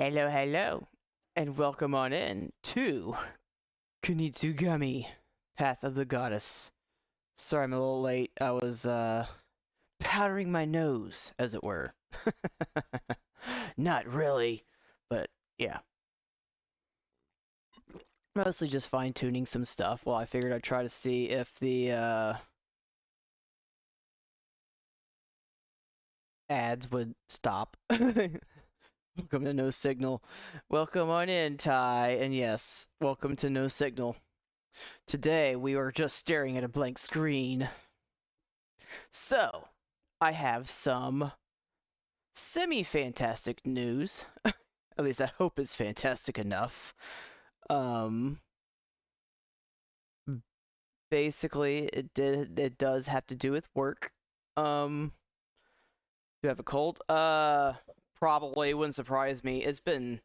Hello, hello, and welcome on in to Kunitsugami, Path of the Goddess. Sorry I'm a little late. I was, powdering my nose, as it were. Not really, but yeah. Mostly just fine-tuning some stuff. Well, I figured I'd try to see if the, ads would stop. Welcome to No Signal. Welcome on in, Ty, and yes, welcome to No Signal. Today, we are just staring at a blank screen. So, I have some semi-fantastic news. At least I hope it's fantastic enough. Basically, it does have to do with work. Do you have a cold? Probably wouldn't surprise me. It's been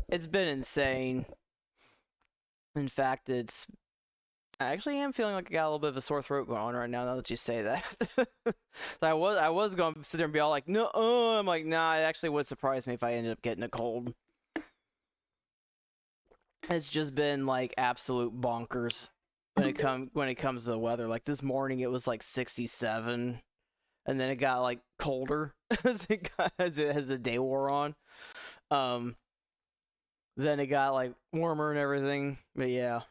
insane. In fact, I actually am feeling like I got a little bit of a sore throat going on right now that you say that. I was going to sit there and be all like, no, I'm like, nah, it actually would surprise me if I ended up getting a cold. It's just been like absolute bonkers when it comes to the weather. Like this morning it was like 67 and then it got like colder as the day wore on. Then it got like warmer and everything. But yeah.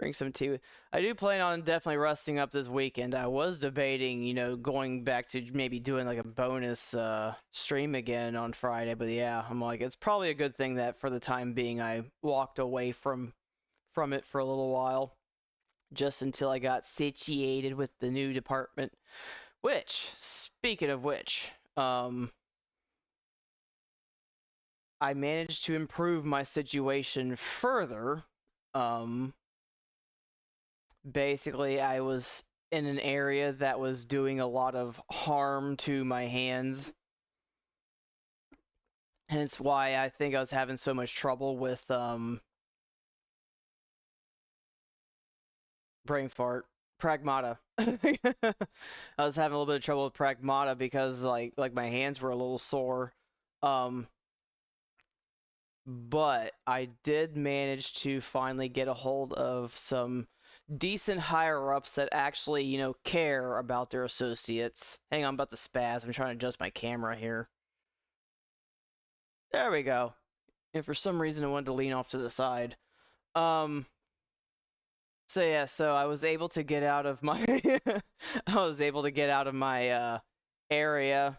Drink some tea. I do plan on definitely resting up this weekend. I was debating, going back to maybe doing like a bonus stream again on Friday, but yeah, I'm like, it's probably a good thing that for the time being I walked away from it for a little while, just until I got satiated with the new department. Which, speaking of which, I managed to improve my situation further. Basically, I was in an area that was doing a lot of harm to my hands. Hence why I think I was having so much trouble with, brain fart. Pragmata. I was having a little bit of trouble with Pragmata because, like my hands were a little sore. But I did manage to finally get a hold of some decent higher-ups that actually, care about their associates. Hang on, I'm about to spaz. I'm trying to adjust my camera here. There we go. And for some reason, I wanted to lean off to the side. So yeah, so I was able to get out of my area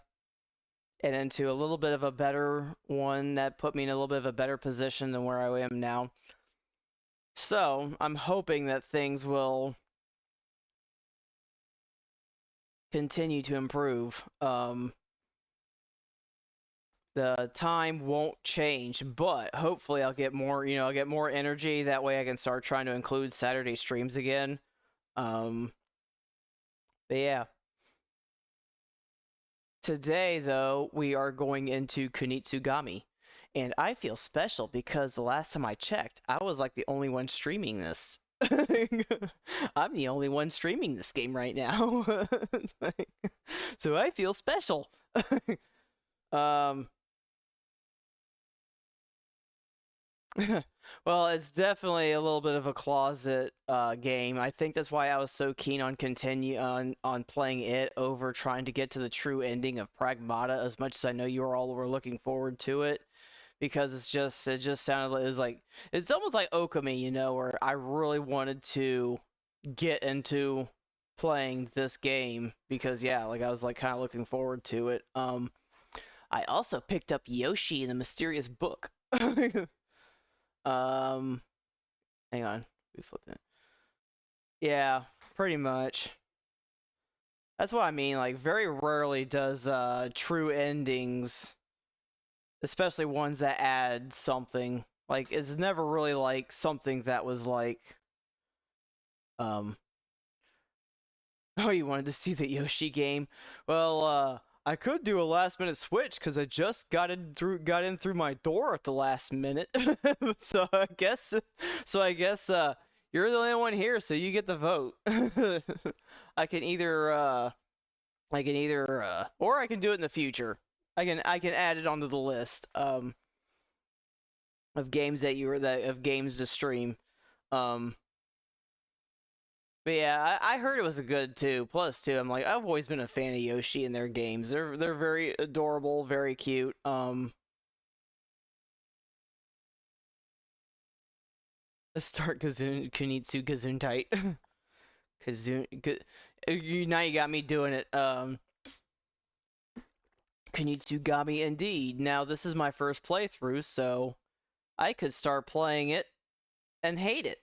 and into a little bit of a better one that put me in a little bit of a better position than where I am now. So, I'm hoping that things will continue to improve. The time won't change, but hopefully I'll get more, I'll get more energy. That way I can start trying to include Saturday streams again. But yeah. Today, though, we are going into Kunitsugami. And I feel special because the last time I checked, I was like the only one streaming this. I'm the only one streaming this game right now. So I feel special. Well, it's definitely a little bit of a closet game. I think that's why I was so keen on playing it over trying to get to the true ending of Pragmata, as much as I know you all were looking forward to it, because it just sounded like it's almost like Okami, where I really wanted to get into playing this game because yeah, like I was like kind of looking forward to it. I also picked up Yoshi in the Mysterious Book. Hang on. We flip it. Yeah, pretty much. That's what I mean. Like, very rarely does true endings, especially ones that add something. Like, it's never really like something that was like, oh, you wanted to see the Yoshi game? Well, I could do a last minute switch because I just got in through my door at the last minute. so I guess you're the only one here, so you get the vote. I can either or I can do it in the future. I can add it onto the list. of games of games to stream. But yeah, I heard it was a good too. Plus too, I'm like I've always been a fan of Yoshi and their games. They're very adorable, very cute. Let's start Kunitsugami. Now you got me doing it. Kunitsugami indeed. Now this is my first playthrough, so I could start playing it and hate it.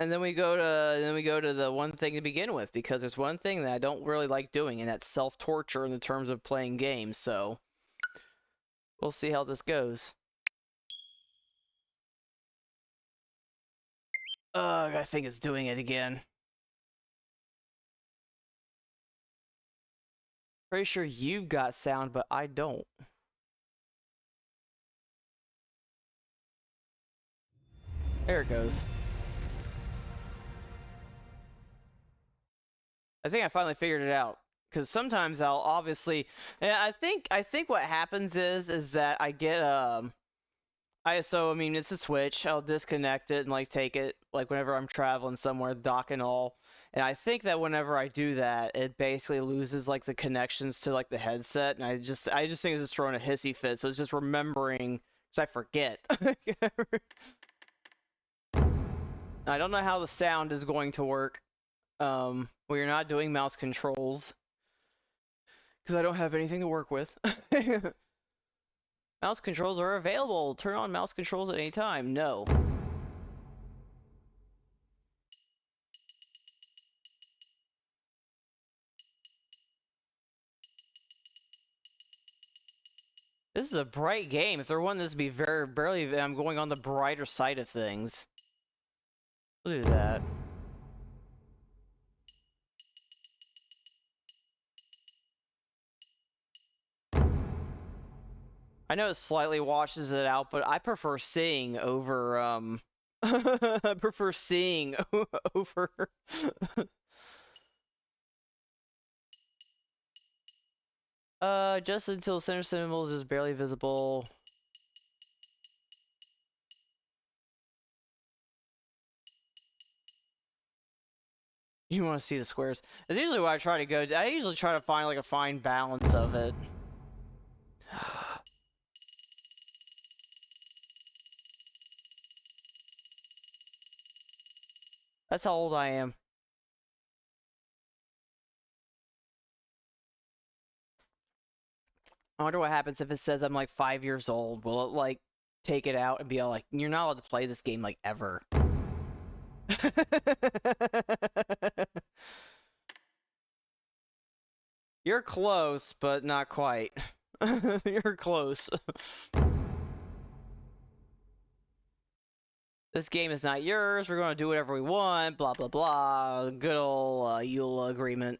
And then we go to the one thing to begin with, because there's one thing that I don't really like doing, and that's self-torture in the terms of playing games. So we'll see how this goes. Ugh, I think it's doing it again. Pretty sure you've got sound, but I don't. There it goes. I think I finally figured it out. Because sometimes I'll obviously, and I think what happens is that I get I mean it's a Switch. I'll disconnect it and like take it like whenever I'm traveling somewhere, dock and all. And I think that whenever I do that, it basically loses like the connections to like the headset, and I just think it's just throwing a hissy fit. So it's just remembering, because I forget. I don't know how the sound is going to work. You're not doing mouse controls, because I don't have anything to work with. Mouse controls are available. Turn on mouse controls at any time. No. This is a bright game. If there wasn't, this would be barely. I'm going on the brighter side of things. We'll do that. I know it slightly washes it out, but I prefer seeing over, I prefer seeing over. Just until center symbol is just barely visible. You want to see the squares. That's usually what I try to go. I usually try to find like a fine balance of it. That's how old I am. I wonder what happens if it says I'm like 5 years old. Will it like take it out and be all like, you're not allowed to play this game like ever? You're close, but not quite. You're close. This game is not yours. We're going to do whatever we want. Blah, blah, blah. Good old EULA agreement.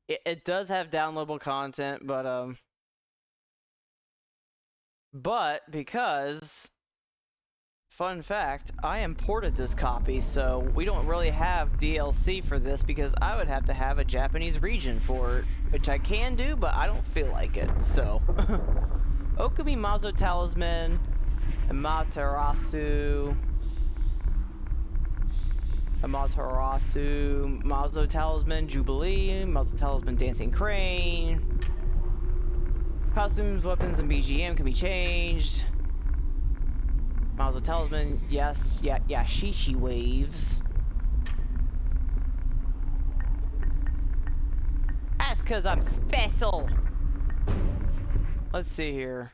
It does have downloadable content, but because, fun fact, I imported this copy, so we don't really have DLC for this, because I would have to have a Japanese region for it, which I can do, but I don't feel like it, so. Okami Mazo Talisman, Amaterasu, Mazo Talisman, Jubilee, Mazo Talisman, Dancing Crane. Costumes, weapons, and BGM can be changed. Mazo Talisman, yes, yeah, Shishi Waves. That's because I'm special. Let's see here.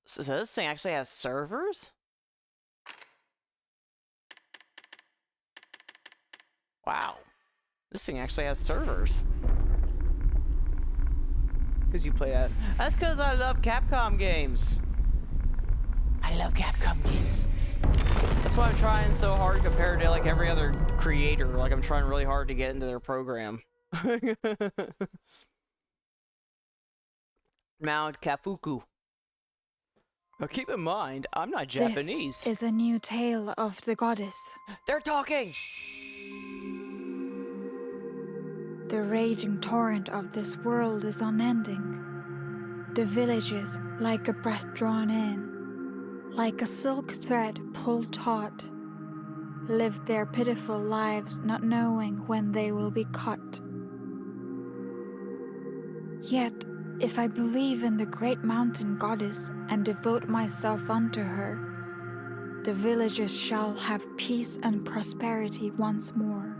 So this thing actually has servers? Wow. This thing actually has servers. Because you play that. That's because I love Capcom games. I love Capcom games. That's why I'm trying so hard compared to like every other creator. Like I'm trying really hard to get into their program. Mount Kafuku. Now keep in mind, I'm not Japanese. This is a new tale of the goddess. They're talking! The raging torrent of this world is unending. The villages, like a breath drawn in, like a silk thread pulled taut, live their pitiful lives not knowing when they will be cut. Yet, if I believe in the great mountain goddess and devote myself unto her, the villagers shall have peace and prosperity once more.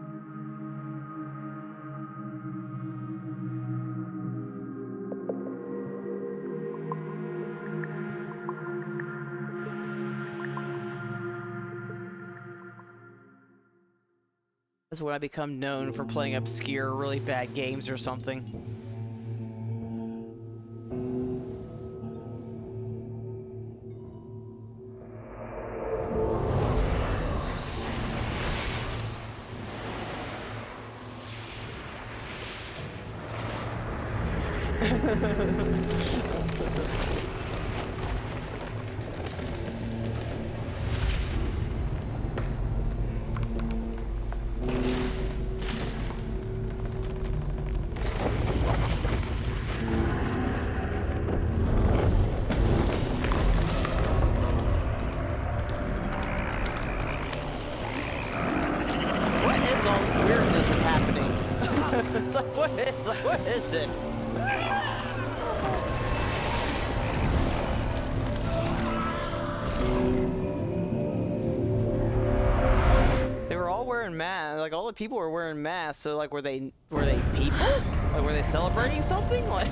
That's when I become known for playing obscure, really bad games or something. It's like, what is this? They were all wearing masks. Like, all the people were wearing masks. So, like, were they people? Like, were they celebrating something? Like.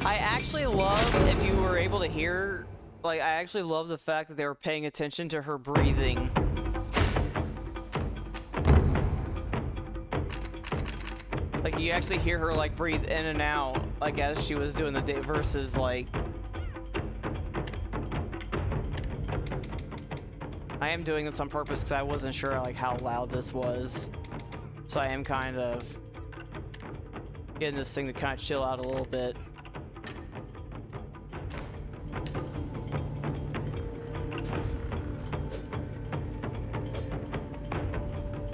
I actually love if you were able to hear, like, I actually love the fact that they were paying attention to her breathing. Like, you actually hear her, like, breathe in and out, like, as she was doing the day versus, like... I am doing this on purpose because I wasn't sure, like, how loud this was. So I am kind of getting this thing to kind of chill out a little bit.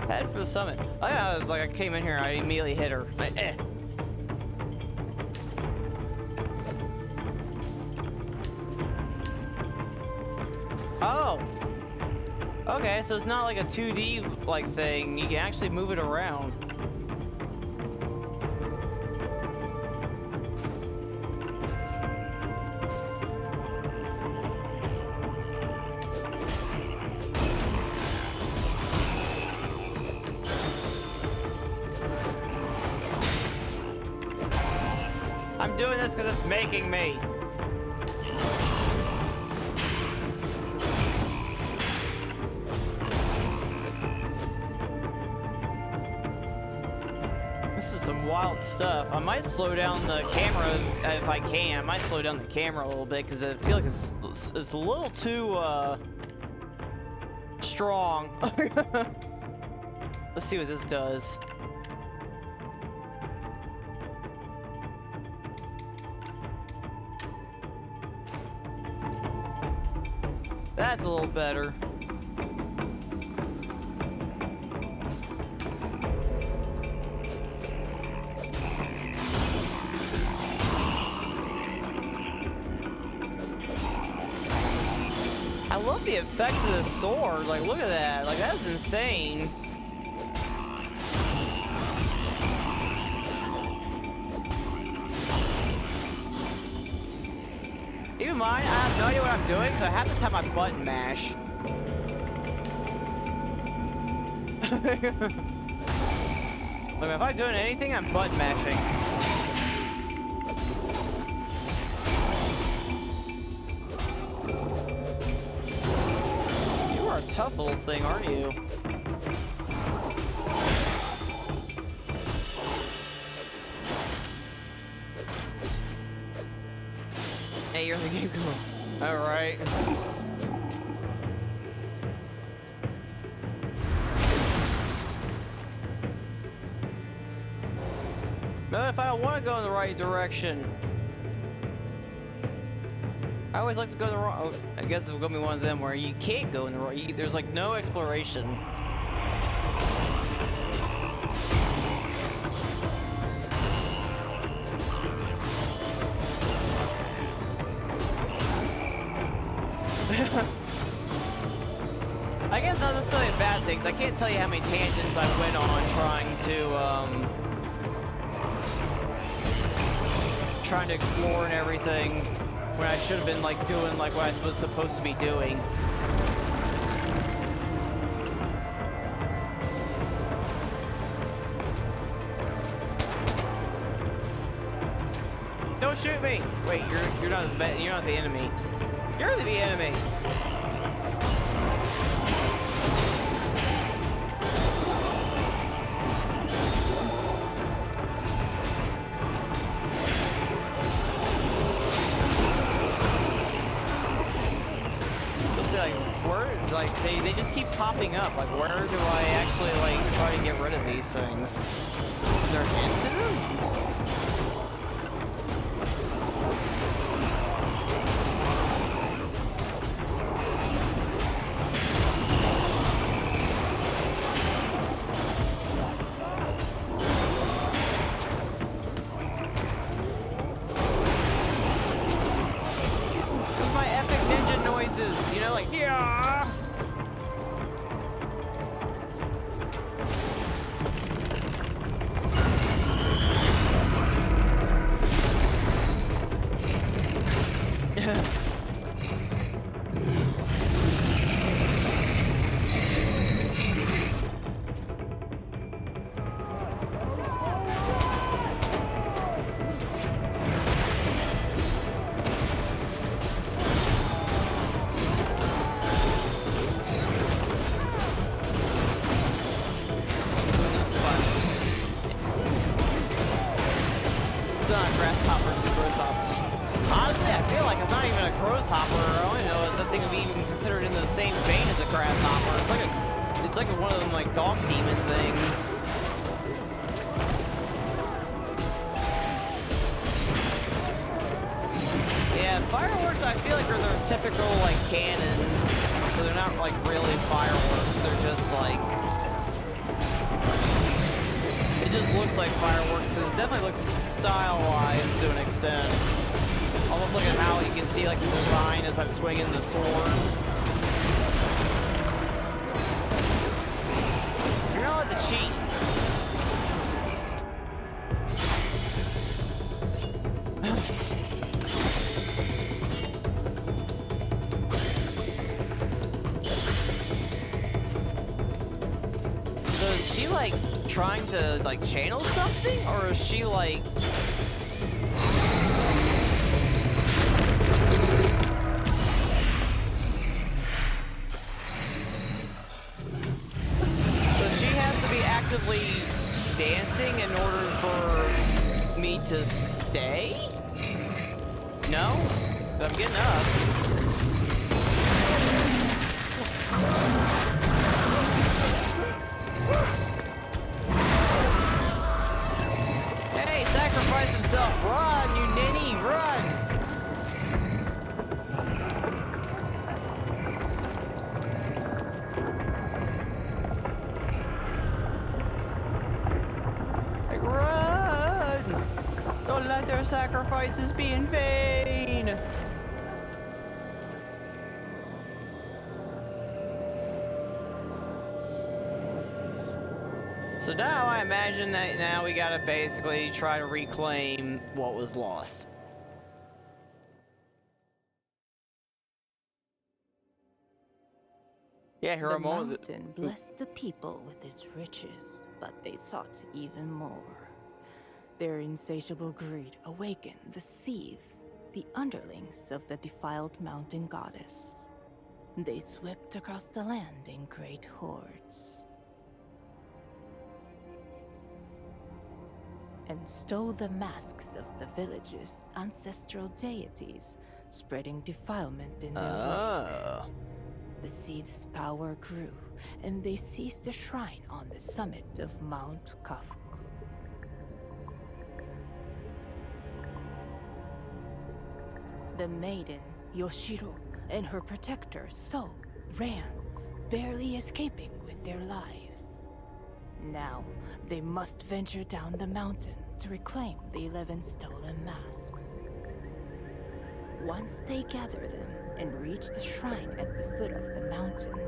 Head for the summit. Oh yeah, it's like I came in here, I immediately hit her. Like, eh. Oh. Okay, so it's not like a 2D like thing. You can actually move it around. I'm doing this because it's making me. This is some wild stuff. I might slow down the camera if I can. I might slow down the camera a little bit because I feel like it's a little too strong. Let's see what this does. That's a little better. I love the effect of the sword. Like, look at that. Like, that's insane. Even mine, I have no idea what I'm doing, so I have to time my button mash. Look, if I'm doing anything, I'm button mashing. You are a tough little thing, aren't you? Hey, you're the game girl. Alright. No, if I don't want to go in the right direction. I always like to go in the wrong. Oh, I guess it's gonna be one of them where you can't go in the right. There's like no exploration. I guess not necessarily a bad thing, 'cause I can't tell you how many tangents I went on trying to explore and everything, when I should have been like doing like what I was supposed to be doing. Don't shoot me! Wait, you're not the enemy. You're the enemy. Like they just keep popping up. Like, where do I actually like try to get rid of these things? Is there an end to them? Those are my epic ninja noises, you know, like yeah. Honestly, I feel like it's not even a grasshopper. I only know that thing would be even considered in the same vein as a grasshopper. It's like one of them like dog demon things. Yeah, fireworks I feel like are their typical like cannons. So they're not like really fireworks, they're just like it just looks like fireworks. It definitely looks stylized to an extent. Almost like how you can see like the design as I'm swinging the sword. You're not allowed to cheat. So is she like trying to like channel something, or is she like actively dancing in order for me to stay? No? I'm getting up. Hey, sacrifice himself. Run, you ninny, run! Don't let their sacrifices be in vain! So now I imagine that now we gotta basically try to reclaim what was lost. Yeah, The mountain blessed the people with its riches. but they sought even more. Their insatiable greed awakened the Seethe, the underlings of the defiled mountain goddess. They swept across the land in great hordes and stole the masks of the village's ancestral deities, spreading defilement in their wake. The Seethe's power grew, and they seized a shrine on the summit of Mount Kafku. The maiden, Yoshiro, and her protector, So, ran, barely escaping with their lives. Now, they must venture down the mountain to reclaim the 11 stolen masks. Once they gather them and reach the shrine at the foot of the mountain,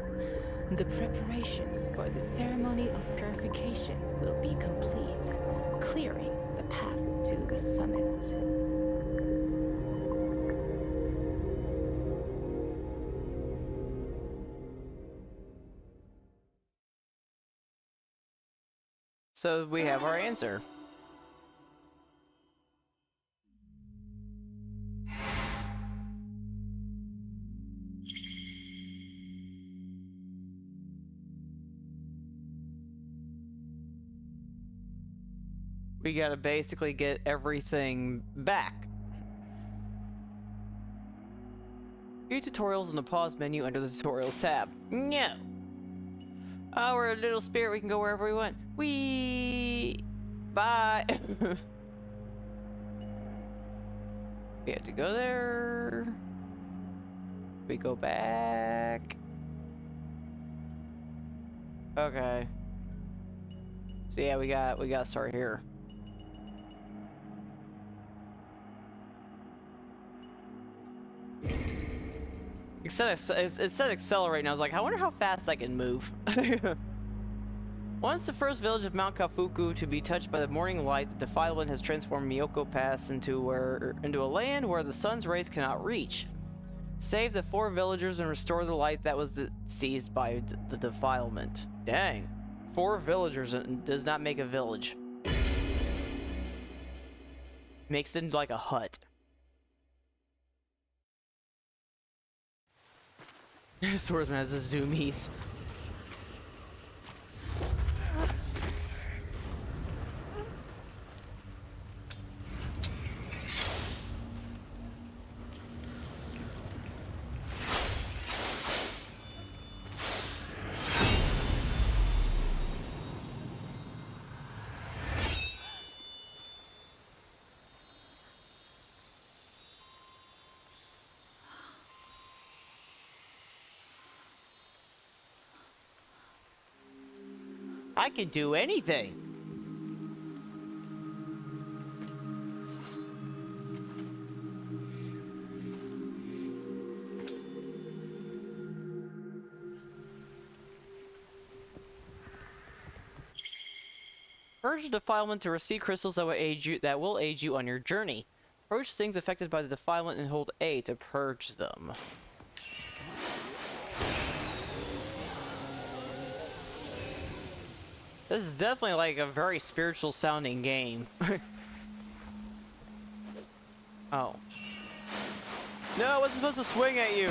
the preparations for the ceremony of purification will be complete, clearing the path to the summit. So we have our answer. We gotta basically get everything back. View tutorials in the pause menu under the tutorials tab. No! Oh, we're a little spirit, we can go wherever we want. Bye! We have to go there. We go back. Okay. So yeah, we got to start here. It said accelerate, and I was like, I wonder how fast I can move. Once the first village of Mount Kafuku to be touched by the morning light, the defilement has transformed Miyoko Pass into a land where the sun's rays cannot reach. Save the 4 villagers and restore the light that was seized by the defilement. Dang. 4 villagers does not make a village. Makes it like a hut. Swordsman has the zoomies. I can do anything. Purge the defilement to receive crystals that will aid you on your journey. Approach things affected by the defilement and hold A to purge them. This is definitely like a very spiritual sounding game. Oh. No, I wasn't supposed to swing at you!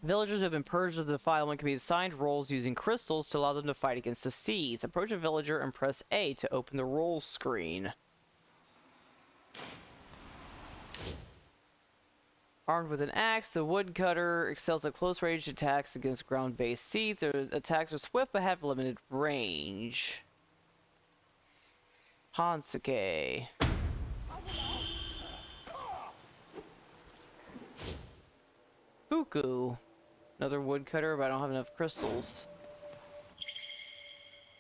Villagers who have been purged of the defilement can be assigned roles using crystals to allow them to fight against the Seethe. Approach a villager and press A to open the role screen. Armed with an axe, the woodcutter excels at close-range attacks against ground-based Seethe. Their attacks are swift but have limited range. Hansuke. Fuku. Another woodcutter, but I don't have enough crystals.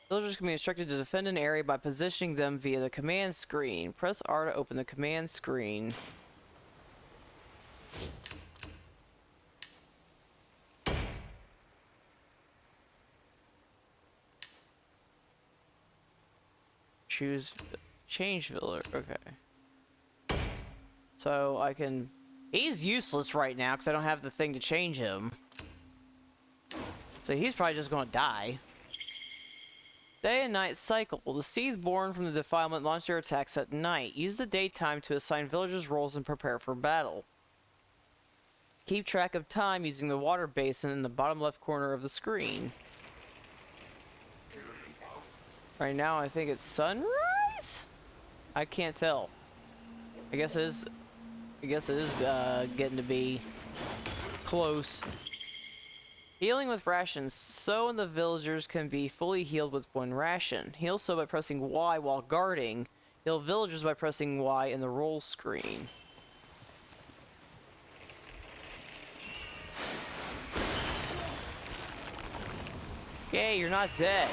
Villagers can be instructed to defend an area by positioning them via the command screen. Press R to open the command screen. Choose change villager. Okay. So I can... He's useless right now because I don't have the thing to change him. So he's probably just gonna die. Day and night cycle. The seeds born from the defilement launch their attacks at night. Use the daytime to assign villagers roles and prepare for battle. Keep track of time using the water basin in the bottom left corner of the screen. Right now I think it's sunrise? I can't tell. I guess it is getting to be close. Healing with rations. So and the villagers can be fully healed with one ration. Heal so by pressing Y while guarding. Heal villagers by pressing Y in the roll screen. Okay, you're not dead.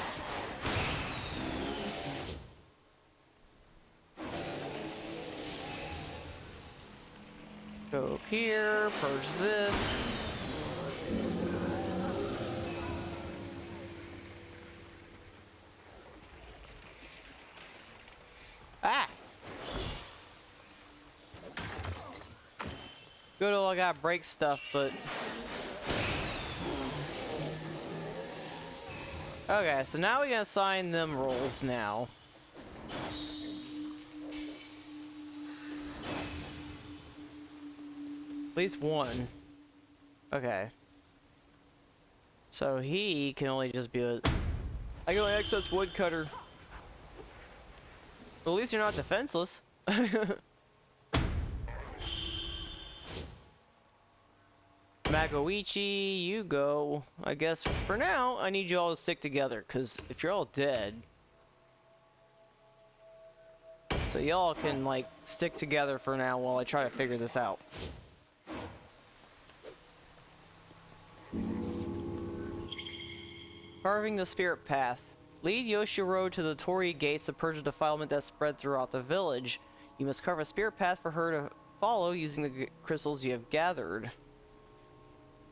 Go up here, purge this. Ah! Good old I gotta break stuff, but... Okay, so now we gotta assign them roles now. At least one. Okay. So he can only just be a... I can only access woodcutter. But at least you're not defenseless. Magoichi, you go. I guess for now, I need you all to stick together, because if you're all dead... So y'all can, like, stick together for now while I try to figure this out. Carving the Spirit Path. Lead Yoshiro to the Torii gates to purge the defilement that spread throughout the village. You must carve a spirit path for her to follow using the crystals you have gathered.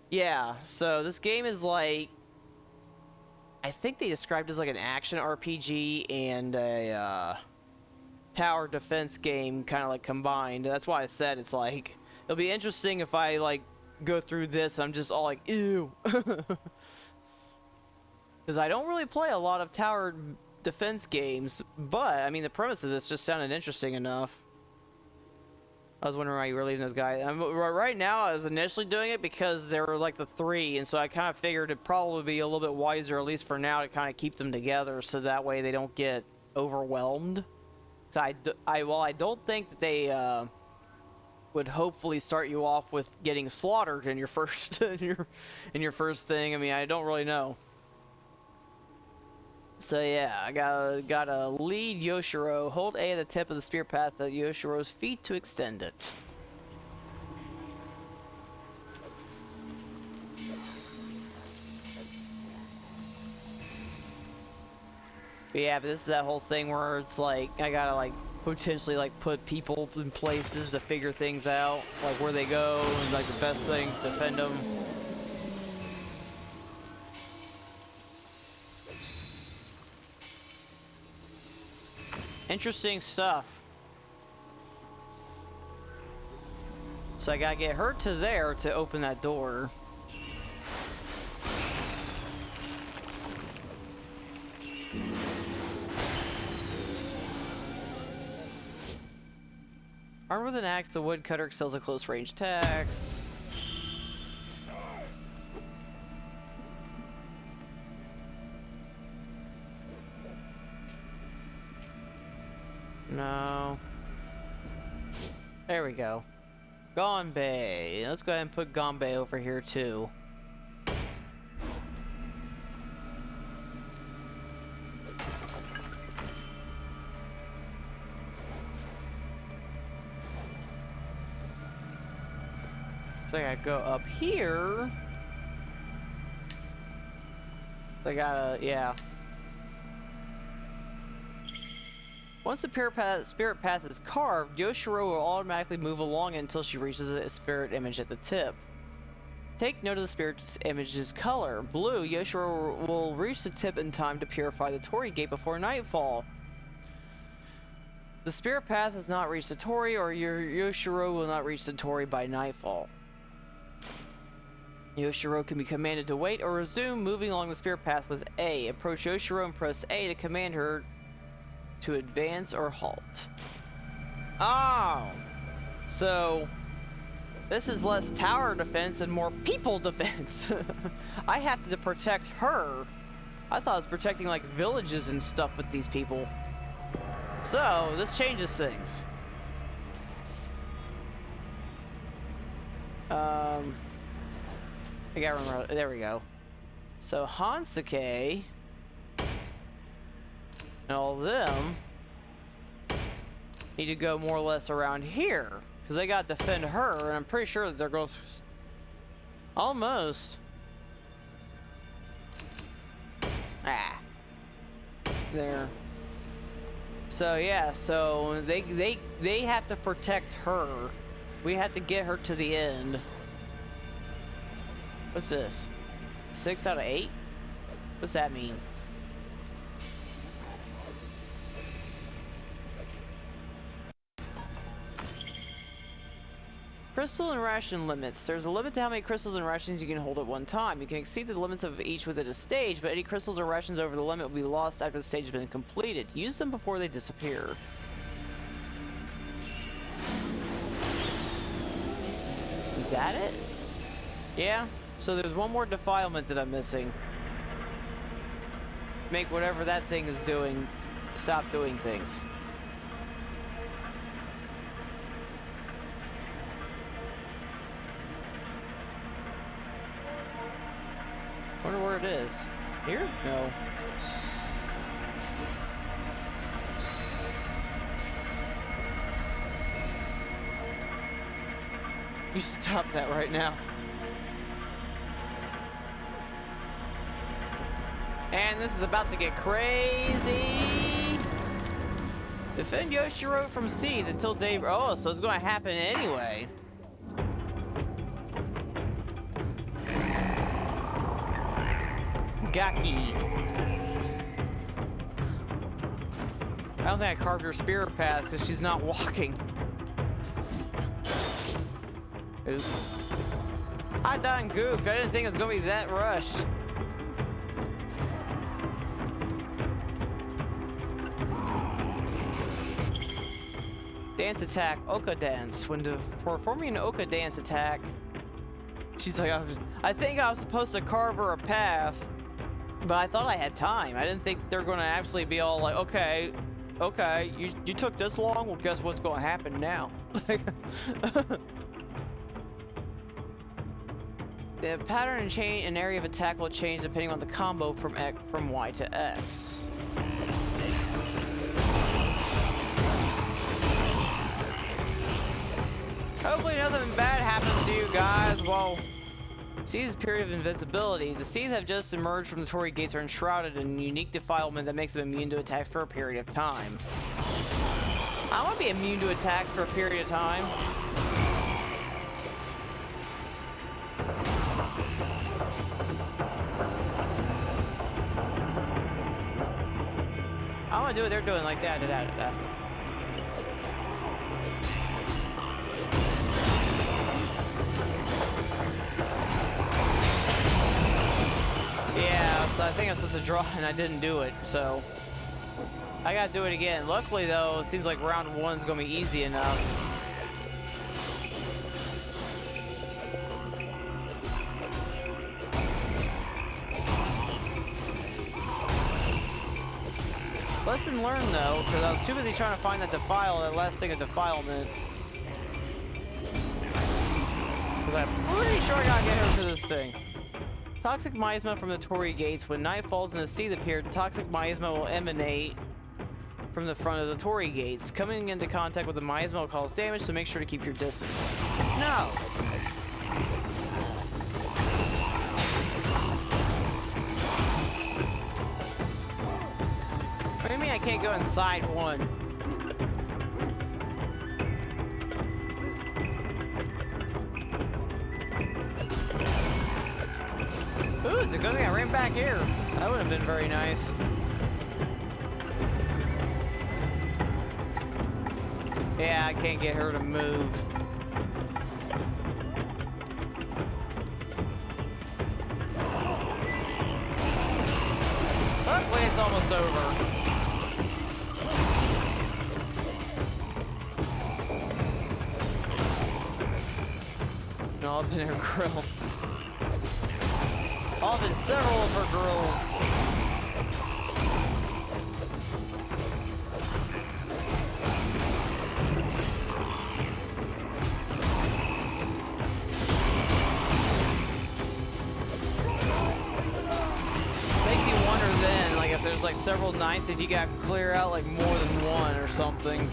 Yeah, so this game is like... I think they described it as like an action RPG and a tower defense game kind of like combined. That's why I said it's like... It'll be interesting if I like go through this I'm just all like, ew. Because I don't really play a lot of tower defense games, but, I mean, the premise of this just sounded interesting enough. I was wondering why you were leaving this guy. Right now, I was initially doing it because they were like the three, and so I kind of figured it'd probably be a little bit wiser, at least for now, to kind of keep them together so that way they don't get overwhelmed. So while I don't think that they would hopefully start you off with getting slaughtered in your first in your first thing, I mean, I don't really know. So yeah, I gotta lead Yoshiro. Hold A at the tip of the spear path at Yoshiro's feet to extend it. But yeah, but this is that whole thing where it's like, I gotta like potentially like put people in places to figure things out. Like where they go and like the best thing to defend them. Interesting stuff. So I gotta get her to there to open that door. Armed with an axe, the woodcutter excels at close range attacks. No. There we go. Gonbei. Let's go ahead and put Gonbei over here too. So I gotta go up here. I gotta, yeah. Once the spirit path is carved, Yoshiro will automatically move along it until she reaches a spirit image at the tip. Take note of the spirit's image's color. Blue, Yoshiro will reach the tip in time to purify the Torii gate before nightfall. The spirit path has not reached the Torii, or your Yoshiro will not reach the Torii by nightfall. Yoshiro can be commanded to wait or resume moving along the spirit path with A. Approach Yoshiro and press A to command her to advance or halt. Oh! So, this is less tower defense and more people defense. I have to protect her. I thought I was protecting like villages and stuff with these people. So, this changes things. I gotta remember, there we go. So Hansuke and all of them need to go more or less around here because they gotta defend her, and I'm pretty sure that they're going to almost. There. So yeah, so they have to protect her. We have to get her to the end. What's this? 6 out of 8? What's that mean? Crystal and ration limits. There's a limit to how many crystals and rations you can hold at one time. You can exceed the limits of each within a stage, but any crystals or rations over the limit will be lost after the stage has been completed. Use them before they disappear. Is that it? Yeah? So there's one more defilement that I'm missing. Make whatever that thing is doing stop doing things. Wonder where it is. Here? No. You stop that right now. And this is about to get crazy. Defend Yoshiro from Seed until day. Oh, so it's going to happen anyway. Gaki. I don't think I carved her spirit path because she's not walking. Oops. I done goofed. I didn't think it was going to be that rushed. Dance attack, Oka dance. When performing an Oka dance attack, she's like, I think I was supposed to carve her a path, but I thought I had time. I didn't think they're going to actually be all like, okay, you took this long? Well, guess what's going to happen now? The pattern and change an area of attack will change depending on the combo from Y to X. Hopefully nothing bad happens to you guys. Well, Seed's period of invincibility. The Seeds have just emerged from the Torii Gates, are enshrouded in a unique defilement that makes them immune to attacks for a period of time. I want to be immune to attacks for a period of time. I want to do what they're doing, like that. Yeah, so I think I'm supposed to draw and I didn't do it, so I gotta do it again. Luckily though, it seems like round 1's gonna be easy enough. Lesson learned though, because I was too busy trying to find that last thing of defilement. Because I'm pretty sure I gotta get her to this thing. Toxic miasma from the Torii Gates. When night falls and a sea appears, toxic miasma will emanate from the front of the Torii Gates. Coming into contact with the miasma will cause damage, so make sure to keep your distance. No! What do you mean I can't go inside one? Ooh, it's a good thing I ran back here. That would have been very nice. Yeah, I can't get her to move. Hopefully it's almost over. No, I've been her grill. I've been several of her grills. There's like several nights if you got to clear out like more than one or something.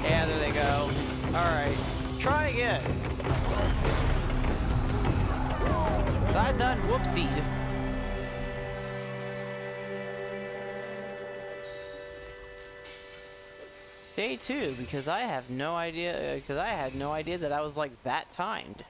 Yeah, there they go. Alright, try again. I done whoopsied. Day 2, because I have no idea, because I had no idea that I was like that timed.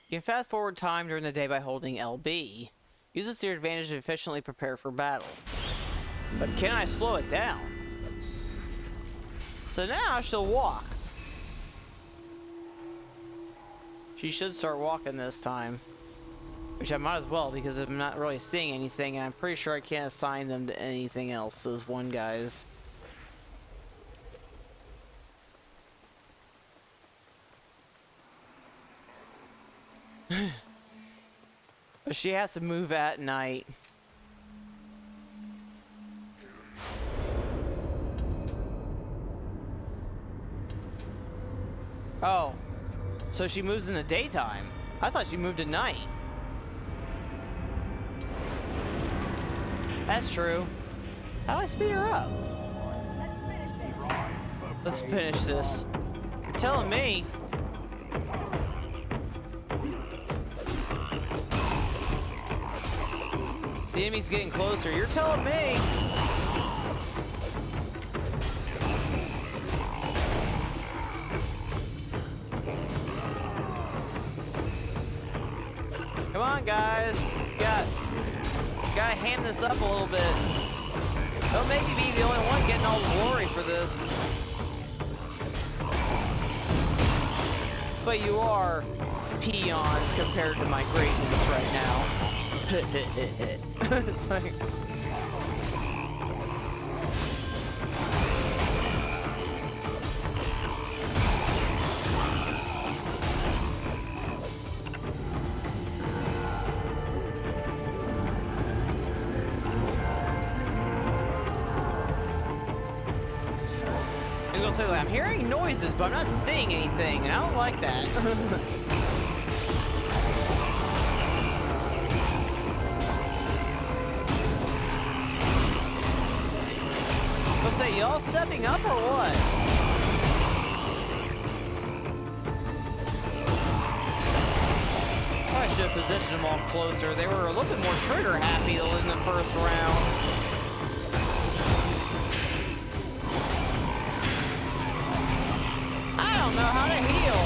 You can fast forward time during the day by holding LB. Use this to your advantage to efficiently prepare for battle. But can I slow it down? So now she'll walk. She should start walking this time. Which I might as well, because I'm not really seeing anything, and I'm pretty sure I can't assign them to anything else, those one guys. But she has to move at night. Oh, so she moves in the daytime. I thought she moved at night. That's true. How do I speed her up? Let's finish this. You're telling me. The enemy's getting closer. You're telling me. Come on, guys. Gotta ham this up a little bit. Don't make me be the only one getting all the glory for this. But you are peons compared to my greatness right now. Like, I'm gonna say, like, I'm hearing noises, but I'm not seeing anything, and I don't like that. Say, y'all stepping up or what? I should have positioned them all closer. They were a little bit more trigger happy in the first round. I don't know how to heal.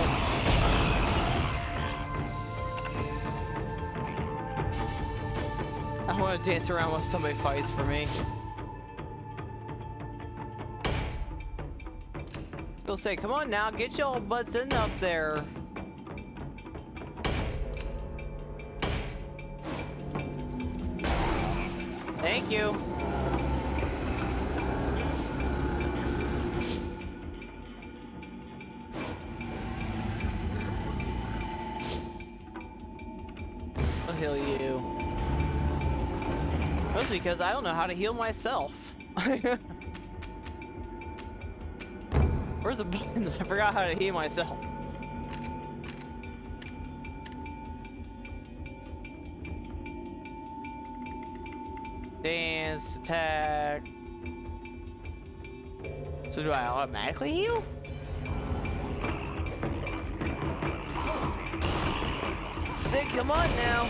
I want to dance around while somebody fights for me. He'll say, come on now, get y'all butts in up there. Thank you. I'll heal you. Mostly because I don't know how to heal myself. Where's the button? I forgot how to heal myself. Dance, attack. So do I automatically heal? Sig, come on now.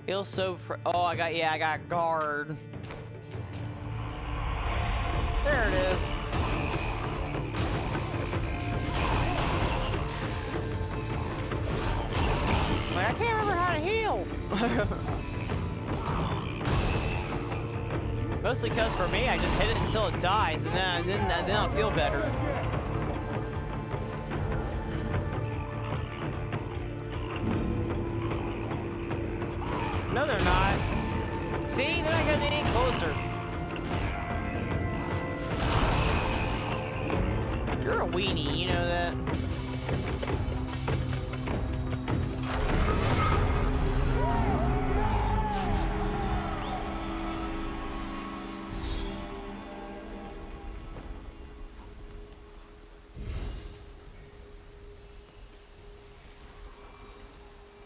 Feels so oh, I got guard. There it is. Like, I can't remember how to heal. Mostly because for me, I just hit it until it dies, and then I'll feel better. No, they're not. See, they're not getting any closer. You're a weenie, you know that?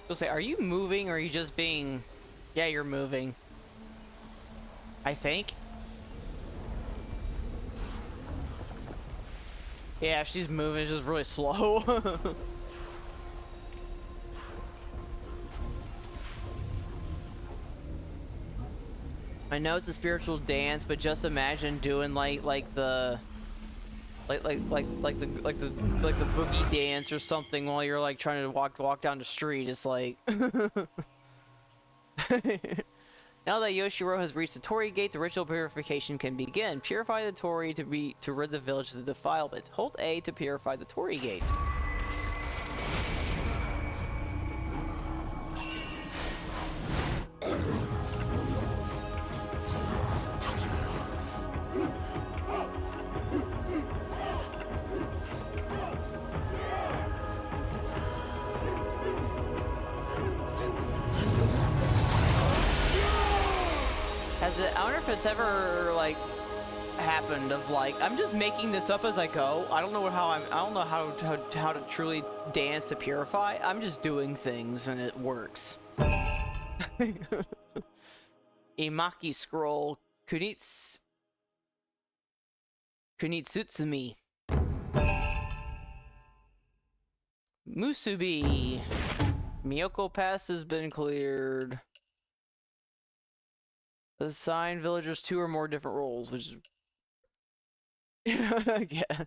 You'll say, are you moving or are you just being... Yeah, you're moving. I think. Yeah, she's moving, it's just really slow. I know it's a spiritual dance, but just imagine doing like the boogie dance or something while you're like trying to walk down the street. It's like now that Yoshiro has reached the Torii Gate, the ritual purification can begin. Purify the Torii to rid the village of the defilement. Hold A to purify the Torii Gate. I wonder if it's ever like happened of like I'm just making this up as I go. I don't know how to truly dance to purify. I'm just doing things and it works. Imaki scroll Kunitsugami Musubi. Miyoko Pass has been cleared. Assign villagers 2 or more different roles, which is... yeah.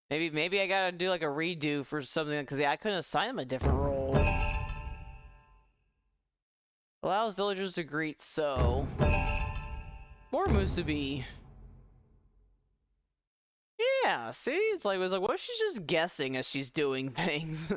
Maybe I gotta do like a redo for something, because I couldn't assign them a different role. Allows villagers to greet, so... More Musubi. Yeah, see? It's like, what if she's just guessing as she's doing things?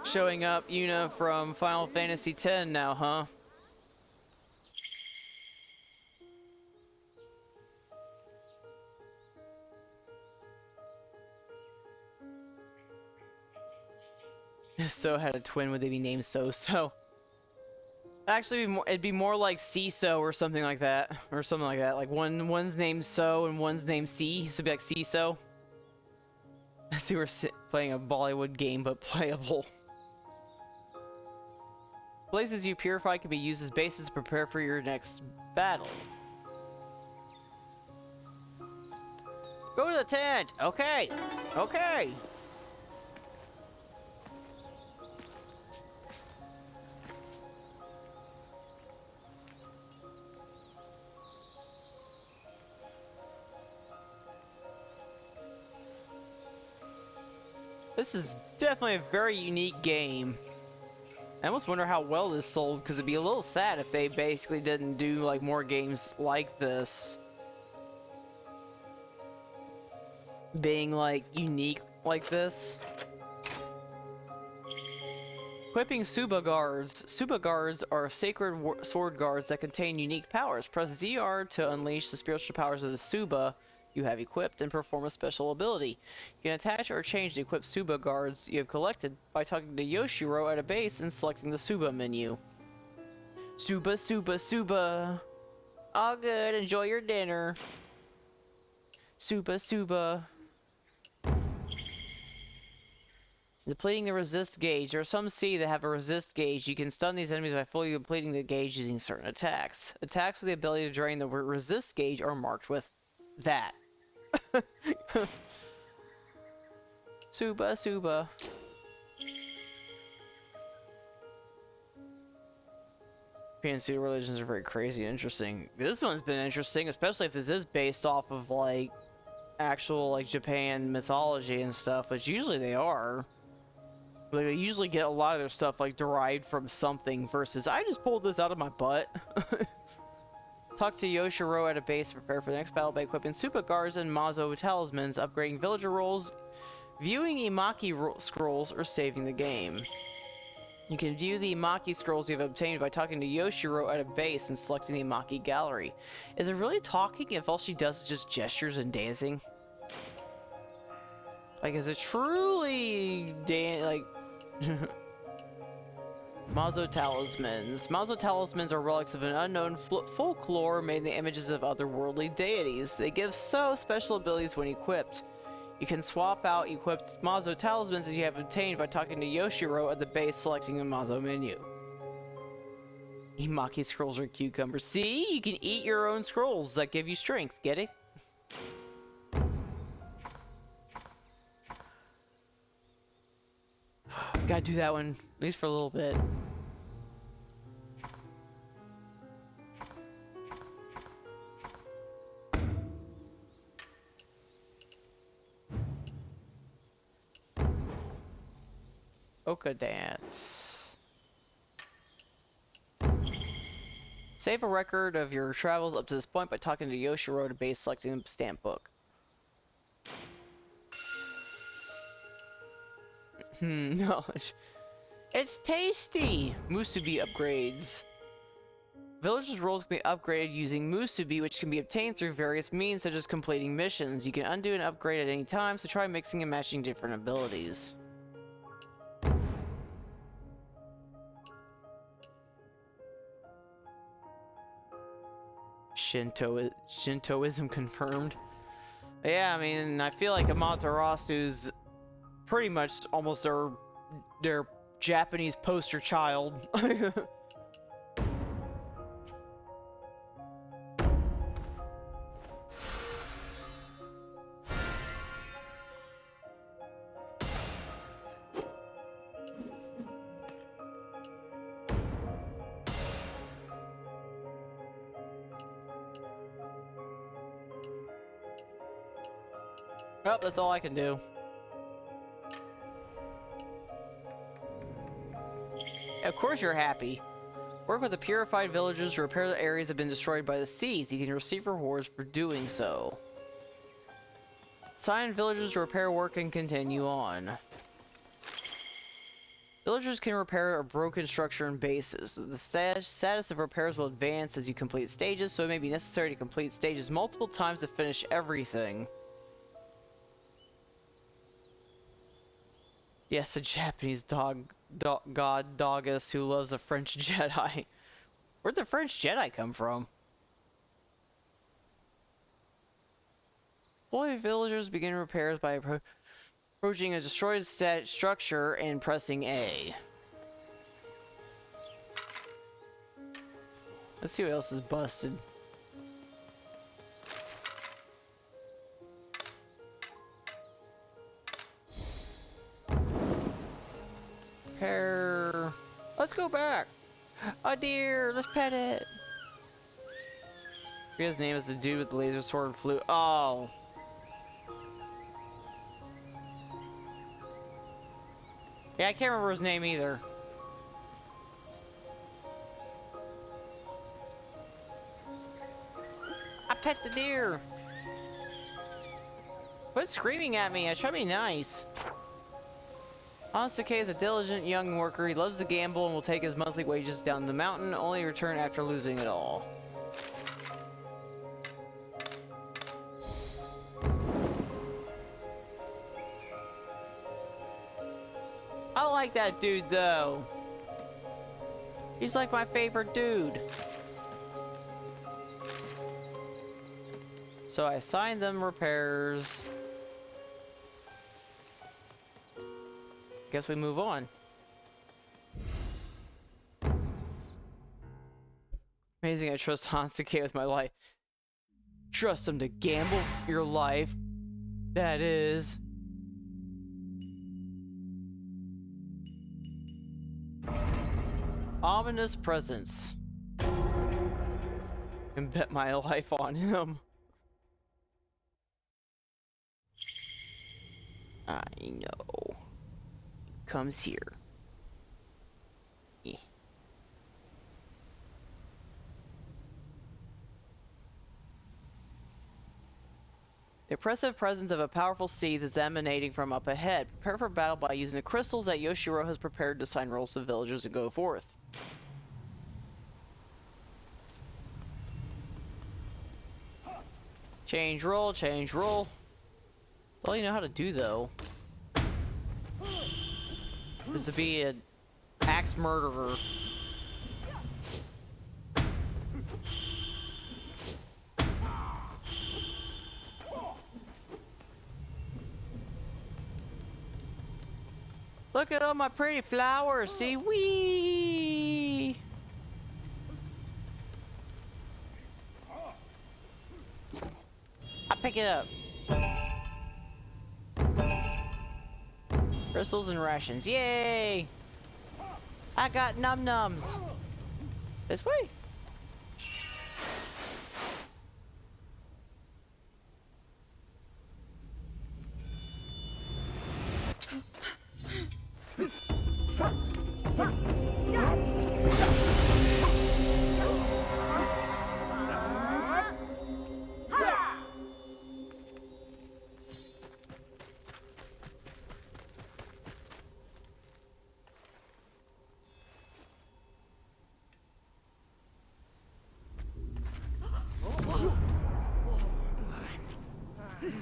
Showing up, Yuna from Final Fantasy X now, huh? If So had a twin, would they be named So? Actually, it'd be more like CISO or something like that. Or something like that. Like one's named So and one's named C. So it'd be like CISO. I see we're playing a Bollywood game, but playable. Places you purify can be used as bases to prepare for your next battle. Go to the tent! Okay! Okay! This is definitely a very unique game. I almost wonder how well this sold, because it'd be a little sad if they basically didn't do like more games like this, being like unique like this. Equipping Suba guards. Suba guards are sacred sword guards that contain unique powers. Press ZR to unleash the spiritual powers of the Suba you have equipped and perform a special ability. You can attach or change the equipped Suba guards you have collected by talking to Yoshiro at a base and selecting the Suba menu. Suba, Suba, Suba. All good, enjoy your dinner. Suba, Suba. Depleting the resist gauge. There are some C that have a resist gauge. You can stun these enemies by fully depleting the gauge using certain attacks. Attacks with the ability to drain the resist gauge are marked with that. Suba, Suba. PNC religions are very crazy and interesting. This one's been interesting, especially if this is based off of like actual like Japan mythology and stuff, which usually they are. Like, they usually get a lot of their stuff like derived from something versus I just pulled this out of my butt. Talk to Yoshiro at a base to prepare for the next battle by equipping Super Guards and Mazo talismans, upgrading villager roles, viewing Imaki scrolls, or saving the game. You can view the Imaki scrolls you have obtained by talking to Yoshiro at a base and selecting the Imaki gallery. Is it really talking if all she does is just gestures and dancing? Like, is it truly like Mazo talismans. Mazo talismans are relics of an unknown folklore made in the images of otherworldly deities. They give special abilities when equipped. You can swap out equipped Mazo talismans as you have obtained by talking to Yoshiro at the base, selecting the Mazo menu. Imaki scrolls are cucumbers. See? You can eat your own scrolls that give you strength. Get it? Gotta do that one, at least for a little bit. Oka dance. Save a record of your travels up to this point by talking to Yoshiro to base, selecting the stamp book. No. It's tasty! Musubi upgrades. Villagers' roles can be upgraded using Musubi, which can be obtained through various means, such as completing missions. You can undo and upgrade at any time, so try mixing and matching different abilities. Shintoism confirmed. Yeah, I mean, I feel like Amaterasu's pretty much almost their Japanese poster child. Well, that's all I can do. Of course you're happy. Work with the purified villagers to repair the areas that have been destroyed by the Seath. You can receive rewards for doing so. Assign villagers to repair work and continue on. Villagers can repair a broken structure and bases. The status of repairs will advance as you complete stages, so it may be necessary to complete stages multiple times to finish everything. Yes, a Japanese god Dogus who loves a French Jedi. Where'd the French Jedi come from? Fully villagers begin repairs by approaching a destroyed structure and pressing A. Let's see what else is busted. Let's go back. A deer. Let's pet it. His name is the dude with the laser sword and flute. Oh. Yeah, I can't remember his name either. pet the deer. Quit screaming at me. I try to be nice. Hansuke is a diligent young worker. He loves to gamble and will take his monthly wages down the mountain, only to return after losing it all. I like that dude, though. He's like my favorite dude. So I assigned them repairs. Guess we move on. Amazing, I trust Hansuke with my life. Trust him to gamble your life. That is. Ominous presence. And bet my life on him. I know. Comes here. Yeah. The oppressive presence of a powerful seed is emanating from up ahead. Prepare for battle by using the crystals that Yoshiro has prepared to assign roles to villagers and go forth. Change role, change role. That's all you know how to do, though. Is to be an axe murderer. Look at all my pretty flowers, see? Wee! I pick it up. Crystals and rations, yay! I got num-nums. This way.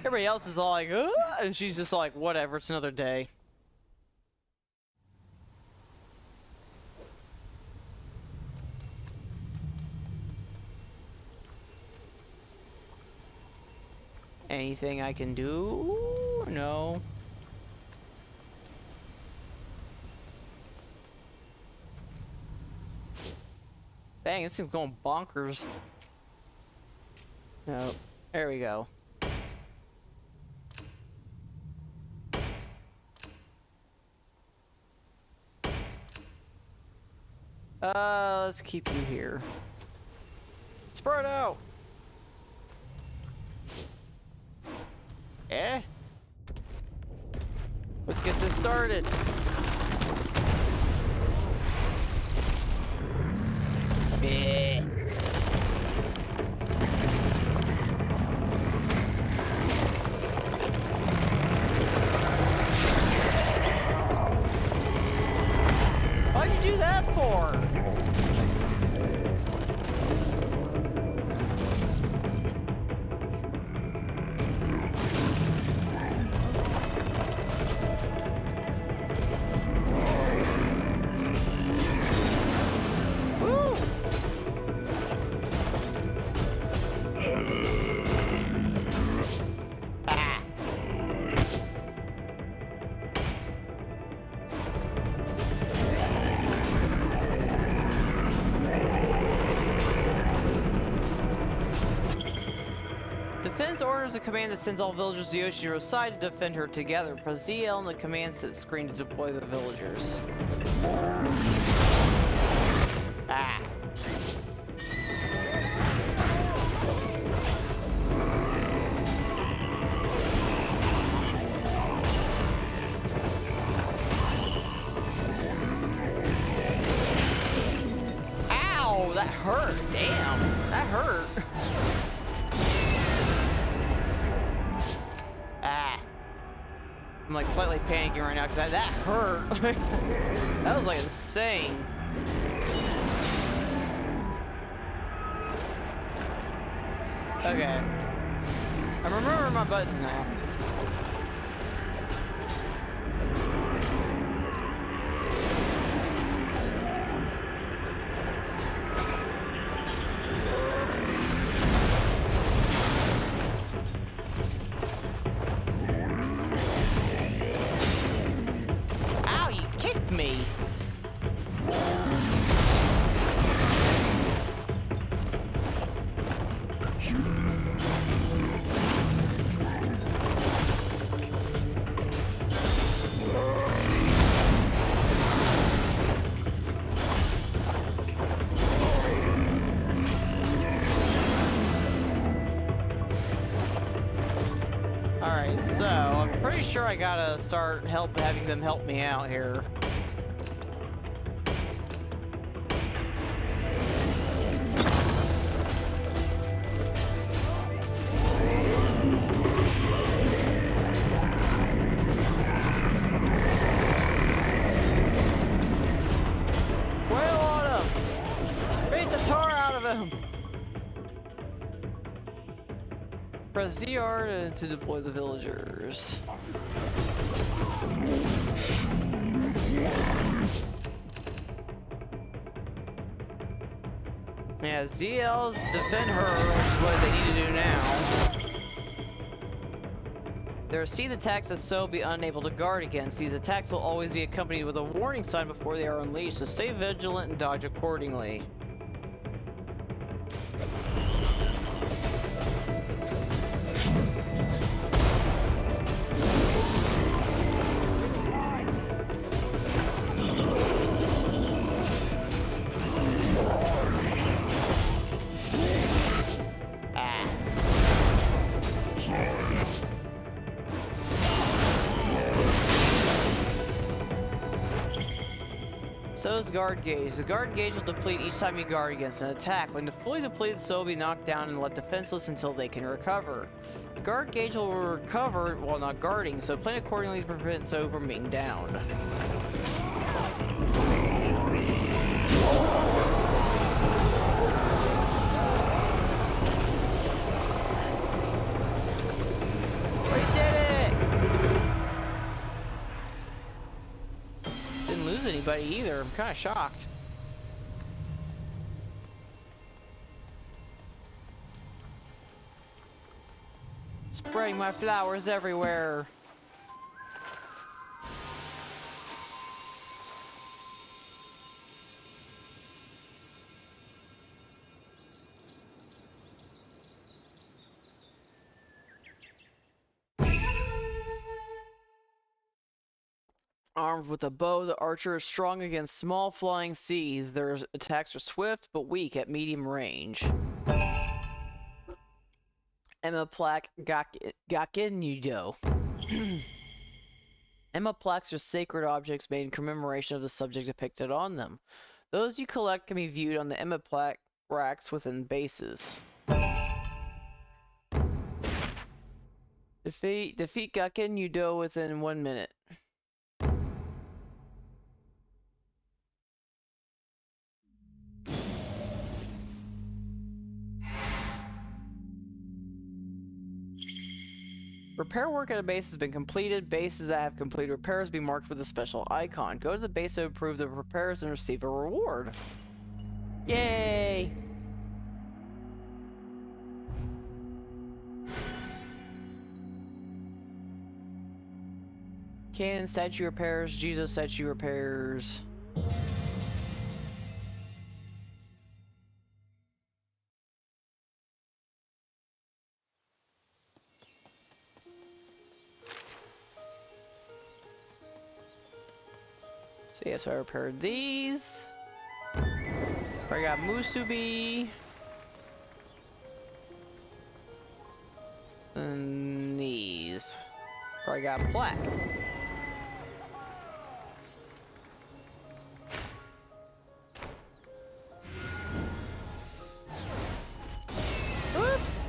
Everybody else is all like, and she's just like, whatever, it's another day. Anything I can do? No. Dang, this thing's going bonkers. No. There we go. Let's keep you here. Spread out! Eh? Let's get this started. Eh. Why'd you do that for? Defense orders a command that sends all villagers to Yoshiro's side to defend her together. Press ZL on the command set screen to deploy the villagers. Ah. Ow, that hurt. Damn, that hurt. I'm like slightly panicking right now because that hurt. That was like insane. Okay. I'm remembering my buttons now. Ow, you kicked me. Alright, so I'm pretty sure I gotta start having them help me out here. Wail on him! Beat the tar out of him! Press ZR to deploy the villagers. Yeah, ZL's defend her, which is what they need to do now. Their received attacks as so be unable to guard against. These attacks will always be accompanied with a warning sign before they are unleashed, so stay vigilant and dodge accordingly. So is guard gauge. The guard gauge will deplete each time you guard against an attack. When fully depleted, so will be knocked down and left defenseless until they can recover. The guard gauge will recover while not guarding, so plan accordingly to prevent so from being downed. We did it! Didn't lose anybody either. I'm kind of shocked. Spraying my flowers everywhere. Armed with a bow, the archer is strong against small flying seeds. Their attacks are swift but weak at medium range. Emma Plaque Gakinudo. Emma plaques are sacred objects made in commemoration of the subject depicted on them. Those you collect can be viewed on the Emma plaque racks within bases. Defeat Gakinudo within 1 minute. Repair work at a base has been completed. Bases that have completed repairs be marked with a special icon. Go to the base to approve the repairs and receive a reward. Yay! Cannon statue repairs, Jesus statue repairs. So yes, I repaired these. I got Musubi. And these. I got plaque. Oops.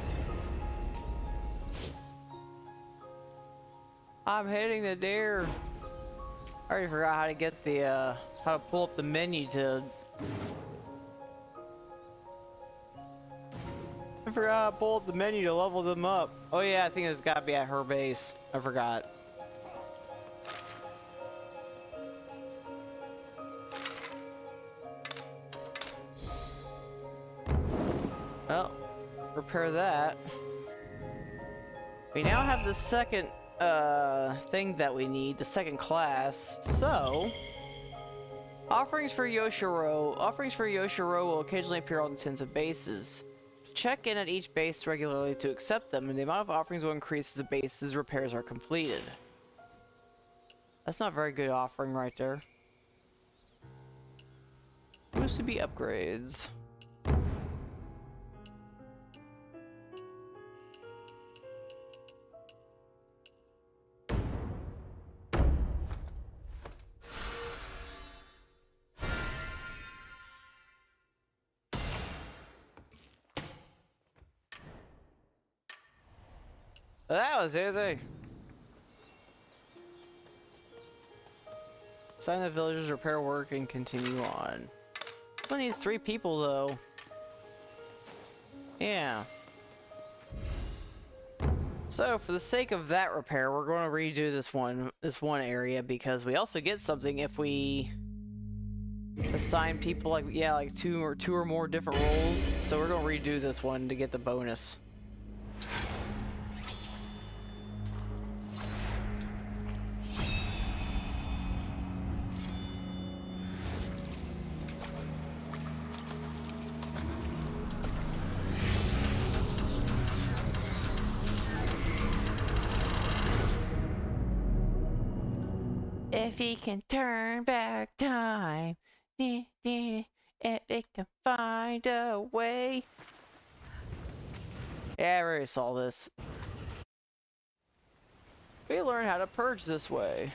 I'm hitting the deer. I already forgot how to get the, how to pull up the menu to... I forgot how to pull up the menu to level them up. Oh yeah, I think it's gotta be at her base. I forgot. Well, repair that. We now have the second thing that we need, the second class. So offerings for Yoshiro. Offerings for Yoshiro will occasionally appear on tens of bases. Check in at each base regularly to accept them, and the amount of offerings will increase as the base's repairs are completed. That's not a very good offering right there. Supposed to be upgrades. That was easy. Sign the villagers repair work and continue on. Only needs 3 people though. Yeah. So for the sake of that repair, we're going to redo this one area because we also get something if we assign people like two or more different roles. So we're going to redo this one to get the bonus. If he can turn back time, if it can find a way. Yeah, I already saw this. We learn how to purge this way.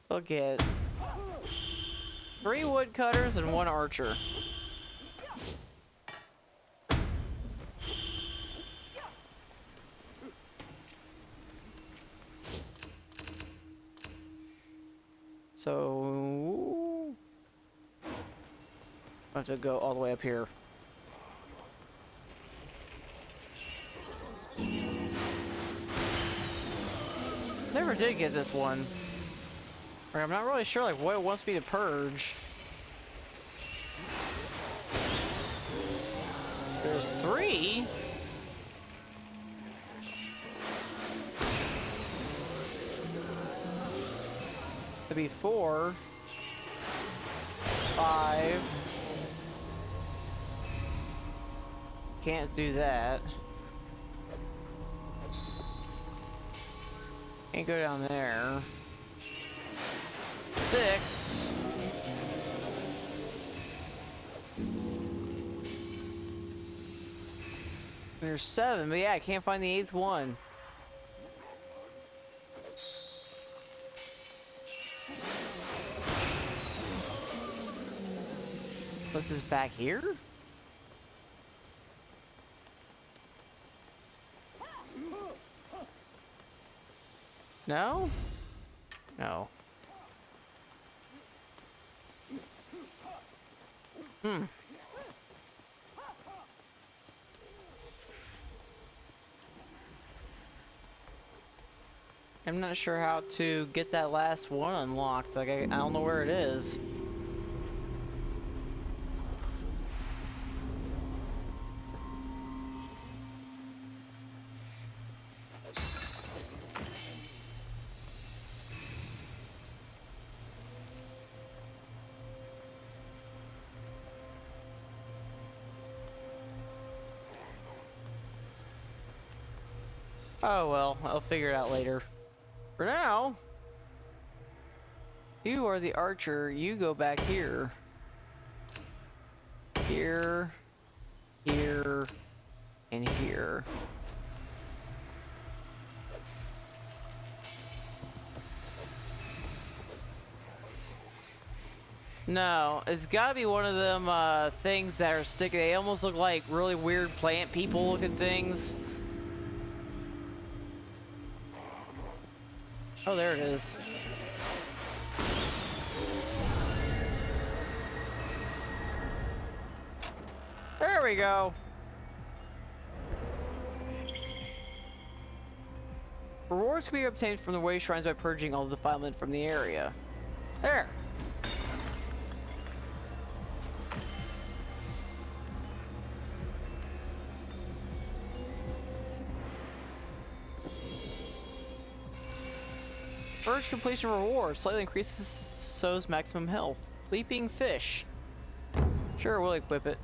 We'll get 3 woodcutters and 1 archer. So I have to go all the way up here. Never did get this one. I'm not really sure like what it wants me to purge. There's 3. Could be 4. 5. Can't do that. Can't go down there. 6. There's 7, but yeah, I can't find the 8th one. What's this back here? No? No. I'm not sure how to get that last one unlocked. Like, I don't know where it is. Oh well, I'll figure it out later. For now, you are the archer, you go back here. Here, here, and here. No, it's gotta be one of them things that are sticking. They almost look like really weird plant people looking things. Oh, there it is. There we go. Rewards can be obtained from the way shrines by purging all the defilement from the area. There. Purge completion reward slightly increases So's maximum health. Leaping fish. Sure, we'll equip it.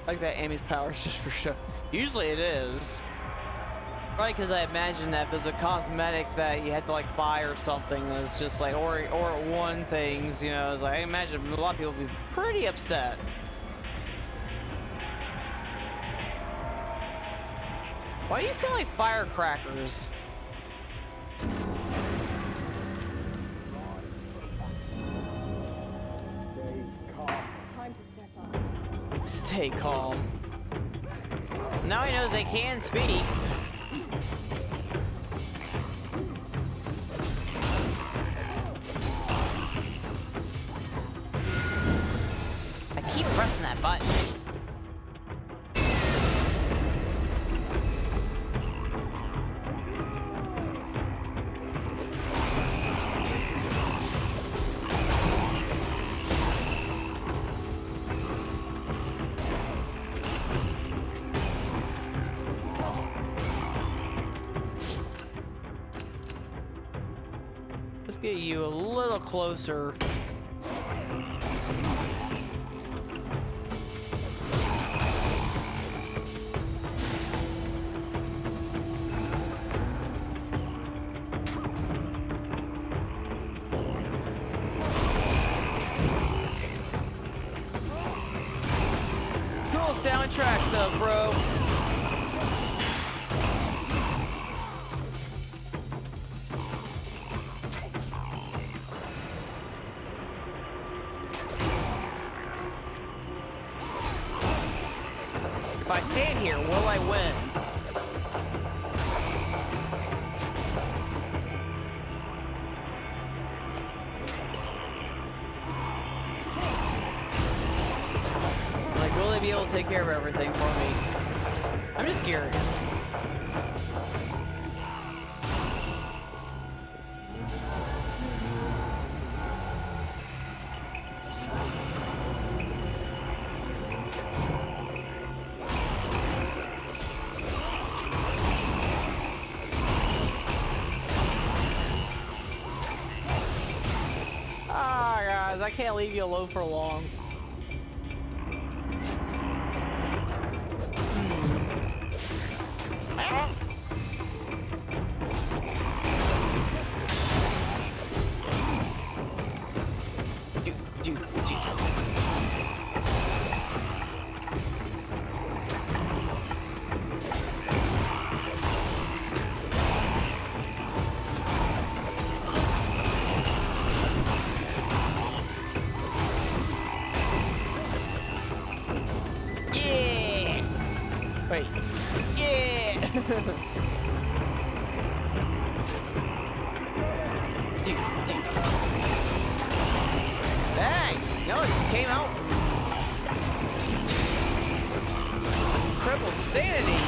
Like that Amy's power is just for show. Usually it is. Right, because I imagine that if there's a cosmetic that you had to like buy or something that's just like, or it won things, you know, it's like, I imagine a lot of people would be pretty upset. Why do you sound like firecrackers? Stay calm. Now I know they can speak. I keep pressing that button. Let's get you a little closer. Cool soundtrack though, bro. If I stand here, will I win? Like, will they be able to take care of everything for me? I'm just curious. I can't leave you alone for long. Wait. Yeah! Dang! No, it just came out. Crippled sanity.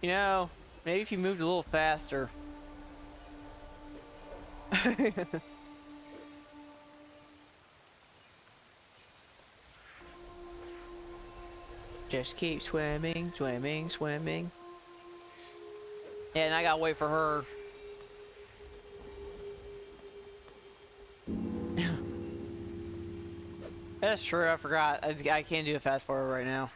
You know, maybe if you moved a little faster. Just keep swimming, swimming, swimming. Yeah, and I gotta wait for her. That's true, I forgot. I can't do a fast forward right now.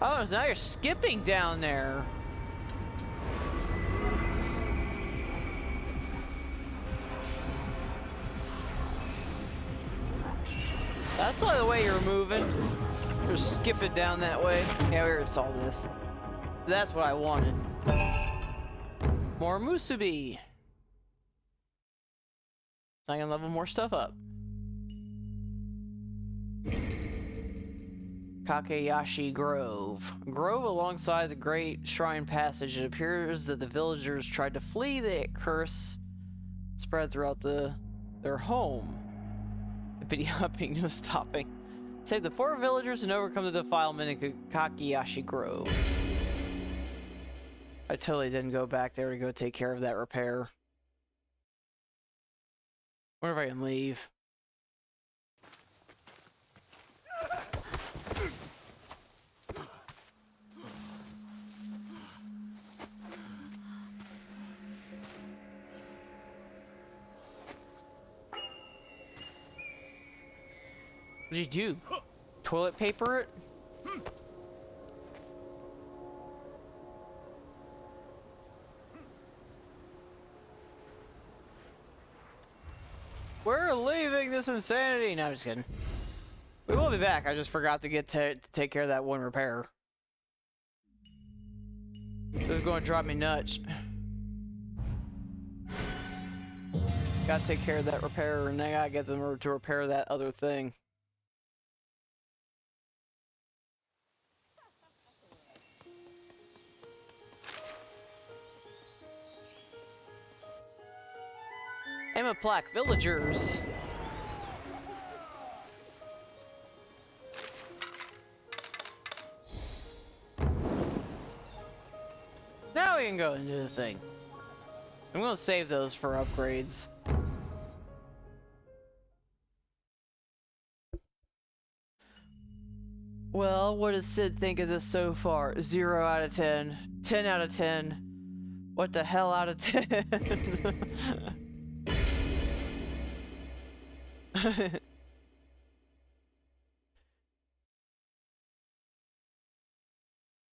Oh, so now you're skipping down there. That's not the way you're moving. Just skip it down that way. Yeah, we already saw this. That's what I wanted. More musubi. So I can level more stuff up. Kakeyashi Grove. Grove alongside the Great Shrine Passage. It appears that the villagers tried to flee the curse spread throughout their home. Video hopping, no stopping. Save the 4 villagers and overcome the defilement in Kakeyashi Grove. I totally didn't go back there to go take care of that repair. Wonder if I can leave. What'd you do? Toilet paper it? We're leaving this insanity. No, I'm just kidding. We will be back. I just forgot to get to take care of that one repair. This is going to drive me nuts. Gotta take care of that repair, and then I gotta get them to repair that other thing. Emma Plaque, villagers. Now we can go into the thing. I'm gonna save those for upgrades. Well, what does Sid think of this so far? 0 out of 10. 10 out of 10. What the hell out of 10?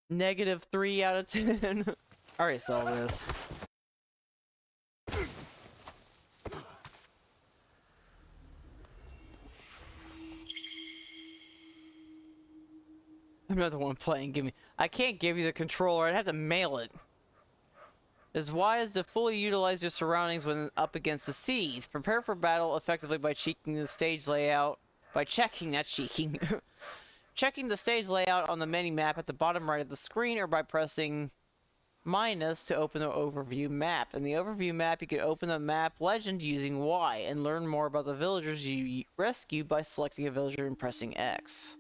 -3 out of 10. I already saw this. I'm not the one playing. Give me. I can't give you the controller. I'd have to mail it. It's wise to fully utilize your surroundings when up against the seas. Prepare for battle effectively by checking the stage layout. Checking the stage layout on the mini map at the bottom right of the screen, or by pressing minus to open the overview map. In the overview map, you can open the map legend using Y and learn more about the villagers you rescue by selecting a villager and pressing X.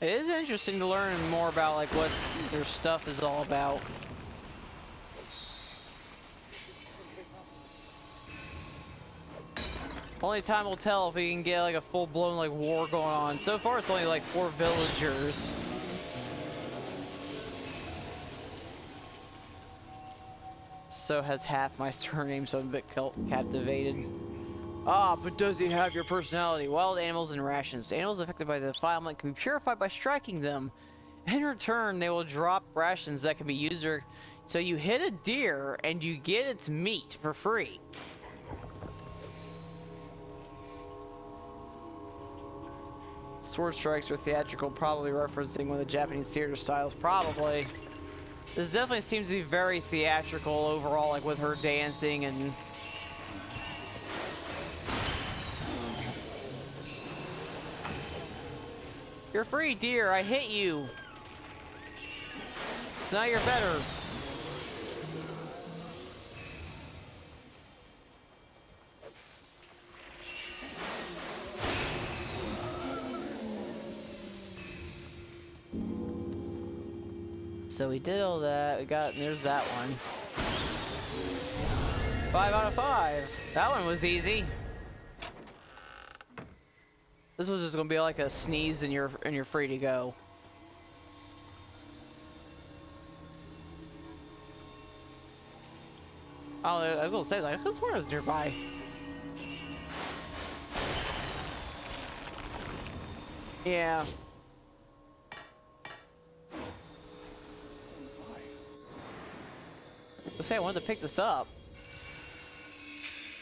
It is interesting to learn more about like what their stuff is all about. Only time will tell if we can get like a full-blown like war going on. So far it's only like 4 villagers. So has half my surname, so I'm a bit captivated. Ah, but does he have your personality? Wild animals and rations. Animals affected by defilement can be purified by striking them. In return, they will drop rations that can be used. So you hit a deer and you get its meat for free. Sword strikes are theatrical, probably referencing one of the Japanese theater styles. Probably. This definitely seems to be very theatrical overall, like with her dancing and You're free, dear. I hit you. So now you're better. So we did all that. We got, there's that one. 5 out of 5. That one was easy. This was just gonna be like a sneeze and you're free to go. Oh, I was gonna say, like, I could swear it was nearby. Yeah. Let's say I wanted to pick this up.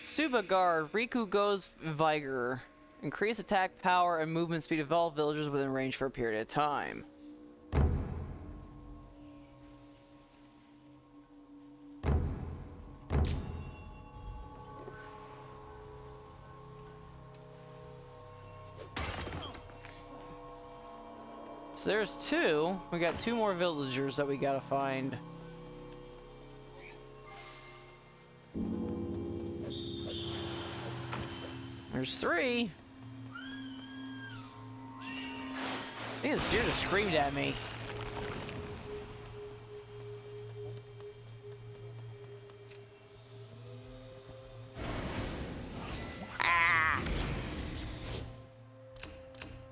Suba Guard, Riku Go's Vigor. Increase attack power and movement speed of all villagers within range for a period of time. So there's 2. We got 2 more villagers that we gotta find. There's 3. I think this dude just screamed at me. Ah!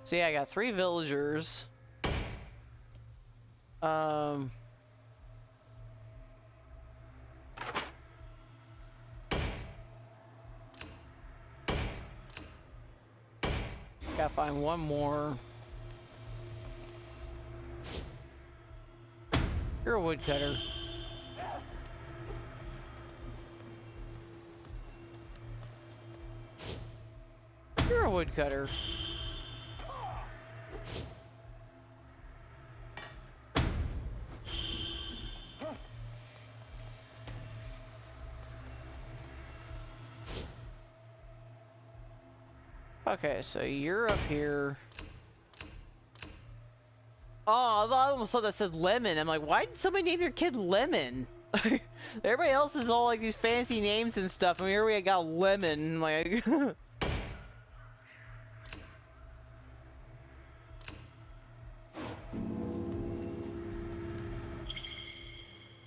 So yeah, I got 3 villagers. Gotta find 1 more. You're a woodcutter. You're a woodcutter. Okay, so you're up here. Oh, I almost thought that said Lemon. I'm like, why did somebody name your kid Lemon? Everybody else is all like these fancy names and stuff, and here we got Lemon. Like,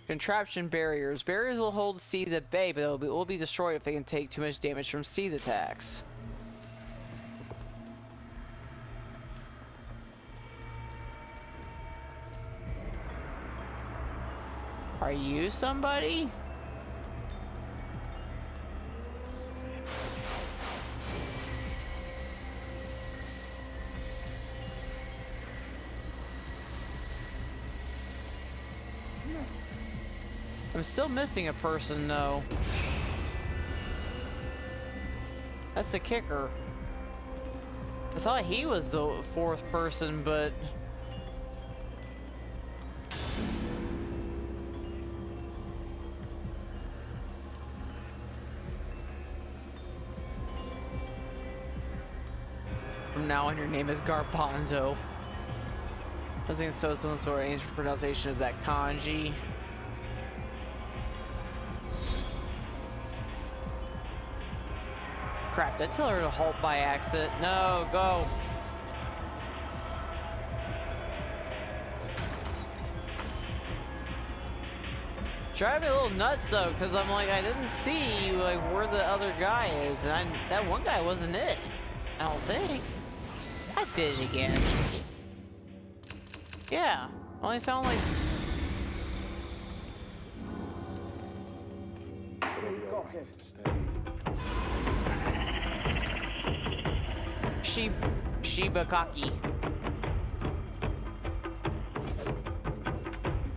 contraption barriers. Barriers will hold seed at bay, but will be destroyed if they can take too much damage from seed attacks. Are you somebody? I'm still missing a person though. That's the kicker. I thought he was the 4th person, but from now on your name is Garbanzo. I think so, some sort of ancient pronunciation of that kanji. Crap, did I tell her to halt by accident? No, go. Drive me a little nuts though, because I'm like, I didn't see like where the other guy is, and that one guy wasn't it. I don't think. I did it again. Yeah, only found like. Shibakaki.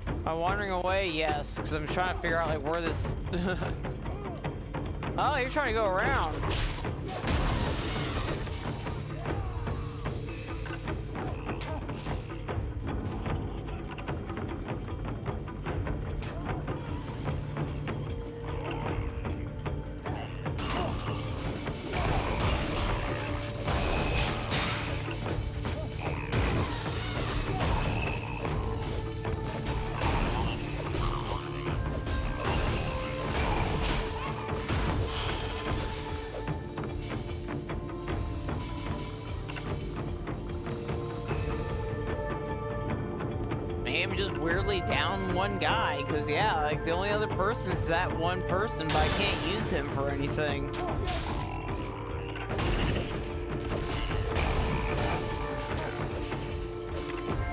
Am I wandering away? Yes, because I'm trying to figure out like where this. Oh, you're trying to go around. just weirdly down one guy, because yeah, like the only other person is that one person, but I can't use him for anything.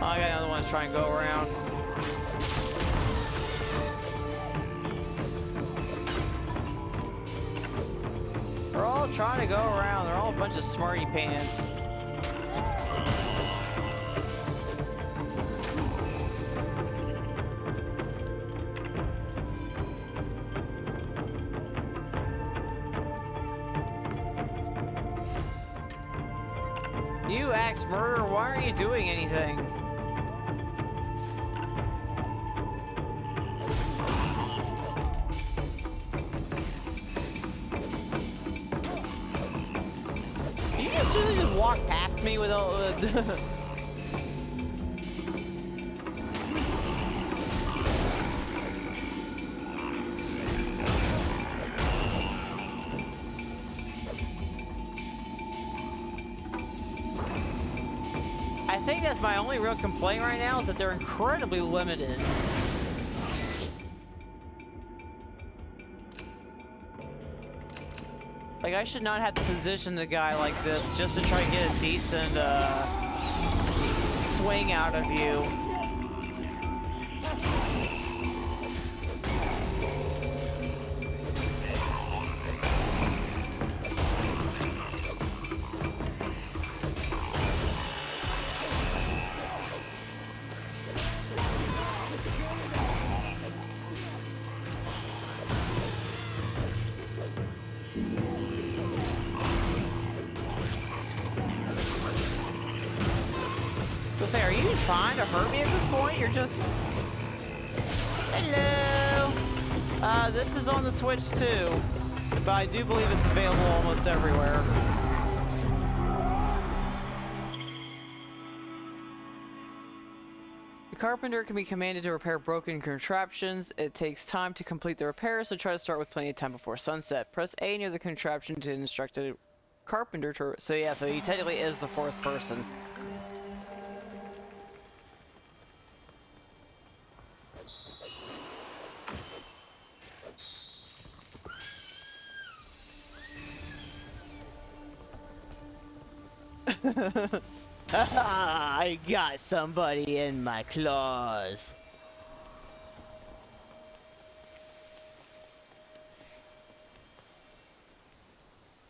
Oh, I got another one that's trying to go around. They're all trying to go around. They're all a bunch of smarty pants. You axe murderer, why aren't you doing anything? You just really just walk past me without I think that's my only real complaint right now is that they're incredibly limited. Like, I should not have to position the guy like this just to try to get a decent swing out of you. Say, are you trying to hurt me at this point? You're just... Hello! This is on the Switch too, but I do believe it's available almost everywhere. The carpenter can be commanded to repair broken contraptions. It takes time to complete the repair, so try to start with plenty of time before sunset. Press A near the contraption to instruct the carpenter to... So yeah, so he technically is the fourth person. I got somebody in my claws.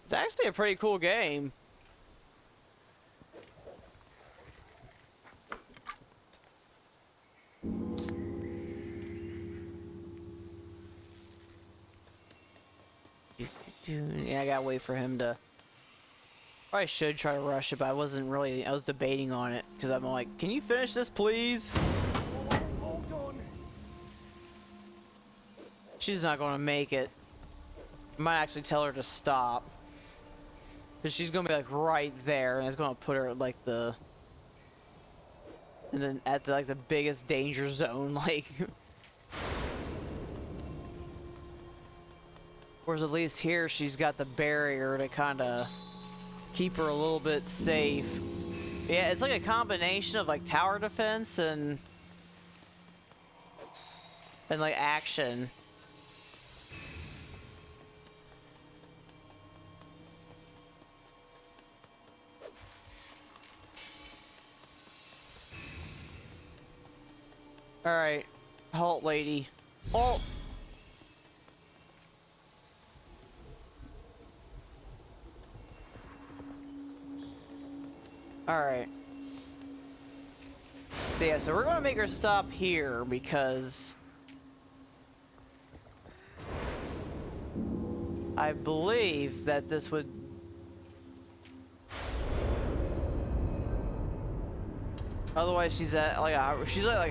It's actually a pretty cool game. Yeah, I gotta wait for him to... I should try to rush it, but I wasn't really... I was debating on it, because I'm like, can you finish this, please? She's not going to make it. I might actually tell her to stop. Because she's going to be, like, right there, and it's going to put her at, like, the... And then at, the, like, the biggest danger zone, like... Whereas at least here, she's got the barrier to kind of... keep her a little bit safe. Yeah, it's like a combination of like tower defense and like action. All right, halt, lady. Halt. Alright. So yeah, so we're gonna make her stop here because I believe that this would... Otherwise she's at like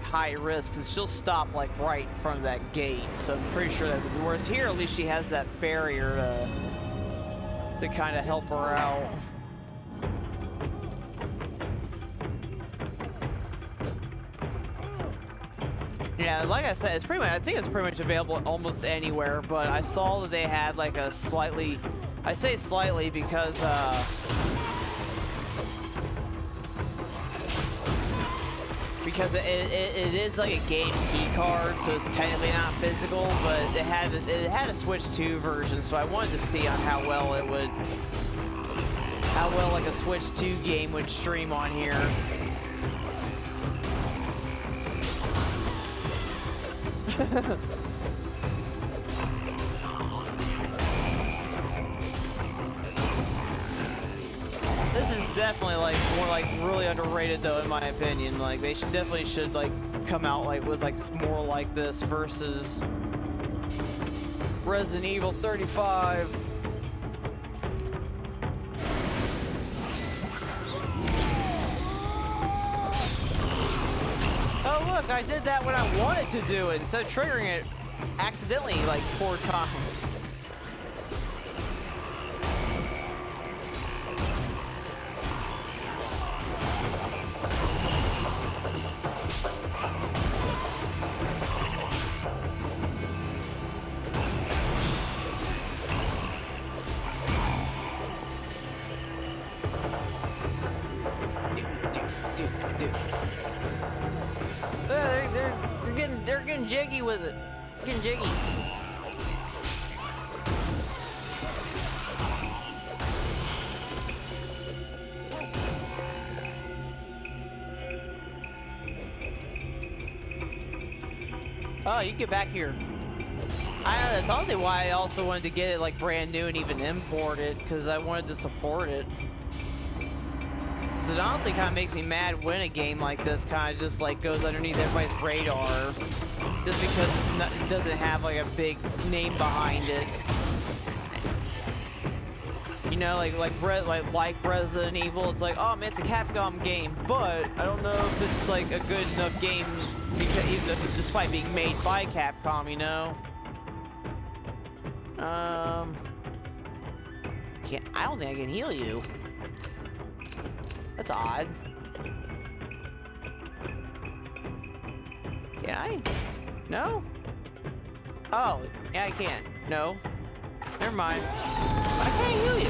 high risk because she'll stop like right in front of that gate. So I'm pretty sure that whereas here at least she has that barrier to kind of help her out. Yeah, like I said, it's pretty much, I think it's pretty much available almost anywhere, but I saw that they had like a slightly, I say slightly because, because it is like a game key card, so it's technically not physical, but it had a Switch 2 version, so I wanted to see on how well like a Switch 2 game would stream on here. This is definitely like more like really underrated though, in my opinion. Like they definitely should like come out like with like more like this versus Resident Evil 35. Oh look, I did that when I wanted to do it instead of triggering it accidentally like 4 times. They're getting jiggy with it. Getting jiggy. Oh, you get back here. I know that's honestly why I also wanted to get it like brand new and even import it, because I wanted to support it. It honestly kind of makes me mad when a game like this kind of just like goes underneath everybody's radar, just because it doesn't have like a big name behind it. You know, like Resident Evil, it's like, oh man, it's a Capcom game, but I don't know if it's like a good enough game because even despite being made by Capcom, you know. I don't think I can heal you. That's odd. Can I? No? Oh, yeah, I can. No. Never mind. I can't heal you.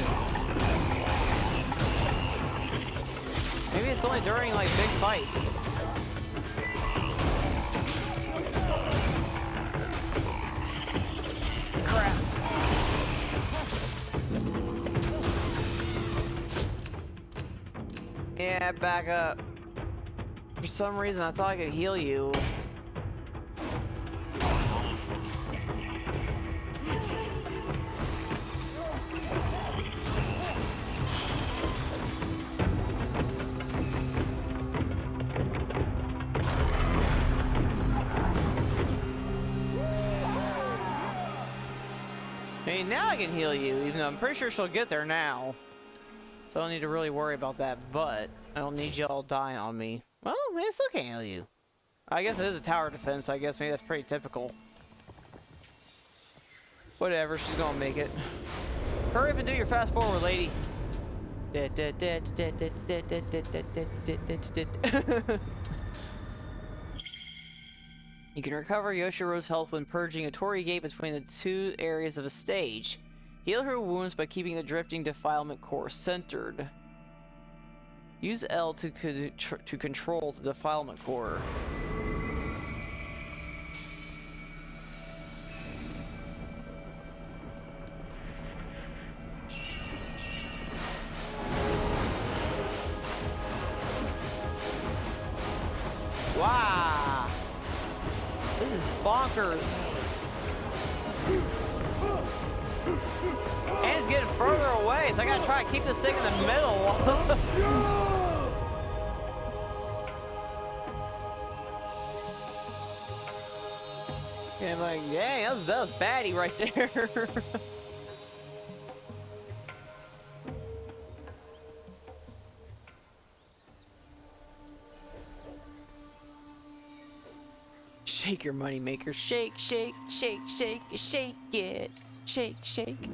Maybe it's only during, like, big fights. Crap. Yeah, back up. For some reason, I thought I could heal you. Hey, now I can heal you, even though I'm pretty sure she'll get there now. So I don't need to really worry about that, but I don't need y'all dying on me. Well, I still can't heal you. I guess it is a tower defense, so I guess maybe that's pretty typical. Whatever, she's gonna make it. Hurry up and do your fast forward, lady. You can recover Yoshiro's health when purging a Torii gate between the 2 areas of a stage. Heal her wounds by keeping the drifting defilement core centered. Use L to control the defilement core. Wow! This is bonkers. And it's getting further away, so I gotta try to keep this thing in the middle. Yeah, I'm like, dang, that was baddie right there. Shake your money maker. Shake, shake, shake, shake, shake it. Shake, shake.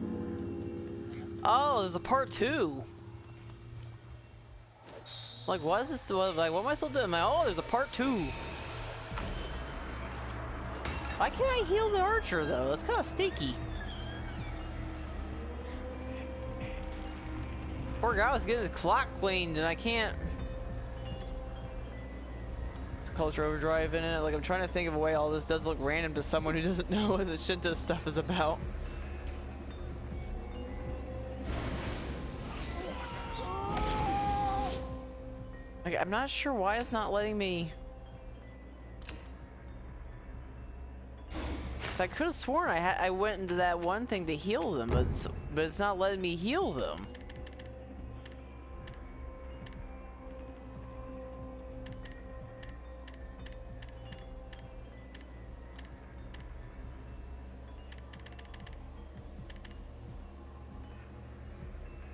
Oh, there's a part 2. Like, what is this? Like, what am I still doing? Oh, there's a part 2. Why can't I heal the archer, though? That's kind of stinky. Poor guy was getting his clock cleaned, and I can't. culture overdrive in it. Like, I'm trying to think of a way all this does look random to someone who doesn't know what the Shinto stuff is about. Like, I'm not sure why it's not letting me. I could have sworn I went into that one thing to heal them, but it's not letting me heal them.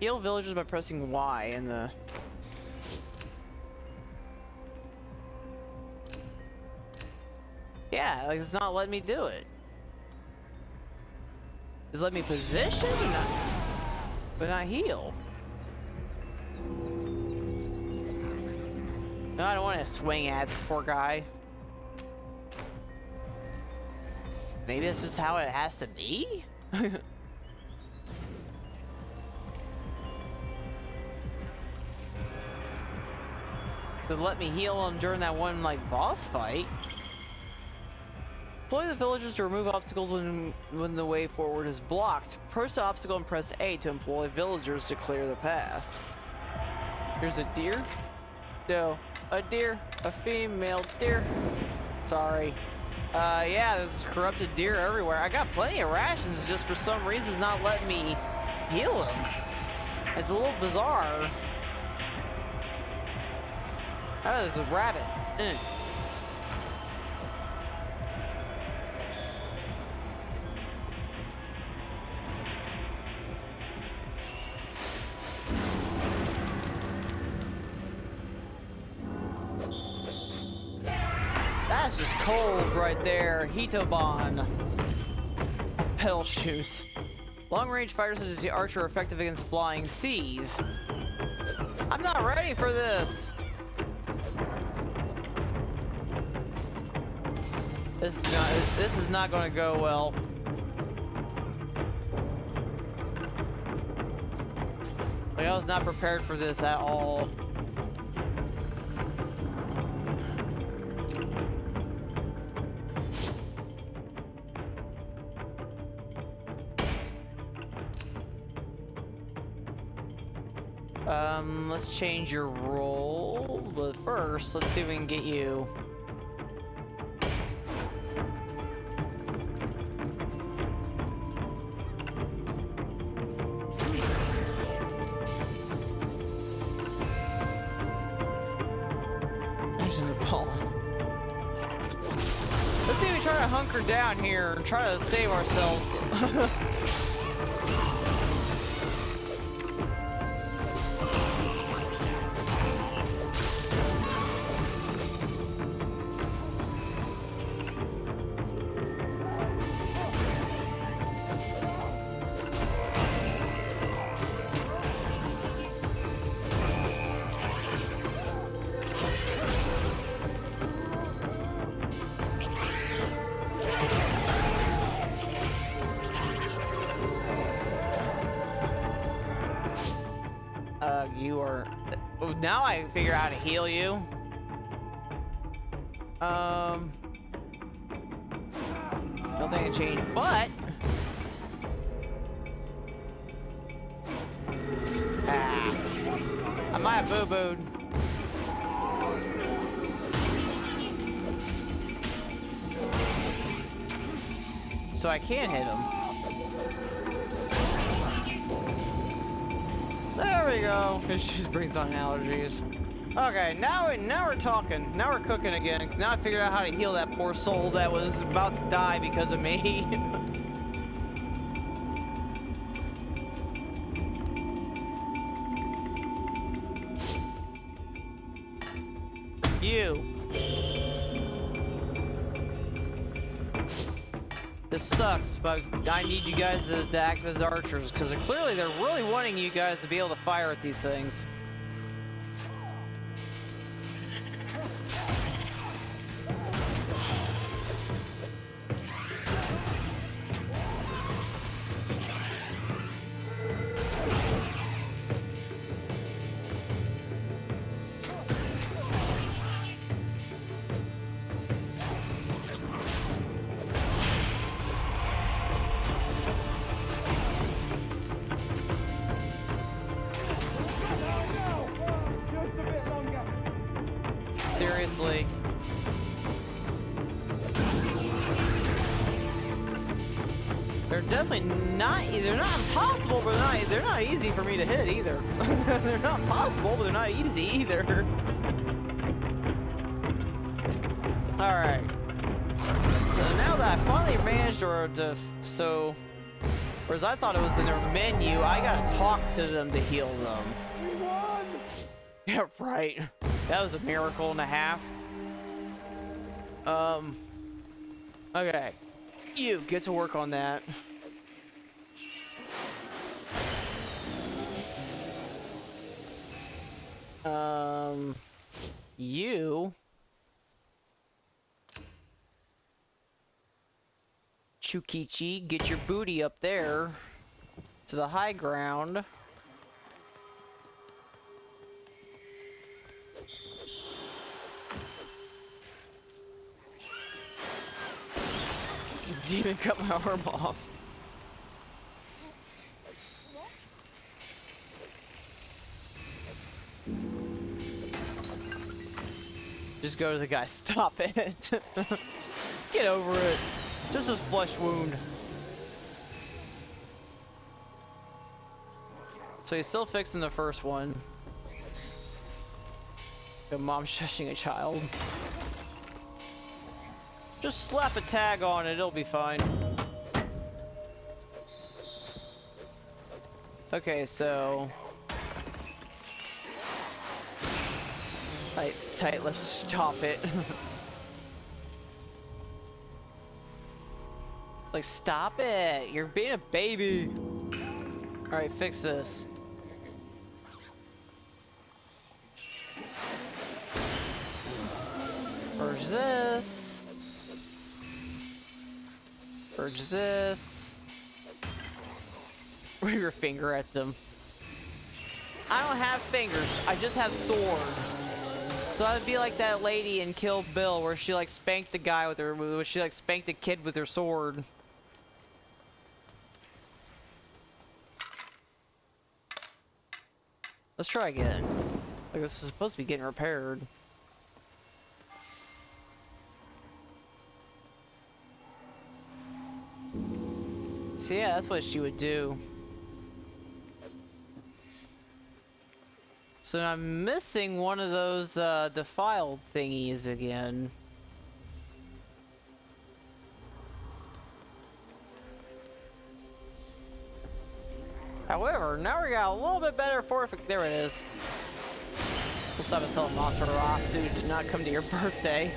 Heal villagers by pressing Y in the... Yeah, like it's not letting me do it. It's letting me position, but not heal. No, I don't want to swing at the poor guy. Maybe that's just how it has to be? So let me heal him during that one, like, boss fight. Deploy the villagers to remove obstacles when the way forward is blocked. Approach the obstacle and press A to employ villagers to clear the path. Here's a deer. No, a deer. A female deer. Sorry. Yeah, there's corrupted deer everywhere. I got plenty of rations, just for some reason it's not letting me heal them. It's a little bizarre. Oh, there's a rabbit. That's just cold right there. Hitoban. Pedal shoes. Long-range fighters such as the archer are effective against flying seas. I'm not ready for this. This is not going to go well. Like, I was not prepared for this at all. Let's change your role, but first, let's see if we can get you. Let's see if we try to hunker down here and try to save ourselves. You are... Oh, now I can figure out how to heal you. Nothing can change, but... I might have boo-booed. So I can hit him. There we go. It just brings on allergies. Okay, now we're talking. Now we're cooking again. Now I figured out how to heal that poor soul that was about to die because of me. You. This sucks, but I need you guys to act as archers, because clearly they're really wanting you guys to be able to fire at these things. Seriously. They're definitely not, they're not impossible, but they're not easy for me to hit either. They're not possible, but they're not easy either. Alright. So now that I finally managed to, whereas I thought it was in their menu, I gotta talk to them to heal them. Yeah, right. That was a miracle and a half. Okay. You get to work on that. You. Chukichi, get your booty up there to the high ground. Demon cut my arm off. Just go to the guy. Stop it. Get over it. Just a flesh wound. So he's still fixing the first one. The mom shushing a child. Just slap a tag on it, it'll be fine. Okay, so... Tight lips, stop it. Like, stop it! You're being a baby! Alright, fix this. Purge this. Purge this. Wave your finger at them. I don't have fingers, I just have sword. So I'd be like that lady in Kill Bill where she like spanked the guy with her, where she like spanked a kid with her sword. Let's try again. Like this is supposed to be getting repaired. So yeah, that's what she would do. So I'm missing one of those defiled thingies again. However, now we got a little bit better there it is. We'll stop and tell Matarasu did not come to your birthday.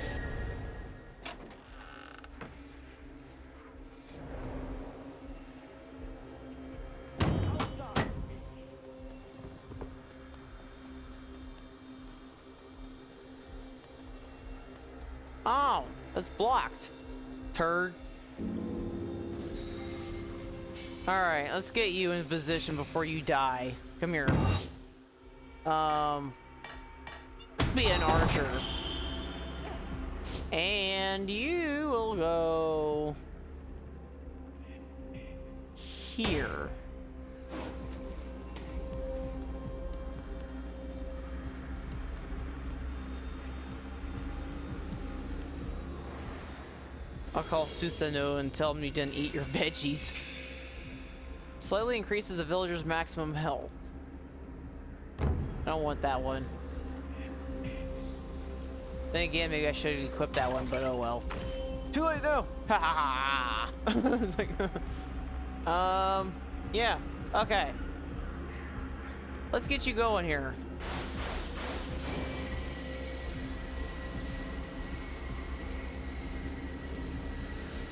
Oh, that's blocked. Turd. Alright, let's get you in position before you die. Come here. Be an archer. And you will go... here. I'll call Susanoo and tell him you didn't eat your veggies. Slightly increases the villager's maximum health. I don't want that one. Then again, maybe I should equip that one, but oh well. Too late now! Ha ha! Yeah, okay. Let's get you going here.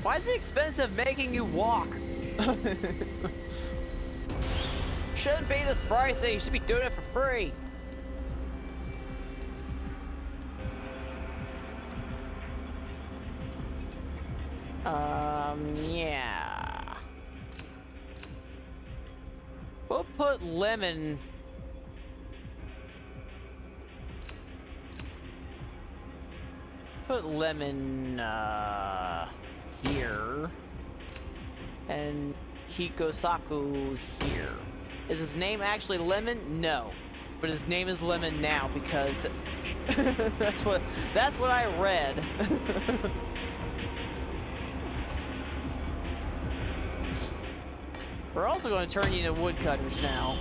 Why is it expensive making you walk? Shouldn't be this pricey, you should be doing it for free. Yeah. We'll put lemon. Put lemon, here. And Hikosaku here. Is his name actually Lemon? No. but his name is Lemon now because that's what I read. We're also going to turn you into woodcutters now.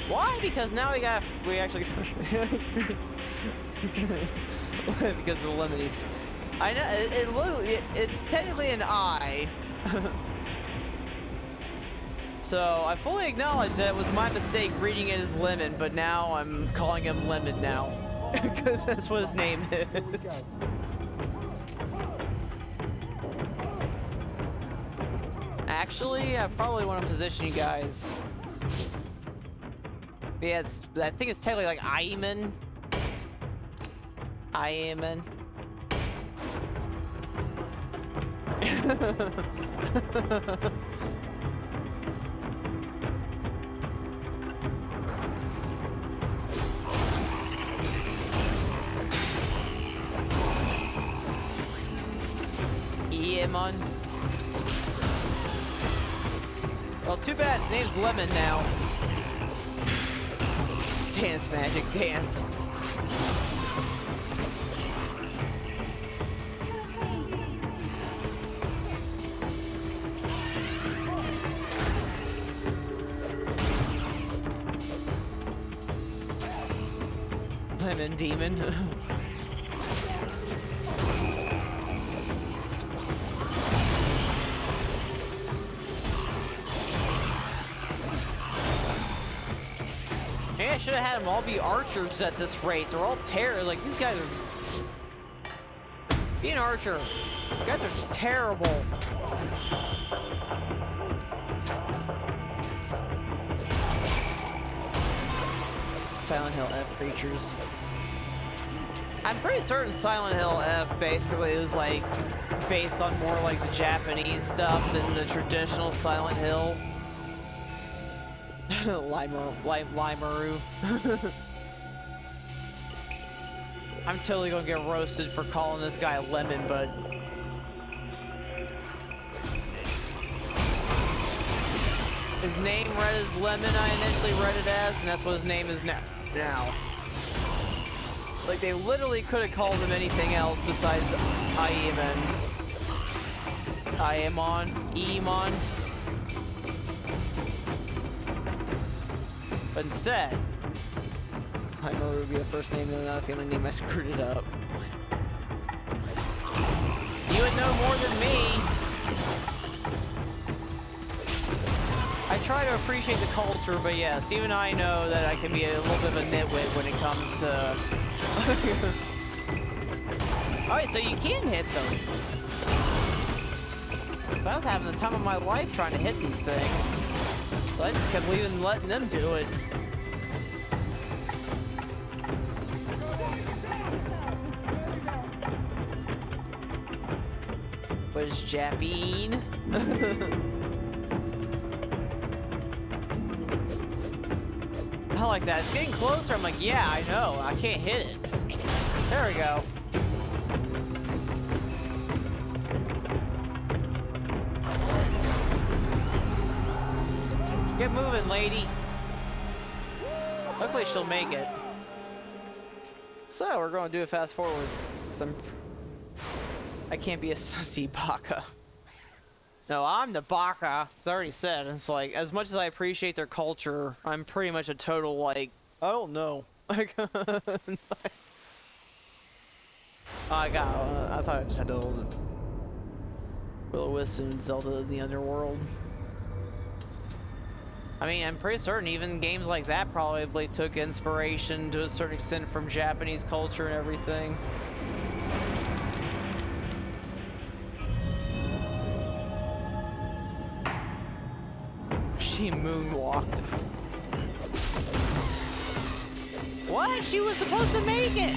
Why? Because now we actually because of the lemonies. I know it literally it's technically an I. So I fully acknowledge that it was my mistake reading it as Lemon, but now I'm calling him Lemon now because that's what his name is. Actually, I probably want to position you guys. Yeah, I think it's technically like Iman. Iman. Iman. Well, too bad his name's Lemon now. Dance, magic, dance. Lemon demon. Maybe I should have had them all be archers at this rate. They're all like these guys are. Be an archer. You guys are terrible. Silent Hill F creatures. I'm pretty certain Silent Hill F basically is like based on more like the Japanese stuff than the traditional Silent Hill. Limeru. I'm totally gonna get roasted for calling this guy Lemon, but his name read as Lemon, I initially read it as, and that's what his name is now. Like, they literally could have called him anything else besides Iamon. But instead, Limeru would be the first name, and not a family name. I screwed it up. You would know more than me. I try to appreciate the culture, but yes, even I know that I can be a little bit of a nitwit when it comes to... Alright, so you can hit them. So I was having the time of my life trying to hit these things. So I just kept letting them do it. What is Japine? I like that. It's getting closer. I'm like, yeah, I know. I can't hit it. There we go. Get moving, lady. Hopefully she'll make it. So, we're going to do a fast forward. I can't be a sussy baka. No, I'm the baka. It's already said. It's like, as much as I appreciate their culture, I'm pretty much a total, like, I don't know. Like, I thought I just had to hold Will-O-Wisp and Zelda in the Underworld. I mean, I'm pretty certain even games like that probably took inspiration to a certain extent from Japanese culture and everything. She moonwalked. What? She was supposed to make it!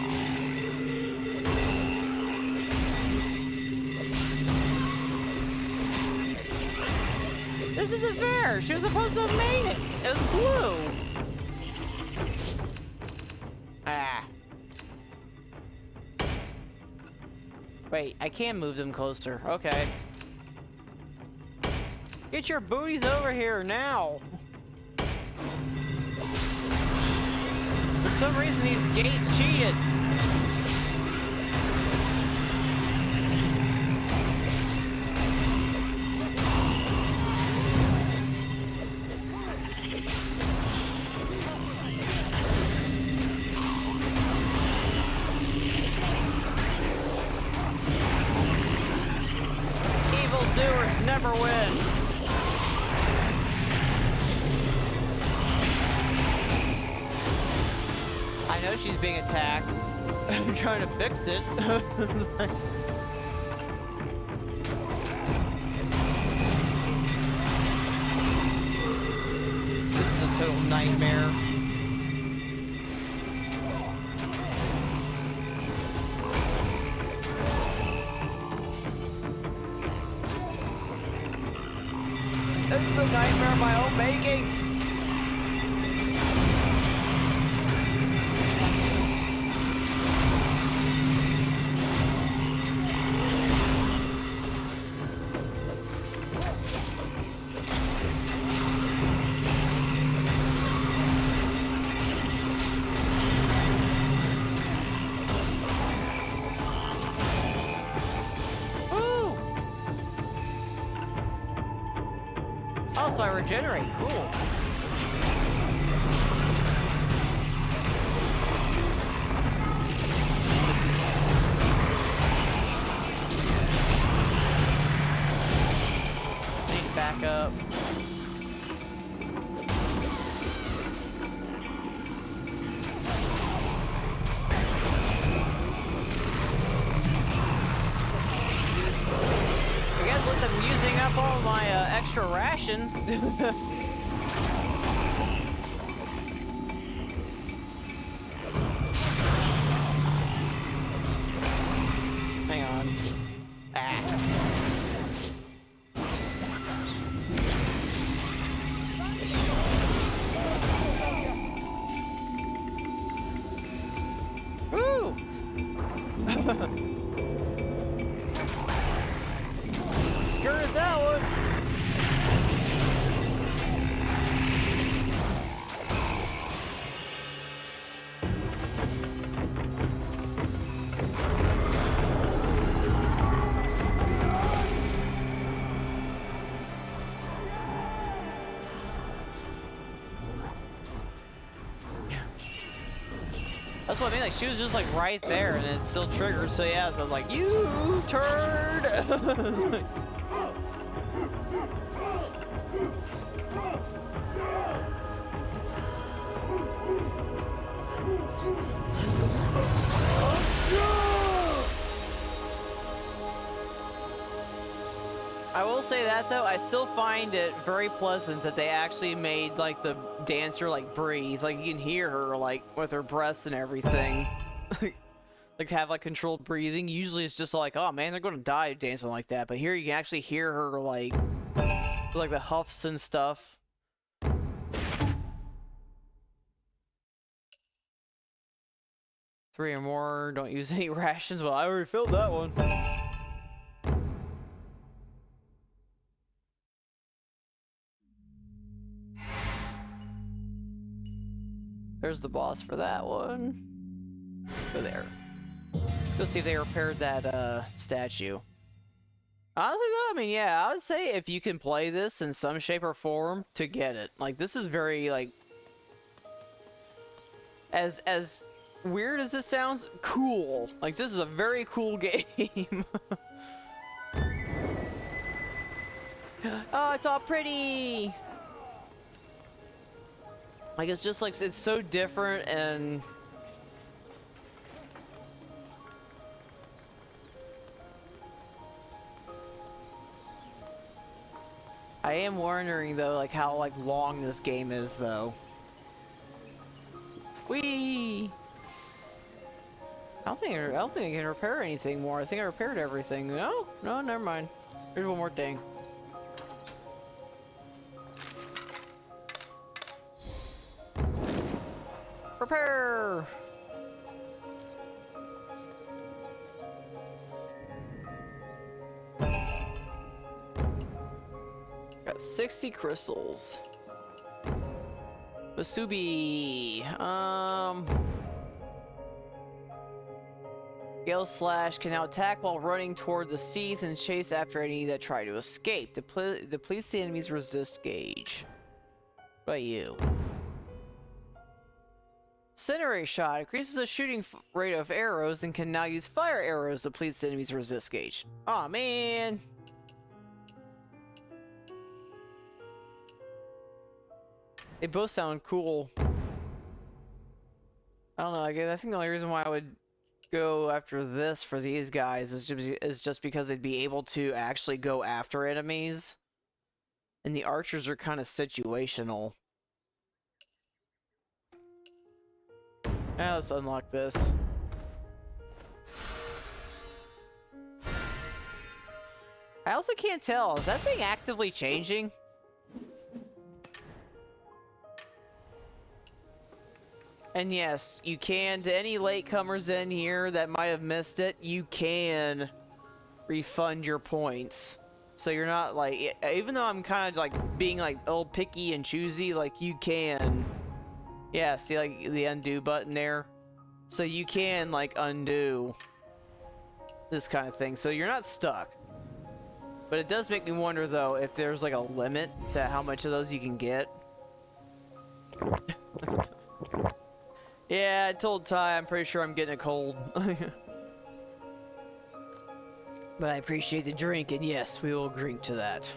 This isn't fair! She was supposed to have made it! It was blue! Ah. Wait, I can move them closer. Okay. Get your booties over here now! some reason these gates cheated. Evil doers never win. I know she's being attacked. I'm trying to fix it. This is a total nightmare. This is a nightmare of my own making. Oh, so I regenerate. Cool. Need to back up. I guess with them using up all my extra rations. Hang on. Ah. Woo! Skirted that one. That's what I mean, like she was just like right there and it still triggered, so yeah, so I was like, you turd! I will say that though, I still find it very pleasant that they actually made like the dancer like breathe. Like you can hear her like with her breaths and everything. Like to have like controlled breathing. Usually it's just like, oh man, they're gonna die dancing like that. But here you can actually hear her like the huffs and stuff. 3 or more, don't use any rations. Well, I already filled that one. There's the boss for that one. Go there. Let's go see if they repaired that statue. Honestly though, I mean, yeah, I would say if you can play this in some shape or form to get it. Like, this is very, like, as weird as this sounds, cool. Like, this is a very cool game. Oh, it's all pretty! Like, it's just like, it's so different and... I am wondering though, like how like long this game is though. Whee! I don't think I can repair anything more. I think I repaired everything. No, never mind. Here's one more thing. Repair! Got 60 crystals. Wasubi. Gale Slash can now attack while running toward the Seath and chase after any that try to escape. Depletes the enemy's resist gauge. What about you? Incinerate Shot increases the shooting rate of arrows and can now use fire arrows. Depletes the enemy's resist gauge. Aw, man. They both sound cool. I don't know. I think the only reason why I would go after this for these guys is just because they'd be able to actually go after enemies. And the archers are kind of situational. Now let's unlock this. I also can't tell. Is that thing actively changing? And yes, you can, to any latecomers in here that might have missed it, you can refund your points. So you're not like, even though I'm kind of like being like all picky and choosy, like you can, yeah, see like the undo button there? So you can like undo this kind of thing. So you're not stuck. But it does make me wonder though if there's like a limit to how much of those you can get. Yeah, I told Ty I'm pretty sure I'm getting a cold. But I appreciate the drink, and yes, we will drink to that.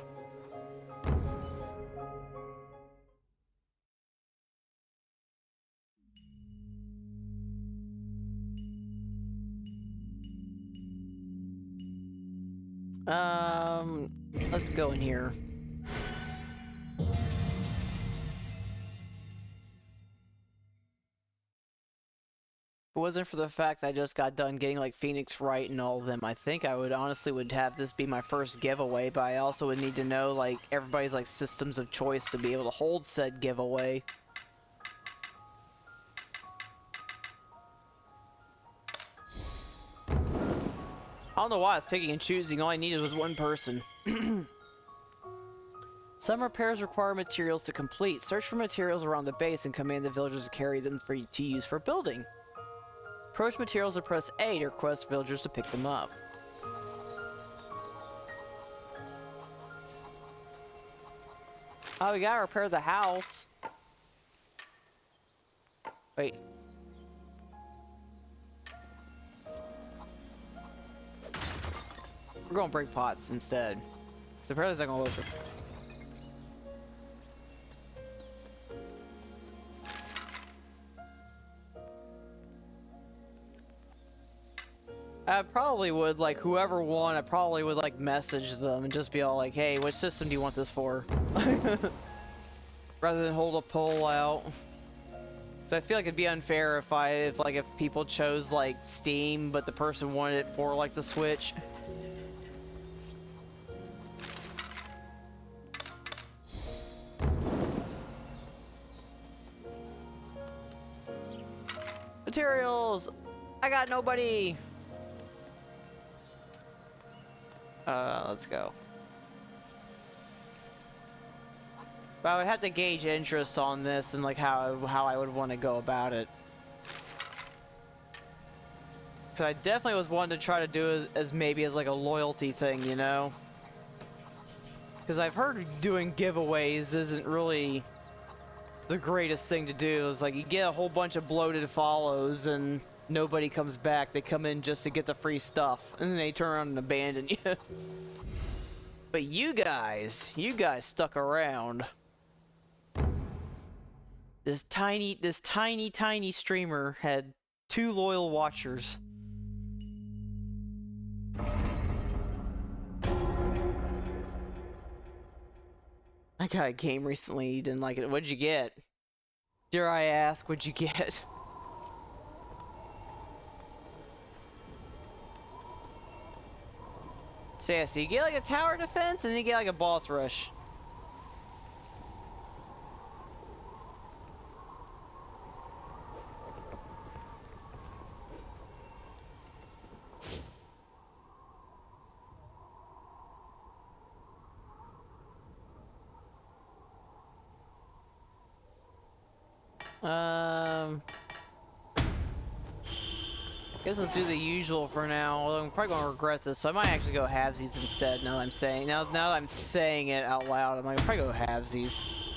Let's go in here. If it wasn't for the fact that I just got done getting like Phoenix Wright and all of them, I think I would honestly would have this be my first giveaway, but I also would need to know like everybody's like systems of choice to be able to hold said giveaway. I don't know why I was picking and choosing, all I needed was one person. Some repairs require materials to complete. Search for materials around the base and command the villagers to carry them for you to use for building. Approach materials or press A to request villagers to pick them up. Oh, we gotta repair the house. Wait. We're gonna break pots instead. So apparently it's not gonna work. I probably would, like, whoever won, I probably would, like, message them and just be all like, hey, which system do you want this for? Rather than hold a poll out. So I feel like it'd be unfair if people chose, like, Steam, but the person wanted it for, like, the Switch. Materials! I got nobody! Let's go. But I would have to gauge interest on this and like how I would want to go about it. Cause I definitely was wanting to try to do as maybe as like a loyalty thing, you know? Cause I've heard doing giveaways isn't really the greatest thing to do. It's like you get a whole bunch of bloated follows and nobody comes back. They come in just to get the free stuff and then they turn around and abandon you. But you guys stuck around. This tiny streamer had 2 loyal watchers. I got a game recently, you didn't like it. What'd you get? Dare I ask, what'd you get? So yeah, so you get like a tower defense and then you get like a boss rush. Guess let's do the usual for now. Although I'm probably gonna regret this, so I might actually go halvesies instead. Now that I'm saying that I'm saying it out loud, I'm like, I'll probably go halvesies.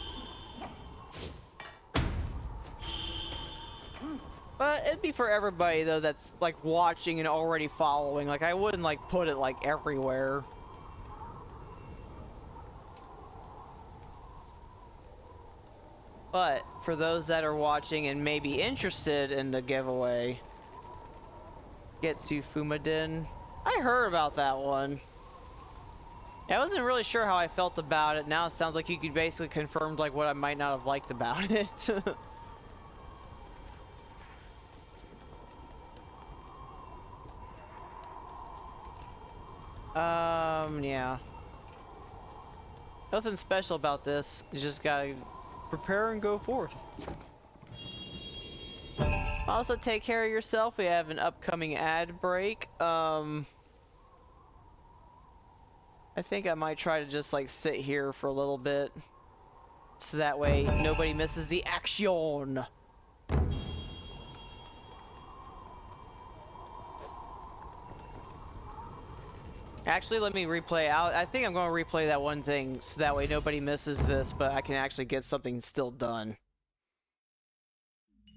But it'd be for everybody though that's like watching and already following. Like I wouldn't like put it like everywhere. But for those that are watching and may be interested in the giveaway, Getsu Fumadin. I heard about that one. I wasn't really sure how I felt about it. Now it sounds like you could basically confirm like what I might not have liked about it. Yeah. Nothing special about this. You just gotta prepare and go forth. Also, take care of yourself. We have an upcoming ad break. I think I might try to just like sit here for a little bit, so that way nobody misses the action. Actually, let me replay out. I think I'm going to replay that one thing so that way nobody misses this, but I can actually get something still done.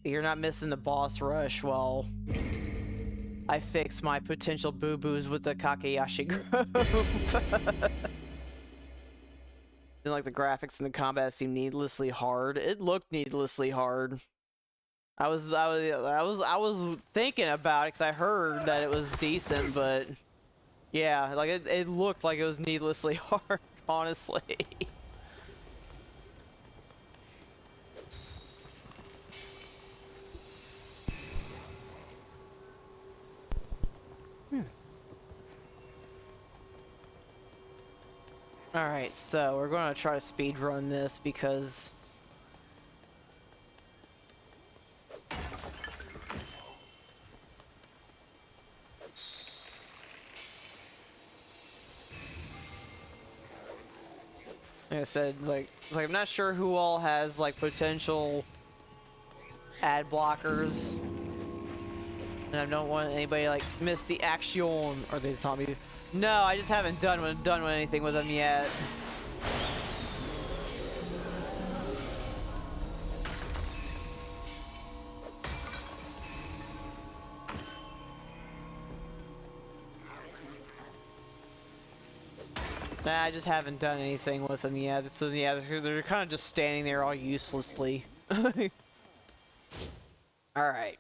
You're not missing the boss rush while I fix my potential boo-boos with the Kakeyashi Grove. And like the graphics and the combat seem needlessly hard. It looked needlessly hard. I was thinking about it because I heard that it was decent, but yeah, like it looked like it was needlessly hard, honestly. Alright, so we're gonna try to speed run this because like I said, it's like I'm not sure who all has like potential ad blockers, and I don't want anybody like miss the action or they zombie. No, I just haven't done anything with them yet. Nah, I just haven't done anything with them yet. So yeah, they're kind of just standing there all uselessly. Alright.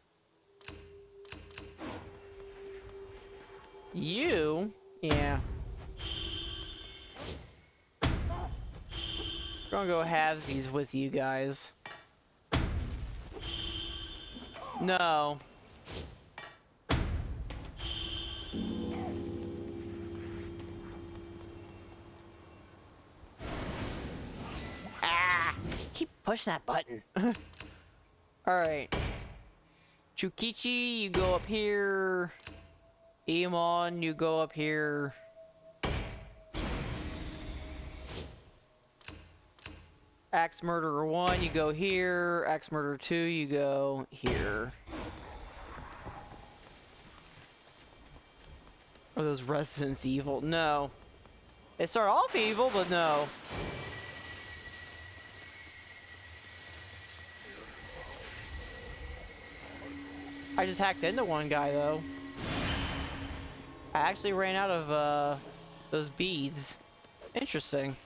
You? Yeah. We're gonna go halvesies with you guys. No. Ah! Keep pushing that button. Alright. Chukichi, you go up here. Emon, you go up here. Axe Murderer 1, you go here. Axe Murderer 2, you go here. Are those Residents evil? No. They start off evil, but no. I just hacked into one guy, though. I actually ran out of, those beads. Interesting.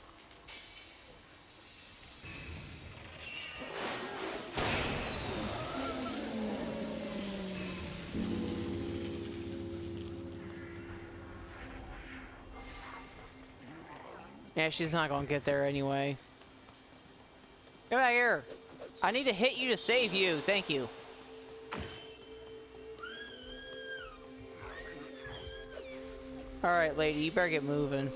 Yeah, she's not gonna get there anyway. Come back here. I need to hit you to save you. Thank you. Alright, lady, you better get moving.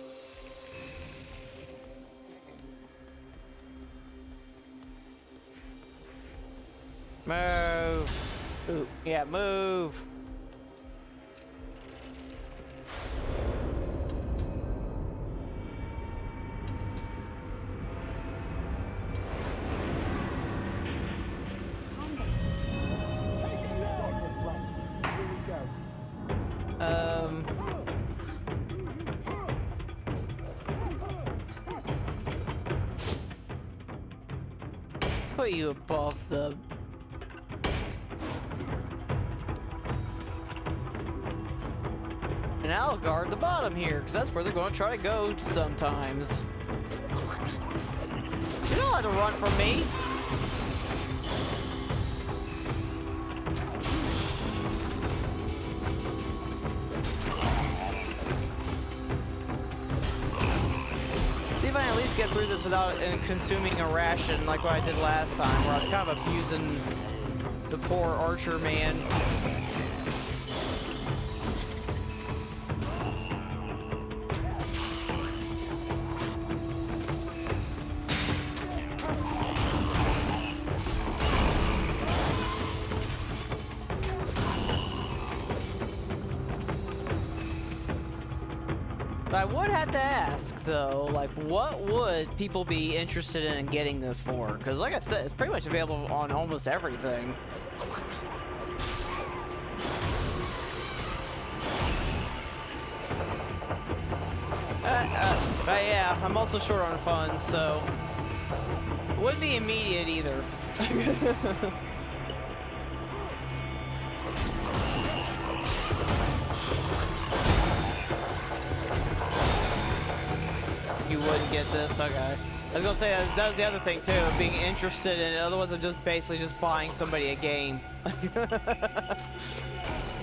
Move. Ooh, yeah, move. put you above the... And I'll guard the bottom here, because that's where they're going to try to go sometimes. You don't have to run from me. See if I can at least get through this without consuming a ration like what I did last time, where I was kind of abusing the poor archer man. I would have to ask, though, like, what would people be interested in getting this for? Because, like I said, it's pretty much available on almost everything. But yeah, I'm also short on funds, so... It wouldn't be immediate, either. You wouldn't get this? Okay. I was gonna say, that's the other thing, too, being interested in it. Otherwise, I'm just basically just buying somebody a game. It's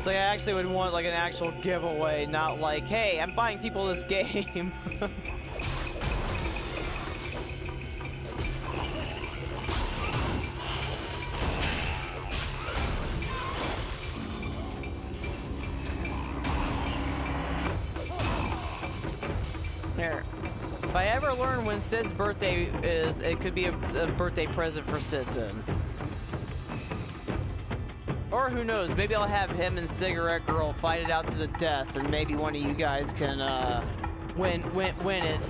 like, I actually would want, like, an actual giveaway, not like, hey, I'm buying people this game. Here. If I ever learn when Sid's birthday is, it could be a birthday present for Sid then. Or who knows, maybe I'll have him and Cigarette Girl fight it out to the death, and maybe one of you guys can win it.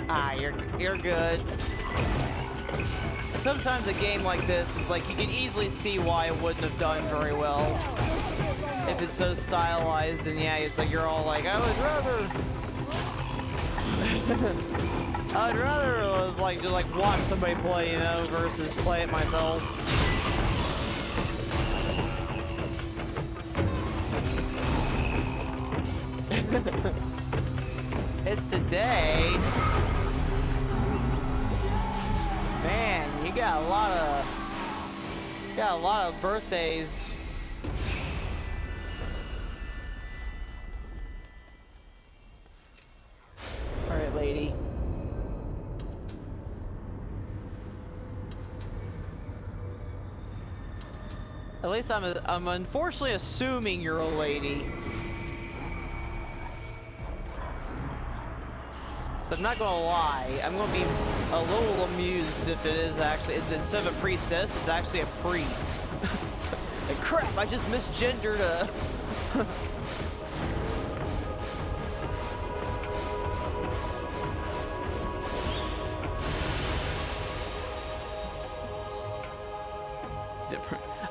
Ah, you're good. Sometimes a game like this is like, you can easily see why it wouldn't have done very well if it's so stylized, and yeah, it's like you're all like, I'd rather like just like watch somebody play, you know, versus play it myself. It's today. Man, you got a lot of birthdays. All right, lady. At least I'm unfortunately assuming you're a lady. So I'm not gonna lie, I'm gonna be a little amused if it is actually, instead of a priestess, it's actually a priest. Like, crap, I just misgendered a...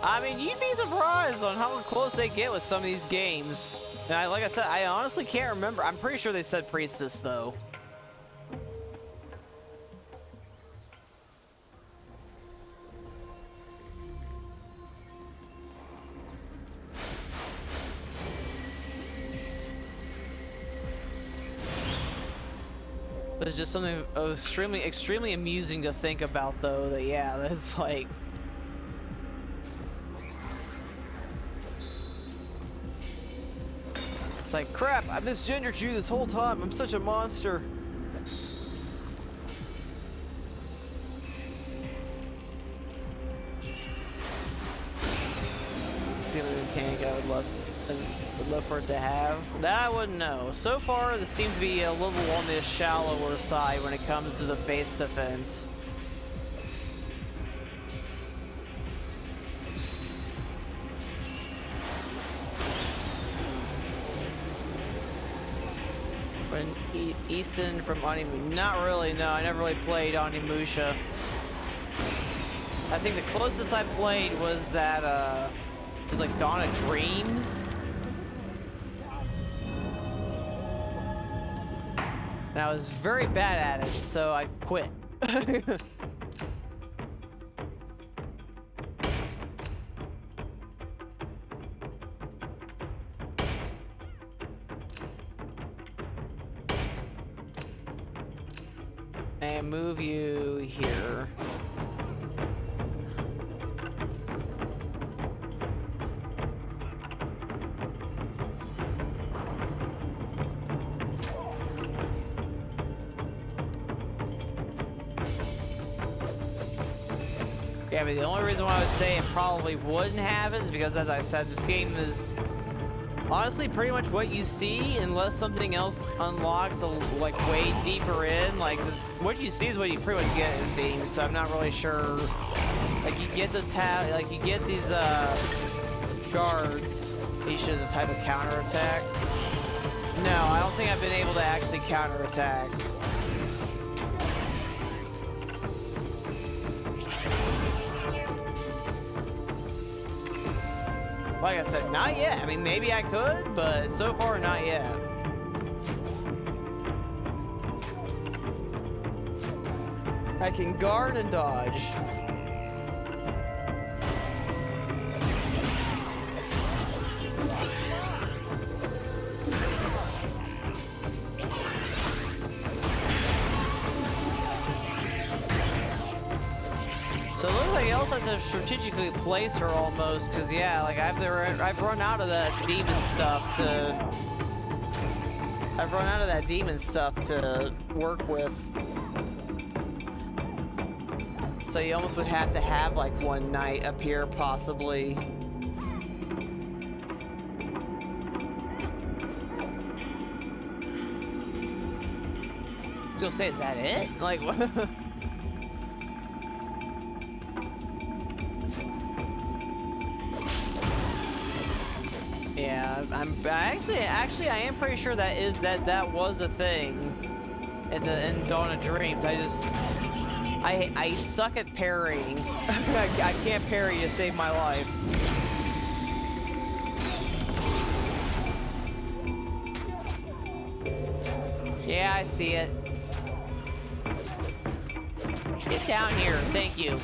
I mean, you'd be surprised on how close they get with some of these games. And like I said, I honestly can't remember. I'm pretty sure they said priestess, though. But it's just something extremely amusing to think about, though, that, yeah, that's like... It's like, crap, I misgendered you this whole time. I'm such a monster. See what mechanic I would love for it to have. That I wouldn't know. So far, this seems to be a little on the shallower side when it comes to the base defense. When Eason from Onimusha, not really, no, I never really played Onimusha. I think the closest I played was that, it was like Dawn of Dreams. And I was very bad at it, so I quit. And move you here. Yeah, but the only reason why I would say it probably wouldn't have it is because, as I said, this game is honestly pretty much what you see, unless something else unlocks like way deeper in. Like what you see is what you pretty much get, it seems. So I'm not really sure. Like you get the like you get these guards. Each is a type of counterattack. No, I don't think I've been able to actually counterattack. Like I said, not yet. I mean, maybe I could, but so far, not yet. I can guard and dodge. So it looks like you also have to strategically place her almost, because yeah, like I've run out of that demon stuff to work with. So you almost would have to have like one knight up here, possibly. I was gonna say, is that it? Like what? Yeah, actually I am pretty sure that was a thing in Dawn of Dreams. I suck at parrying. I can't parry to save my life. Yeah, I see it. Get down here, thank you.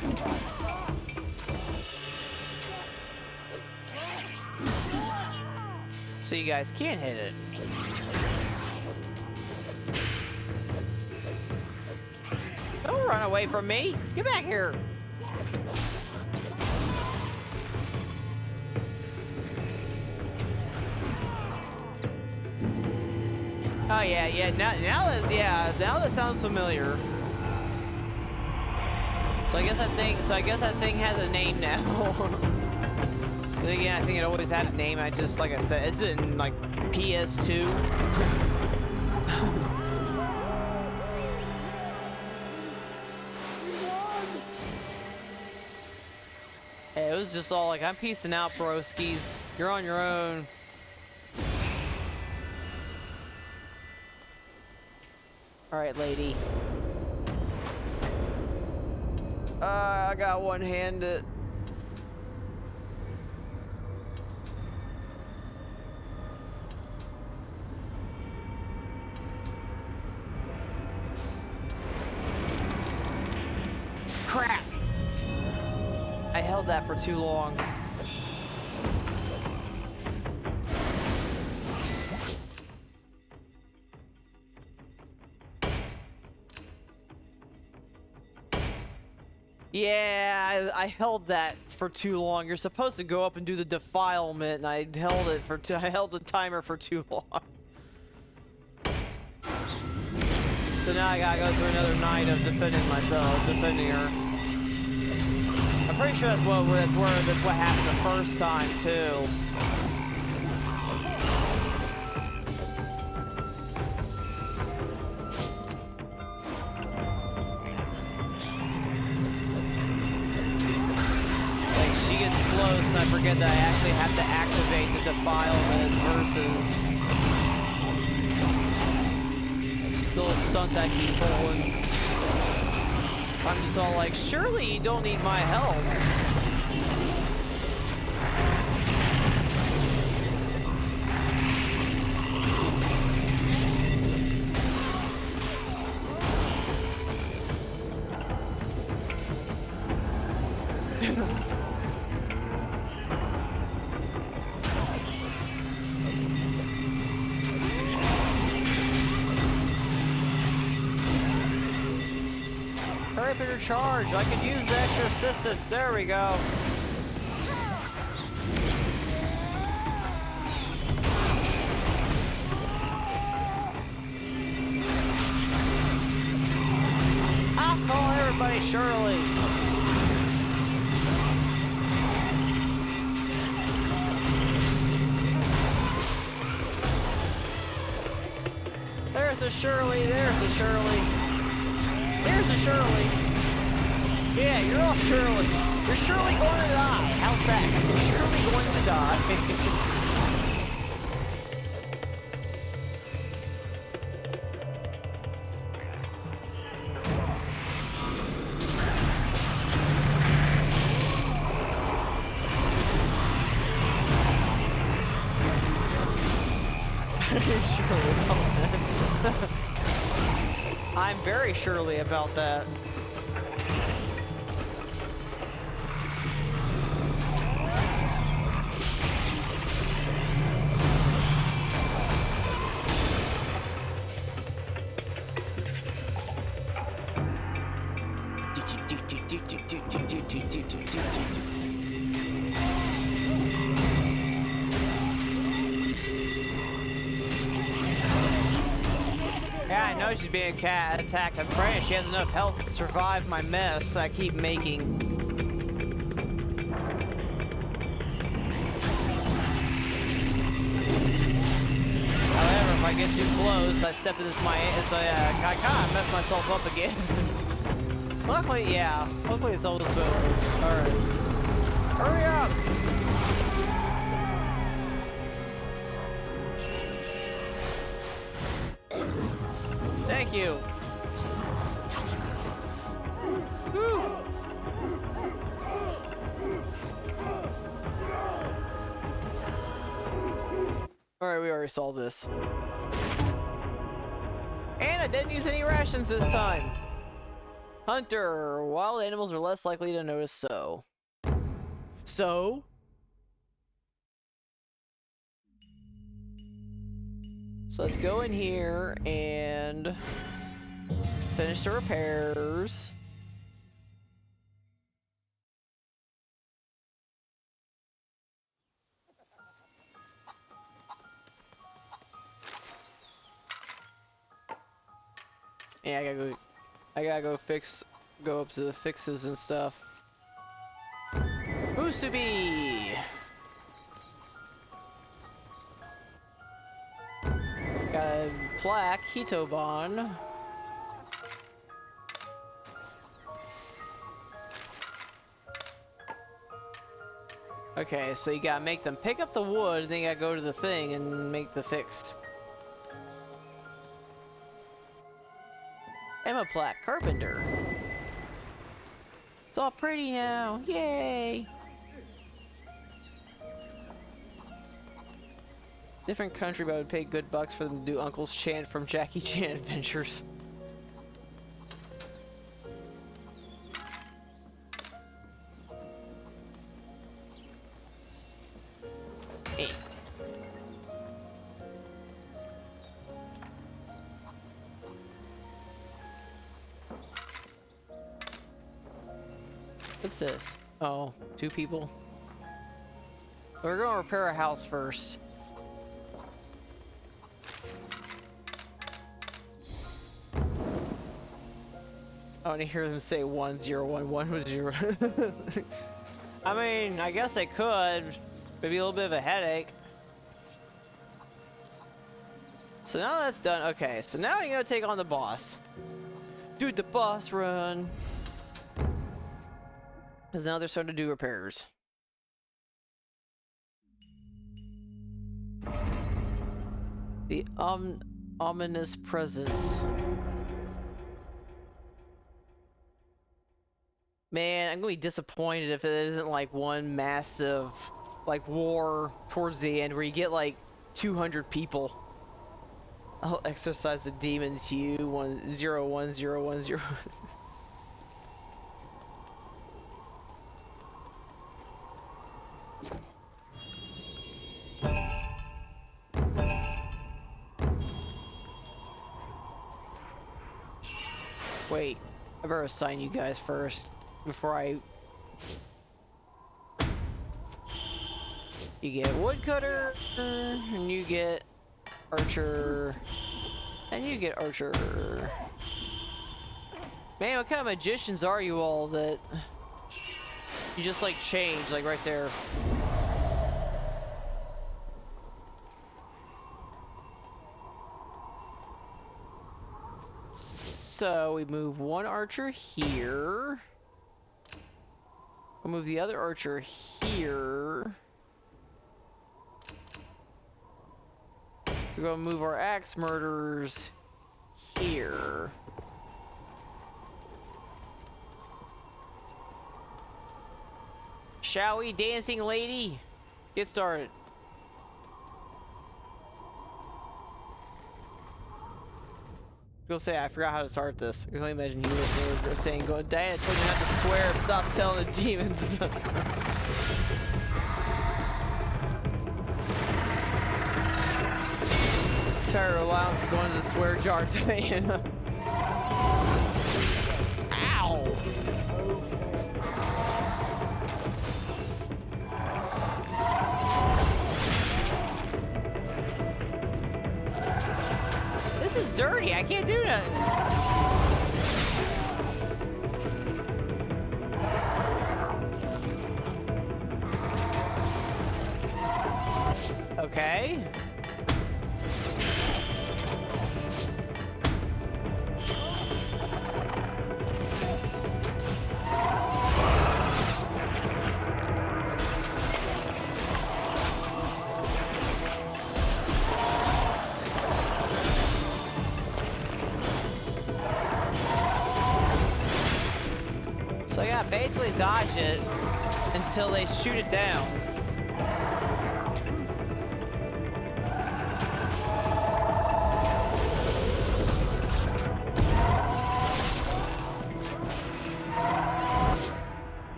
So you guys can't hit it. Don't run away from me. Get back here. Oh yeah. Now that sounds familiar. So I guess that thing has a name now. Yeah, I think it always had a name. I just, like I said, it's in like PS2. Hey, it was just all like, I'm peacing out, broskies. You're on your own. All right, lady. I got one-handed. Crap! I held that for too long. Yeah, I held that for too long. You're supposed to go up and do the defilement, and I held the timer for too long. So now I gotta go through another night of defending her. I'm pretty sure that's what happened the first time too. Like she gets close, and I forget that I actually have to activate the defilement versus the little stunt I keep pulling. I'm just all like, surely you don't need my help. Carpenter charge. I could use the extra assistance. There we go. I'll call everybody Shirley. There's a Shirley. There's a Shirley. There's a Shirley. Yeah, you're all Shirley. You're surely going to die. How's that? You're surely going to die. Surely about that. I'm very surely about that. Yeah, I know she's being attacked. I'm praying she has enough health to survive my mess I keep making. However, if I get too close, I step into I kind of mess myself up again. Luckily, yeah. Hopefully it's almost over. Alright. Hurry up! Thank you. Woo. Alright, we already solved this. And I didn't use any rations this time. Hunter. Wild animals are less likely to notice so. So let's go in here and finish the repairs. Yeah, I gotta go up to the fixes and stuff. Musubi! Got a plaque, Hitoban. Okay, so you gotta make them pick up the wood, and then you gotta go to the thing and make the fix. Emma plaque, carpenter. It's all pretty now, yay! Different country, but I would pay good bucks for them to do Uncle's chant from Jackie Chan Adventures. Hey. What's this? Oh, 2 people. We're gonna repair a house first. I want to hear them say 101110. I mean, I guess they could. Maybe a little bit of a headache. So now that's done. Okay, so now you're gonna take on the boss. Do the boss run. Because now they're starting to do repairs. The ominous presence. Man, I'm gonna be disappointed if it isn't like one massive like war towards the end where you get like 200 people. I'll exercise the demons, you 101010. Wait, I better assign you guys first before I... You get woodcutter, and you get archer, and you get archer. Man, what kind of magicians are you all that you just like change, like right there? So we move one archer here. We'll move the other archer here. We're gonna move our axe murderers here. Shall we, dancing lady? Get started. Go say I forgot how to start this. I can only imagine you were saying, "Go, Diana, told you not to swear. Stop telling the demons." Entire allowance is going to the swear jar, Diana. Ow! This is dirty. I can't do nothing. Okay. So yeah, basically dodge it until they shoot it down.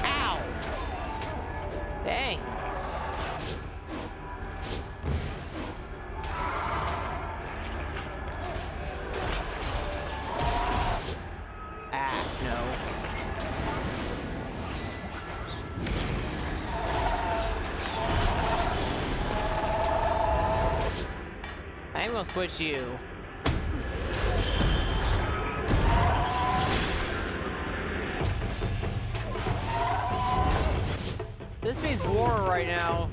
Ow! Dang. I'm gonna switch you. This means war right now.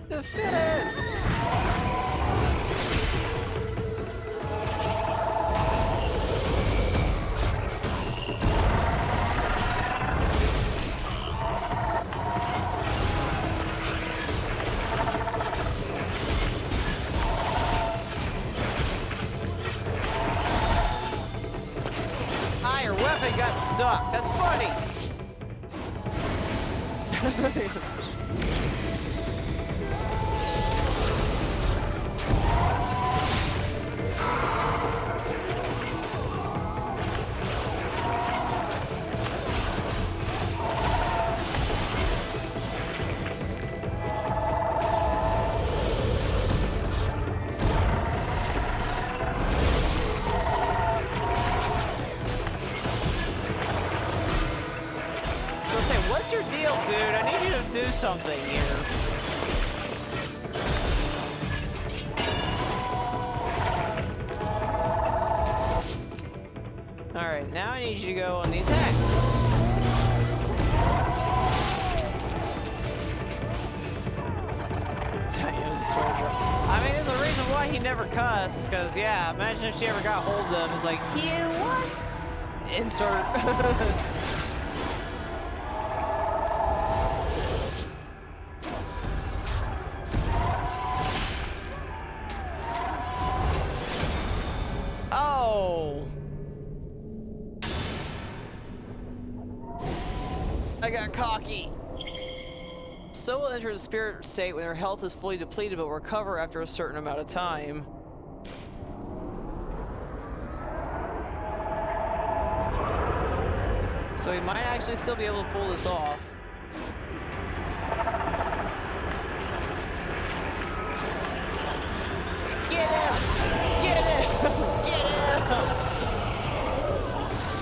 Defense! Ah, your weapon got stuck. That's funny. What's your deal, dude? I need you to do something here. Alright, now I need you to go on the attack. Diana's a swear jar. I mean, there's a reason why he never cussed, because, yeah, imagine if she ever got hold of him. It's like, you what? Insert. Oh! I got cocky. Soul will enter the spirit state when their health is fully depleted, but will recover after a certain amount of time. So he might actually still be able to pull this off. Get him! Get him! Get him!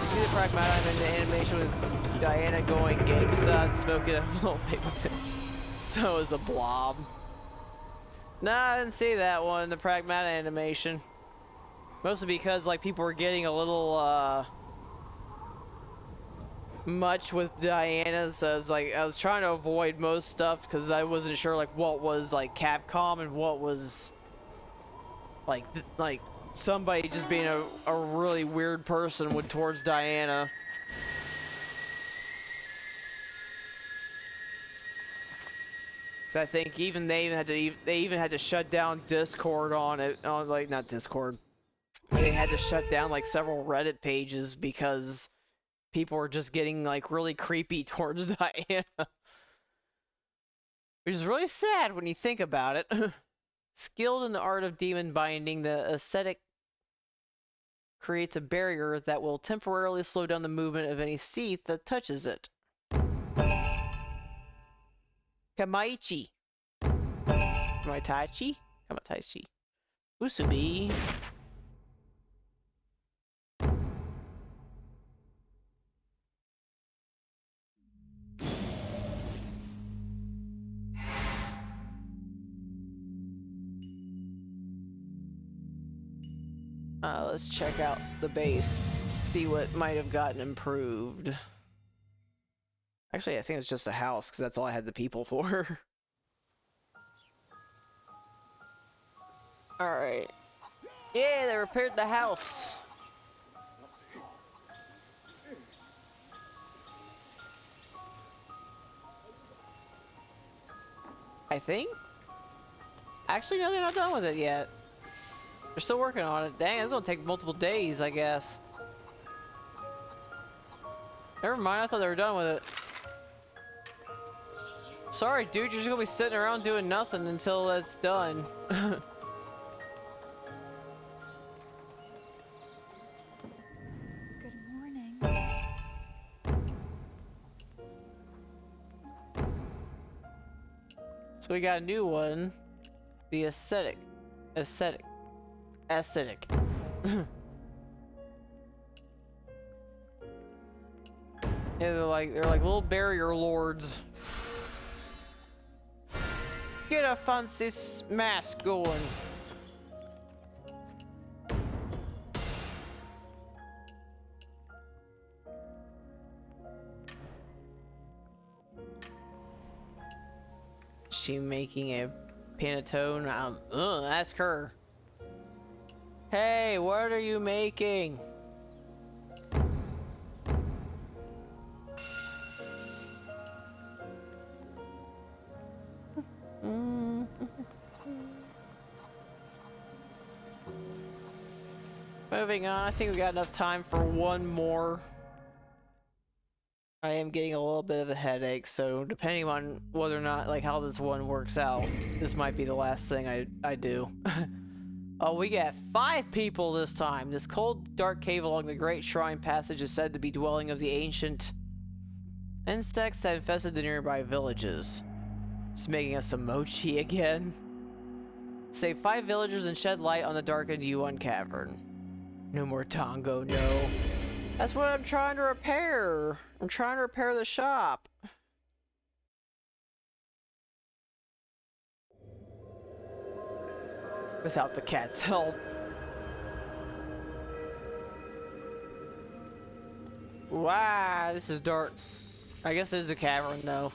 You see the pragmata in the animation with Diana going gang son, smoking a little paper thin. So is a blob. Nah, I didn't see that one, the pragmata animation. Mostly because like people were getting a little much with Diana's, so I was trying to avoid most stuff because I wasn't sure like what was like Capcom and what was like somebody just being a really weird person with towards Diana. Cause I think even they even had to shut down Discord on it, on like not Discord. They had to shut down like several Reddit pages because people were just getting like really creepy towards Diana. Which is really sad when you think about it. Skilled in the art of demon binding, the ascetic creates a barrier that will temporarily slow down the movement of any seath that touches it. Kamaichi. Kamaitachi? Kamaitaichi. Usubi. Let's check out the base, see what might have gotten improved. Actually, I think it's just a house, because that's all I had the people for. Alright. Yeah, they repaired the house. I think? Actually, no, they're not done with it yet. They're still working on it. Dang, it's gonna take multiple days, I guess. Never mind, I thought they were done with it. Sorry, dude, you're just gonna be sitting around doing nothing until that's done. Good morning. So we got a new one. The aesthetic. Yeah, they're like little barrier lords. Get a fancy mask going. She making a panettone? Ask her. Hey, what are you making? Moving on, I think we got enough time for one more. I am getting a little bit of a headache, so depending on whether or not, like, how this one works out, this might be the last thing I do. Oh, we got 5 people this time. This cold, dark cave along the Great Shrine Passage is said to be dwelling of the ancient insects that infested the nearby villages. Just making us some mochi again. Save 5 villagers and shed light on the darkened Yuan cavern. No more Tongo, no. That's what I'm trying to repair. I'm trying to repair the shop. Without the cat's help. Wow, this is dark. I guess it is a cavern, though.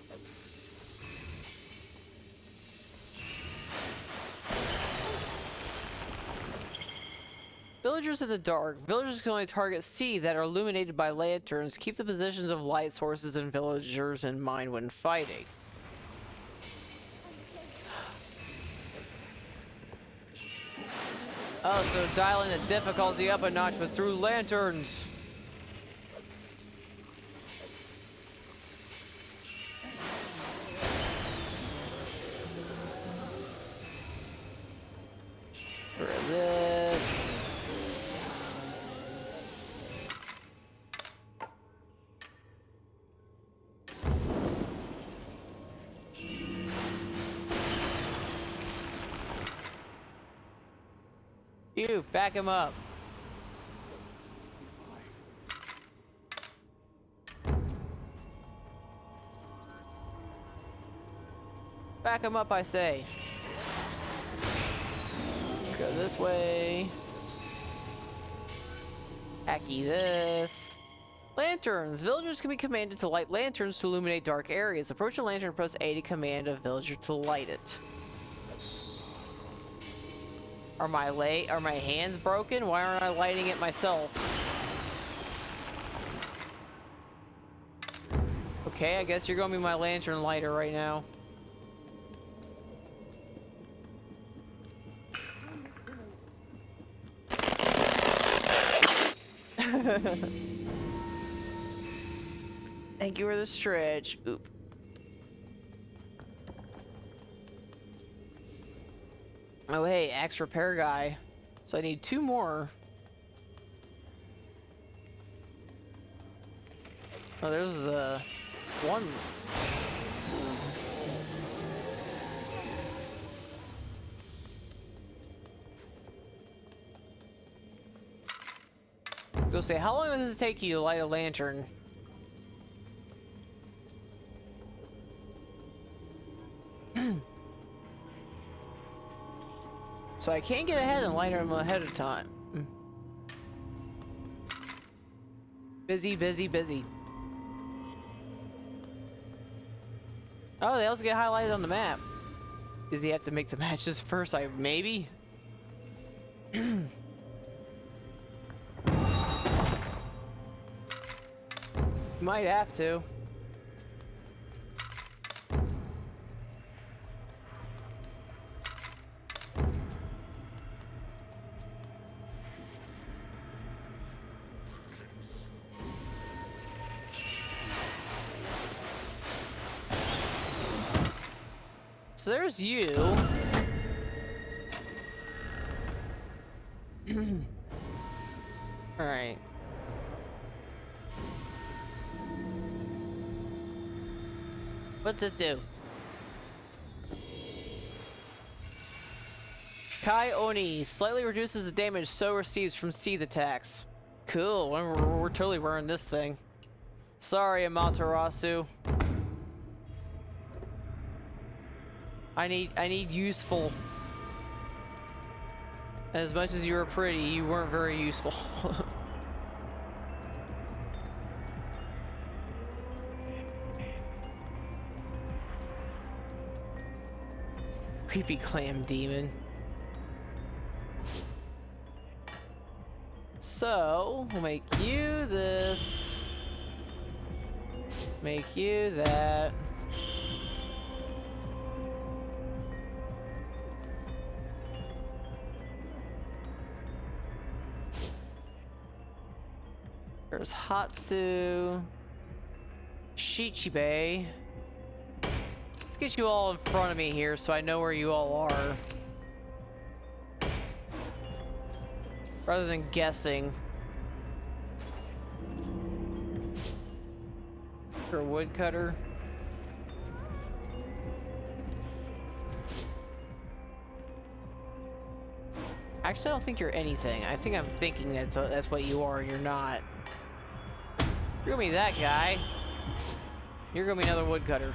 Villagers in the dark. Villagers can only target sea that are illuminated by lanterns. Keep the positions of light sources and villagers in mind when fighting. Oh, so dialing the difficulty up a notch, but through lanterns. For this. You, back him up. Back him up, I say. Let's go this way. Hacky this. Lanterns. Villagers can be commanded to light lanterns to illuminate dark areas. Approach a lantern and press A to command a villager to light it. Are my hands broken? Why aren't I lighting it myself? Okay, I guess you're gonna be my lantern lighter right now. Thank you for the stretch. Oop. Oh hey, axe repair guy. So I need 2 more. Oh, there's one. Go say, how long does it take you to light a lantern? So I can't get ahead and light them ahead of time. Busy, busy, busy. Oh, they also get highlighted on the map. Does he have to make the matches first? Maybe? Might have to. So there's you. All right. What's this do? Kai Oni slightly reduces the damage so receives from seed attacks. Cool. We're totally wearing this thing. Sorry, Amaterasu. I need useful. As much as you were pretty, you weren't very useful. Creepy clam demon. So, we'll make you this. Make you that. There's Hatsu, Shichibe. Let's get you all in front of me here so I know where you all are. Rather than guessing. For a woodcutter. Actually, I don't think you're anything. I think I'm thinking that's what you are and you're not. You're gonna be that guy. You're gonna be another woodcutter.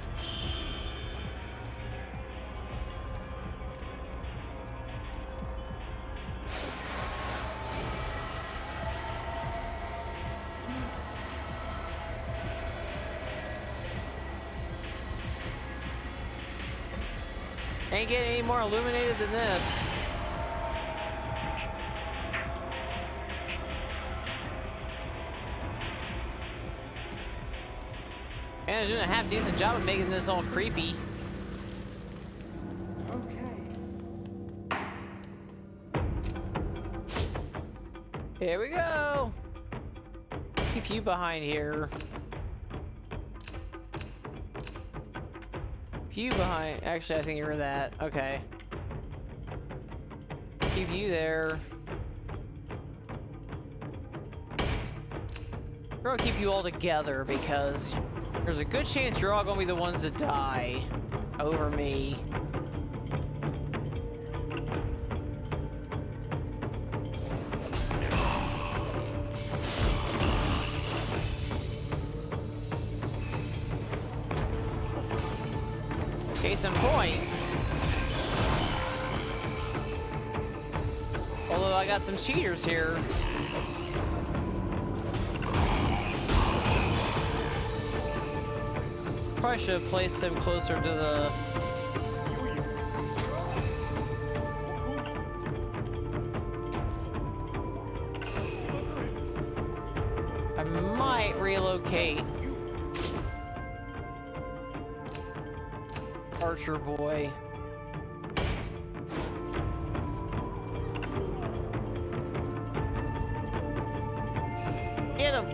Ain't getting any more illuminated than this. And they're doing a half decent job of making this all creepy. Here we go! Keep you behind here. You behind. Actually, I think you're that. Okay. Keep you there. We're gonna keep you all together because there's a good chance you're all gonna be the ones that die over me. Case in point. Although I got some cheaters here. Probably should have placed them closer to the... I might relocate. Archer boy. Get him!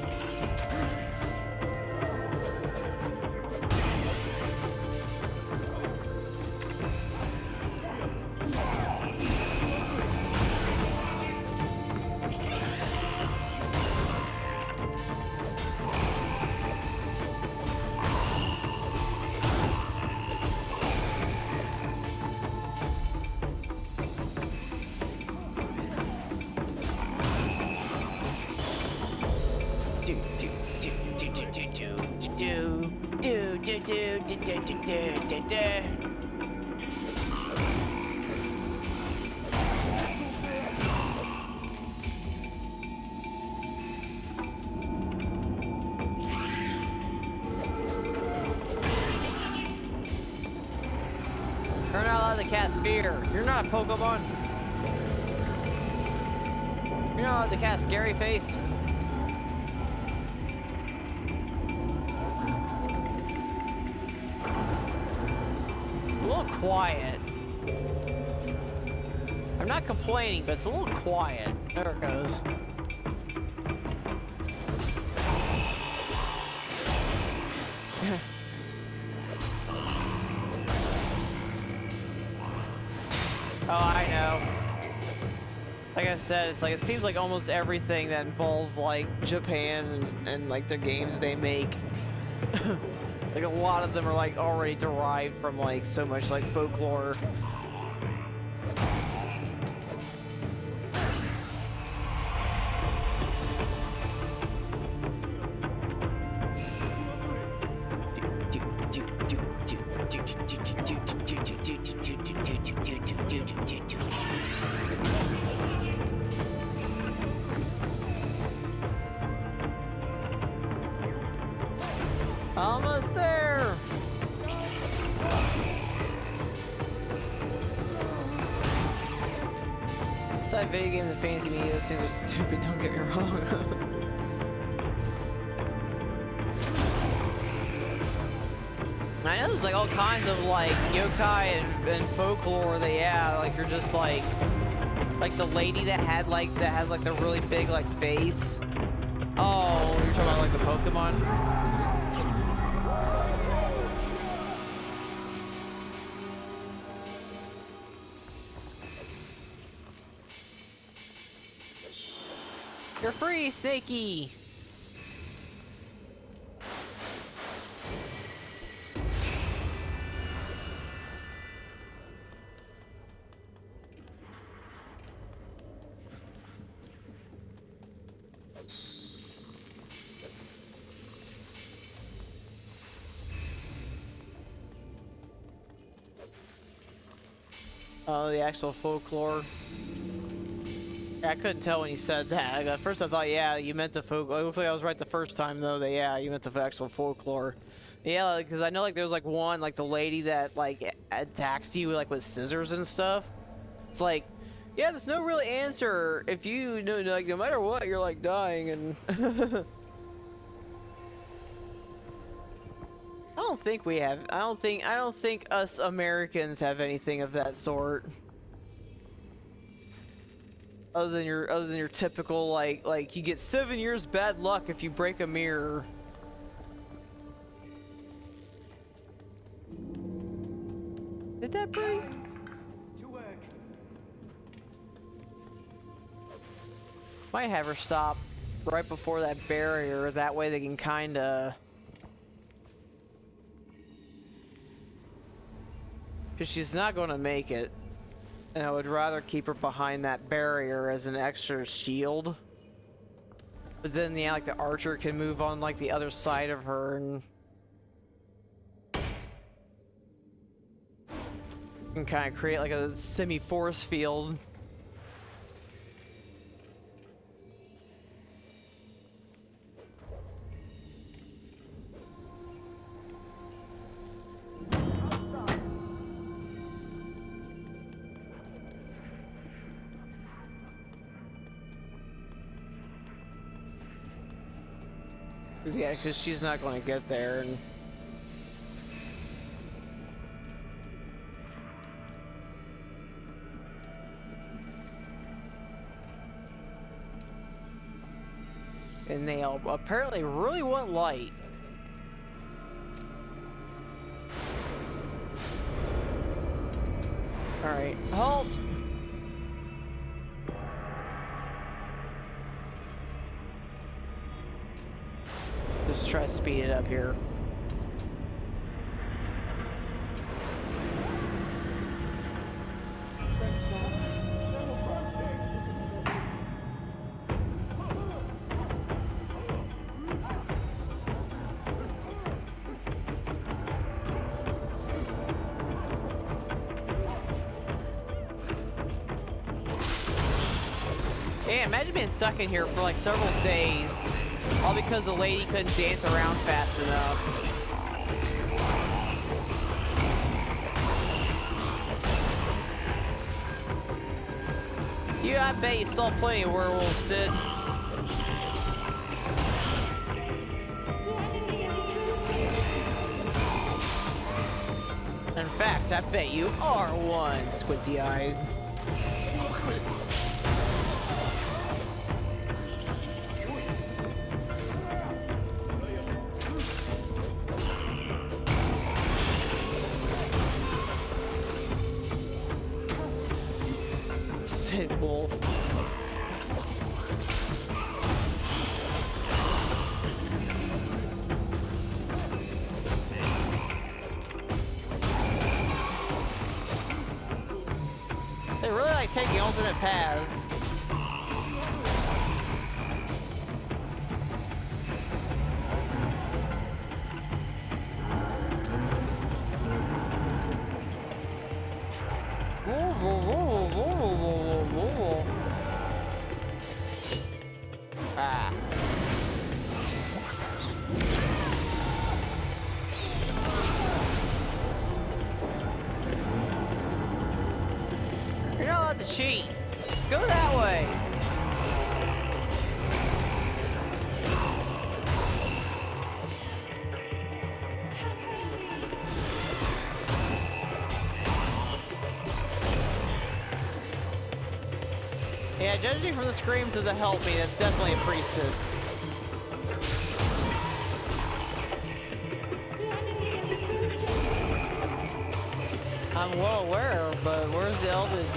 You're not allowed to cast fear. You're not a Pokemon. You're not allowed to cast scary face. A little quiet. I'm not complaining, but it's a little quiet. There it goes. Oh, I know. Like I said, it's like it seems like almost everything that involves like Japan and like the games they make, like a lot of them are like already derived from like so much like folklore. Almost there! Aside video games and fantasy media, those things are stupid, don't get me wrong. I know there's like all kinds of like yokai and folklore that, yeah, like you're just like the lady that has like the really big like face. Oh, you're talking about like the Pokemon? You're free, Snakey! Oh, the actual folklore. I couldn't tell when you said that. At first I thought, yeah, you meant the folk. It looks like I was right the first time, though, that, yeah, you meant the actual folklore. Yeah, because I know like there's like one like the lady that like attacks you like with scissors and stuff. It's like, yeah, there's no real answer if you know like no matter what you're like dying and. I don't think we have. I don't think us Americans have anything of that sort. Other than your typical like you get 7 years bad luck if you break a mirror. Did that break? Might have her stop right before that barrier. That way they can kinda. Because she's not gonna make it. And I would rather keep her behind that barrier as an extra shield. But then, yeah, like the archer can move on like the other side of her and kind of create like a semi-force field. Yeah, because she's not going to get there. And they all apparently really want light. Alright, halt! Just try to speed it up here. Yeah, imagine being stuck in here for like several days, all because the lady couldn't dance around fast enough. I bet you saw plenty of werewolves, Sid. In fact, I bet you are one, squinty-eyed. Sid Wolf. They really like taking alternate paths. Ah. You're not allowed to cheat. Go that way. Yeah, judging from the screams of the help me, that's definitely a priestess. I'm well aware, but where's the eldritch?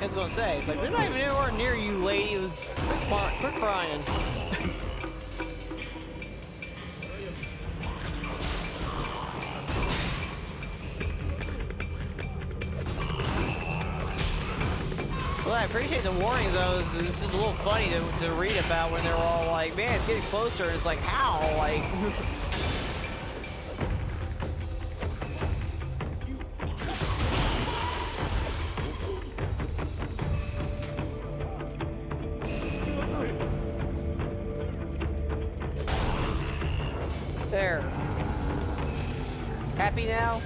I was gonna say, it's like they're not even anywhere near you, lady. Quit crying. Well, I appreciate the warning though. It's just a little funny to read about when they're all like, man, it's getting closer, and it's like, how? Like. There. Happy now?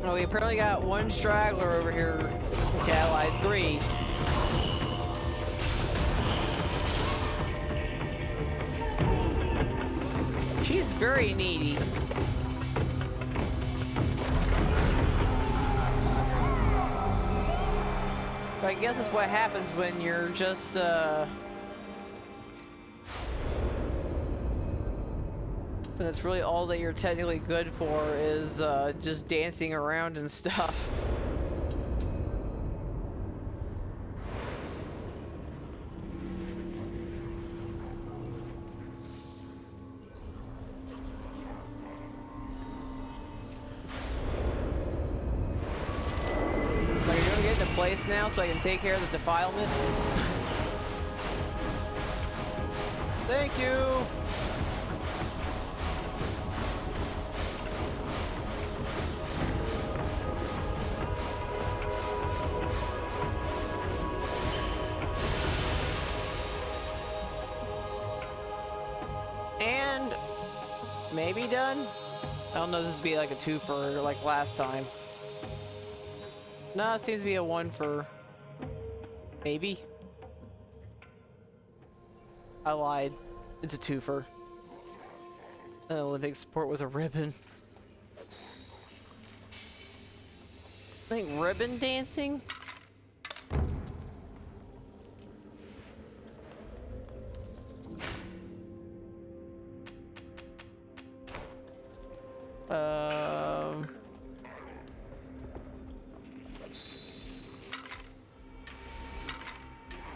Oh, we apparently got one straggler over here. Okay, I lied. 3. She's very needy. But I guess that's what happens when you're just, when that's really all that you're technically good for is, just dancing around and stuff. Like, you're gonna get into place now so I can take care of the defilement? Thank you! And maybe done? I don't know if this would be like a 2 for like last time. No, it seems to be a 1 for maybe. I lied. It's a 2 for an Olympic sport with a ribbon. I think ribbon dancing?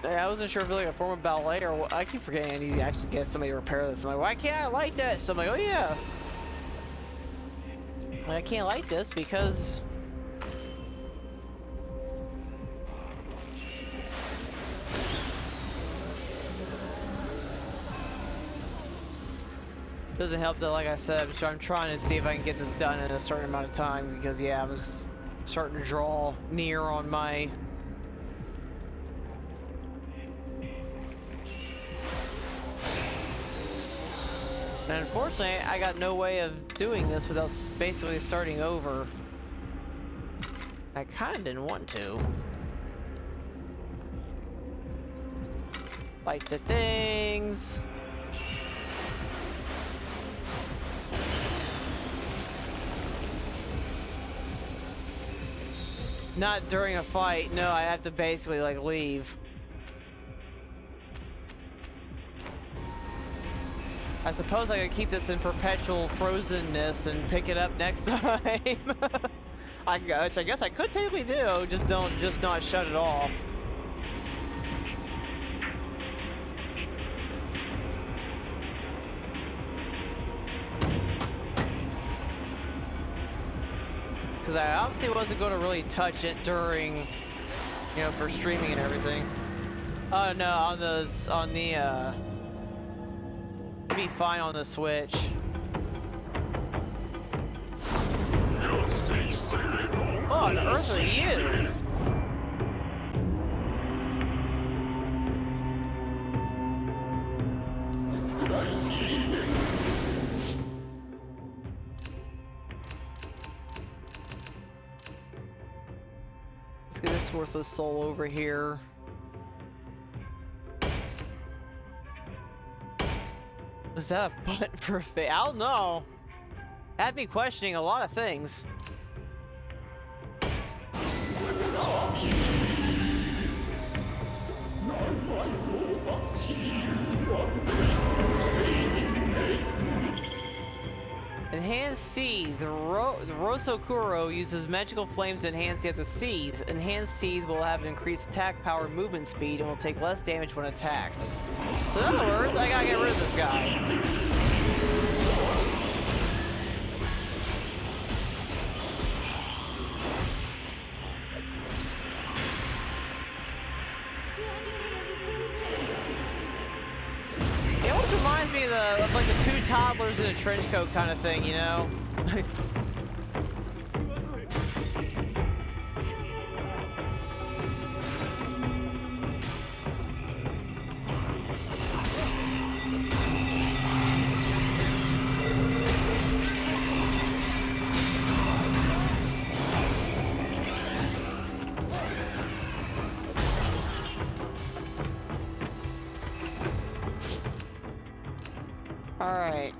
I wasn't sure if it was like a form of ballet or what. I keep forgetting I need to actually get somebody to repair this. I'm like, why can't I light this? So I'm like, oh yeah. I can't light this because doesn't help that, like I said, so I'm trying to see if I can get this done in a certain amount of time because yeah, I'm just starting to draw near on my and unfortunately, I got no way of doing this without basically starting over. I kind of didn't want to. Light the things. Not during a fight. No, I have to basically like leave. I suppose I could keep this in perpetual frozenness and pick it up next time. Which I guess I could technically do, just not shut it off. Because I obviously wasn't going to really touch it during, you know, for streaming and everything. Oh no, on the it'd be fine on the Switch. What on earth are you? Let's get this worthless soul over here. Was that a button for a face? I don't know. Had me questioning a lot of things. Enhanced Seethe. The Rosokuro uses magical flames to enhance the Seethe. Enhanced Seethe will have increased attack power and movement speed and will take less damage when attacked. So in other words, I gotta get rid of this guy. It almost reminds me of like the 2 toddlers in a trench coat kind of thing, you know? Alright.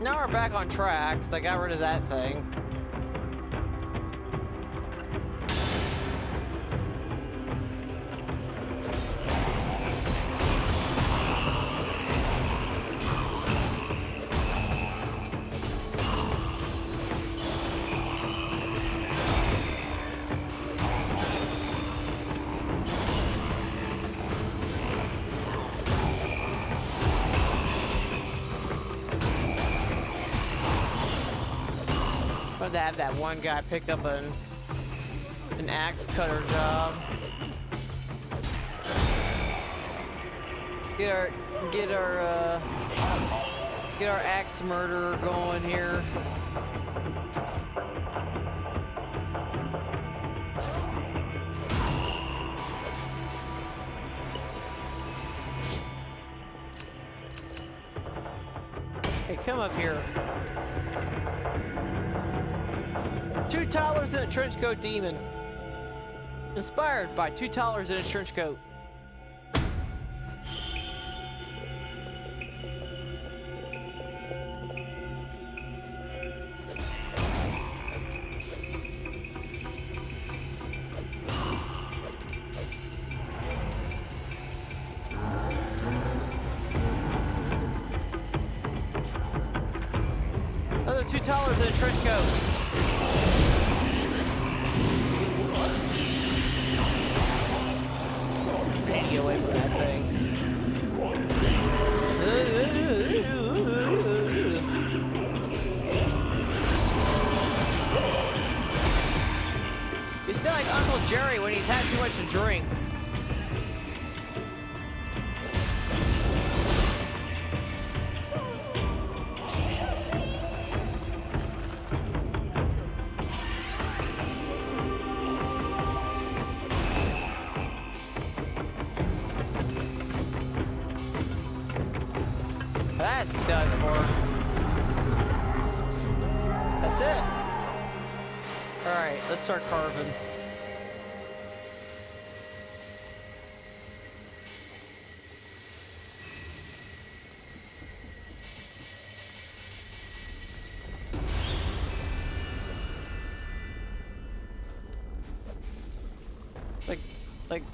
Now we're back on track, because I got rid of that thing. To have that one guy pick up an axe cutter job. Get our axe murderer going here. Hey, come up here. Two toddlers in a trench coat demon. Inspired by two toddlers in a trench coat. Another two toddlers in a trench coat. Get away from that thing. You sound like Uncle Jerry when he's had too much to drink. That's done for. That's it. Alright, let's start carving.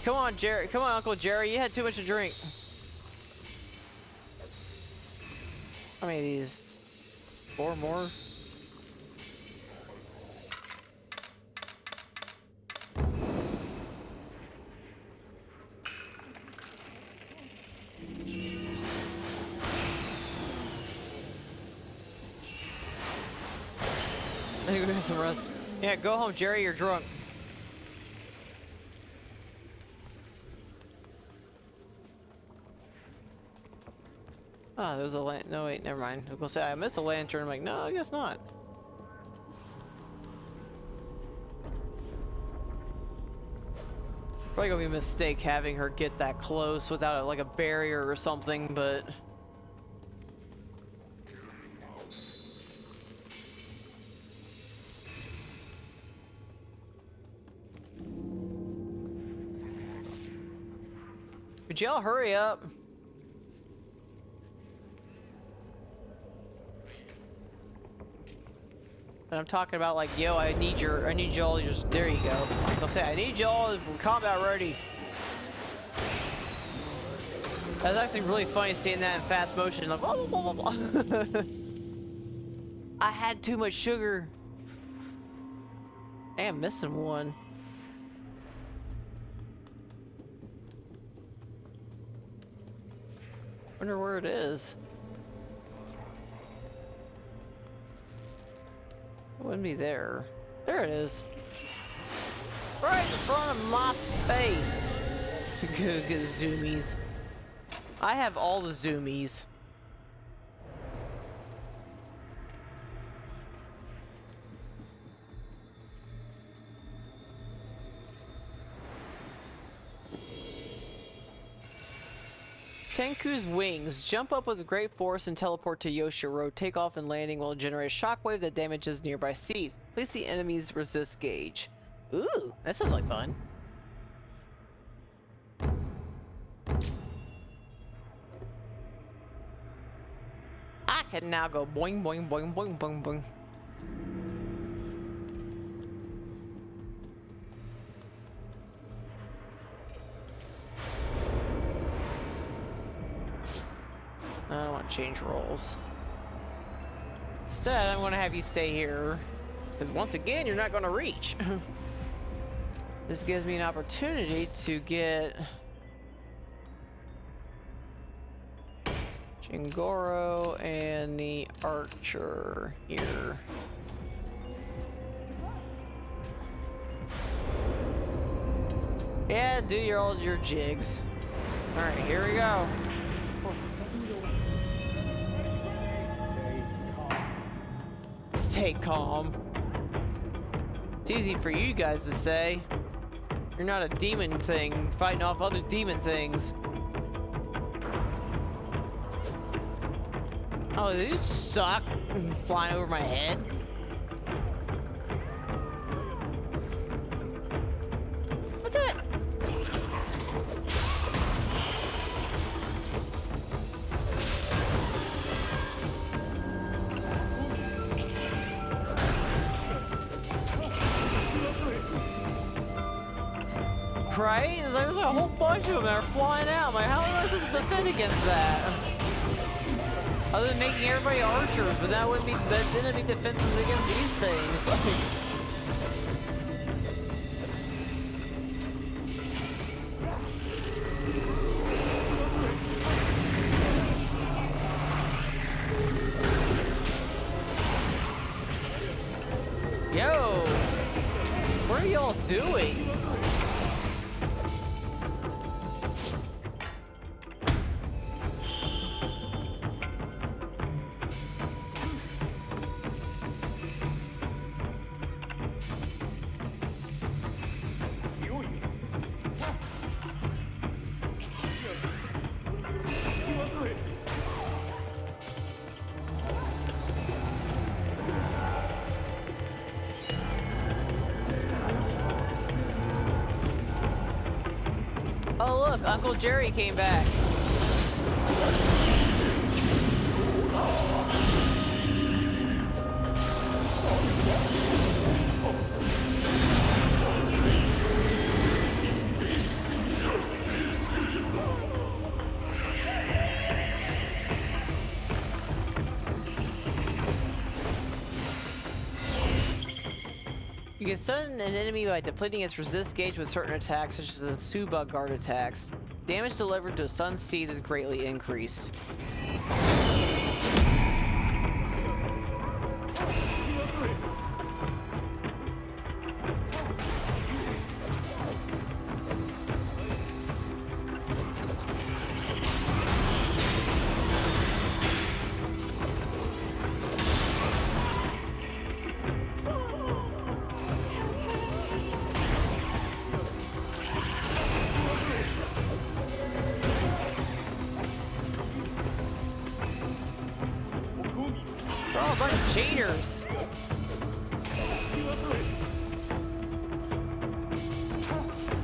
Come on, Jerry. Come on, Uncle Jerry. You had too much to drink. How many of these? 4 more? I think we get some rest. Yeah, go home, Jerry. You're drunk. Ah, there was a lan- no wait, never mind. I was gonna say I missed a lantern. I'm like, no, I guess not. Probably gonna be a mistake having her get that close without like a barrier or something, but could y'all hurry up? And I'm talking about like, yo, I need y'all just, there you go. I'll say, I need y'all combat ready. That's actually really funny seeing that in fast motion, like, blah, blah, blah, blah, blah. I had too much sugar. Hey, I'm missing one. Wonder where it is. It wouldn't be there. There it is. Right in front of my face. Good zoomies. I have all the zoomies. Tenku's wings. Jump up with great force and teleport to Yoshiro. Take off and landing will generate a shockwave that damages nearby seats. Please see enemies resist gauge. Ooh, that sounds like fun. I can now go boing, boing, boing, boing, boing, boing. I don't want to change roles. Instead, I'm going to have you stay here. Because once again, you're not going to reach. This gives me an opportunity to get Jingoro and the archer here. Yeah, do your jigs. All right, here we go. Stay calm. It's easy for you guys to say. You're not a demon thing fighting off other demon things. Oh, they just suck flying over my head. What's that? Right? It's like, there's a whole bunch of them that are flying out. I'm like, how am I supposed to defend against that? Other than making everybody archers, but that wouldn't be defenses against these things. Yo! What are y'all doing? Oh look, Uncle Jerry came back. You can stun an enemy by depleting its resist gauge with certain attacks, such as the Suba guard attacks. Damage delivered to a stun seed is greatly increased. They're all a bunch of cheaters.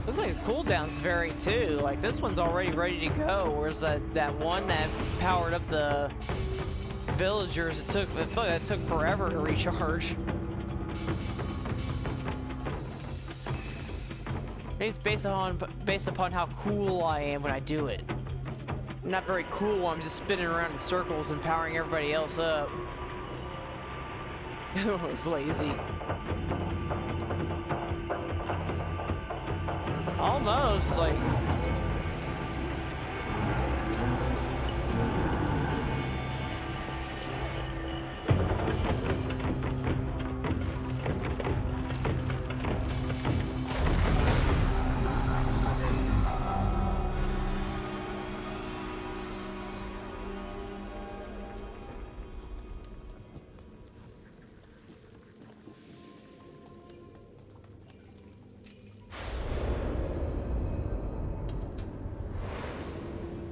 Looks like the cooldown's vary too. Like this one's already ready to go, whereas that one that powered up the villagers, it felt like that took forever to recharge. Maybe it's based upon how cool I am when I do it. I'm not very cool when I'm just spinning around in circles and powering everybody else up. It's lazy. Almost, like...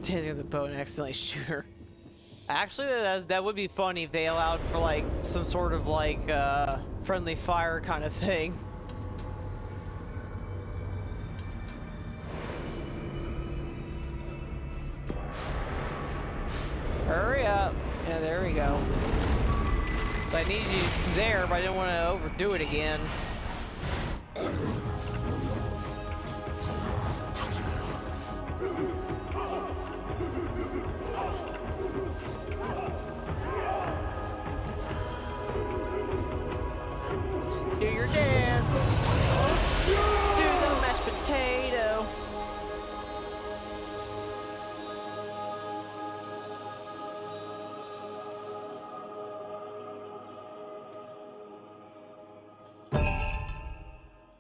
Hitting the bow and accidentally shoot her. Actually, that would be funny if they allowed for like some sort of like friendly fire kind of thing. Hurry up. Yeah, there we go. So I needed you there, but I didn't want to overdo it again. Do your dance. Do the mashed potato.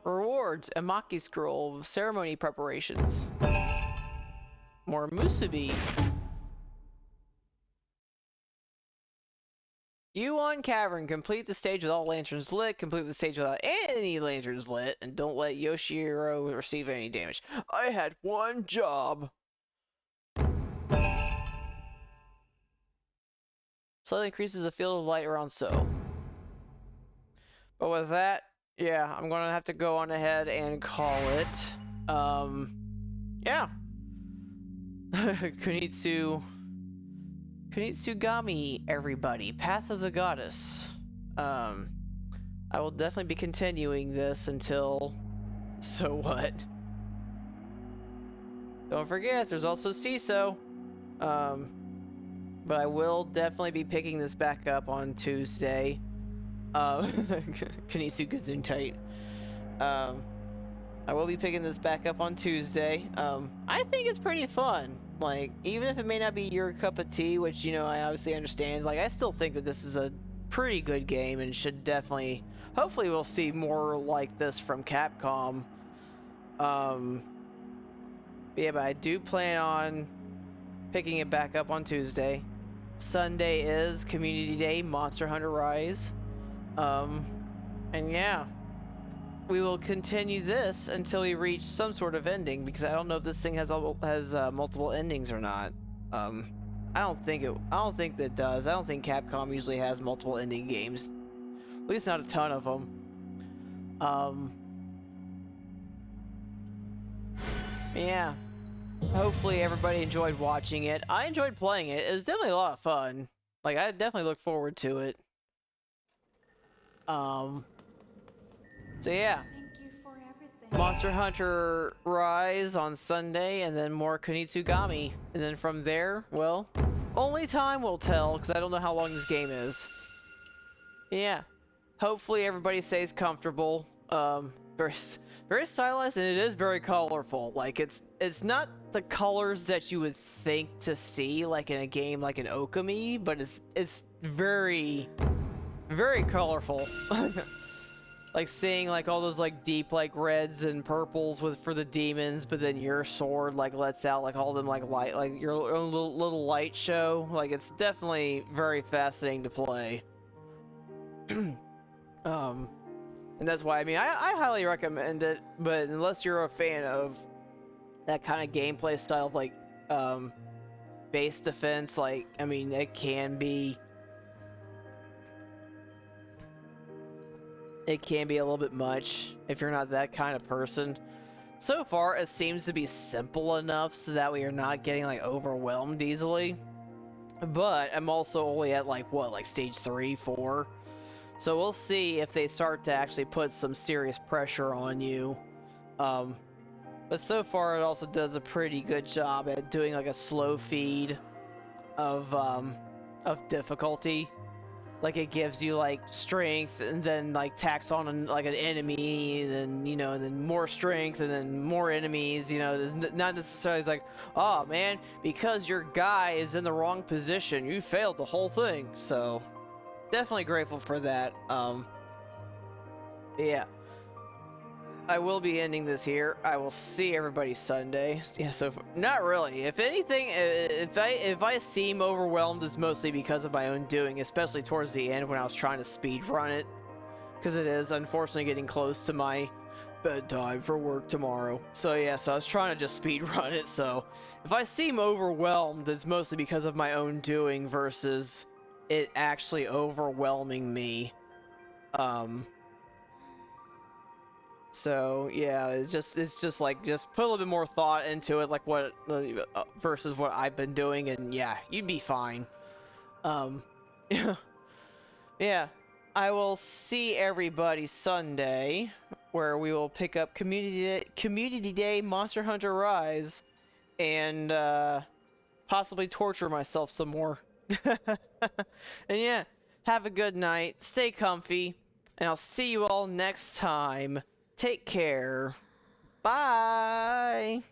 Rewards, a Maki scroll, ceremony preparations. More musubi. Yuan Cavern, complete the stage with all lanterns lit, complete the stage without any lanterns lit, and don't let Yoshiro receive any damage. I had one job. Slightly increases the field of light around so. But with that, yeah, I'm gonna have to go on ahead and call it. Yeah. Kunitsugami, everybody. Path of the Goddess. I will definitely be continuing this until... So what? Don't forget, there's also CISO. But I will definitely be picking this back up on Tuesday. Kunitsu Gesundheit. I will be picking this back up on Tuesday. I think it's pretty fun. Like, even if it may not be your cup of tea, which, you know, I obviously understand, like, I still think that this is a pretty good game and should definitely... Hopefully we'll see more like this from Capcom. Yeah, but I do plan on picking it back up on Tuesday. Sunday is Community Day, Monster Hunter Rise. And yeah, we will continue this until we reach some sort of ending, because I don't know if this thing has multiple endings or not. I don't think that it does. I don't think Capcom usually has multiple ending games. At least not a ton of them. Yeah. Hopefully everybody enjoyed watching it. I enjoyed playing it. It was definitely a lot of fun. Like, I definitely look forward to it. So yeah. Thank you for everything. Monster Hunter Rise on Sunday, and then more Kunitsugami. And then from there, well, only time will tell, because I don't know how long this game is. Yeah. Hopefully everybody stays comfortable. Very stylized, and it is very colorful. Like, it's not the colors that you would think to see, like in a game like an Okami, but it's very, very colorful. Like seeing like all those like deep like reds and purples for the demons, but then your sword like lets out like all them like light, like your own little light show. Like, it's definitely very fascinating to play. And that's why, I mean, I highly recommend it, but unless you're a fan of that kind of gameplay style of like base defense, like, I mean, it can be a little bit much if you're not that kind of person. So far, it seems to be simple enough so that we are not getting like overwhelmed easily. But I'm also only at like what, like stage 3, 4. So we'll see if they start to actually put some serious pressure on you. But so far, it also does a pretty good job at doing like a slow feed of difficulty. Like, it gives you like strength, and then like tacks on like an enemy, and then, you know, and then more strength, and then more enemies. You know, not necessarily it's like, oh man, because your guy is in the wrong position, you failed the whole thing. So definitely grateful for that. Yeah, I will be ending this here. I will see everybody Sunday. Yeah, so not really. If anything, if I seem overwhelmed, it's mostly because of my own doing, especially towards the end when I was trying to speed run it, because it is unfortunately getting close to my bedtime for work tomorrow. So yeah, so I was trying to just speed run it. So if I seem overwhelmed, it's mostly because of my own doing versus it actually overwhelming me. So yeah, it's just like, just put a little bit more thought into it, like what versus what I've been doing, and yeah, you'd be fine. Um, yeah, yeah. I will see everybody Sunday, where we will pick up Community Day Monster Hunter Rise, and possibly torture myself some more. And yeah, have a good night, stay comfy, and I'll see you all next time. Take care. Bye.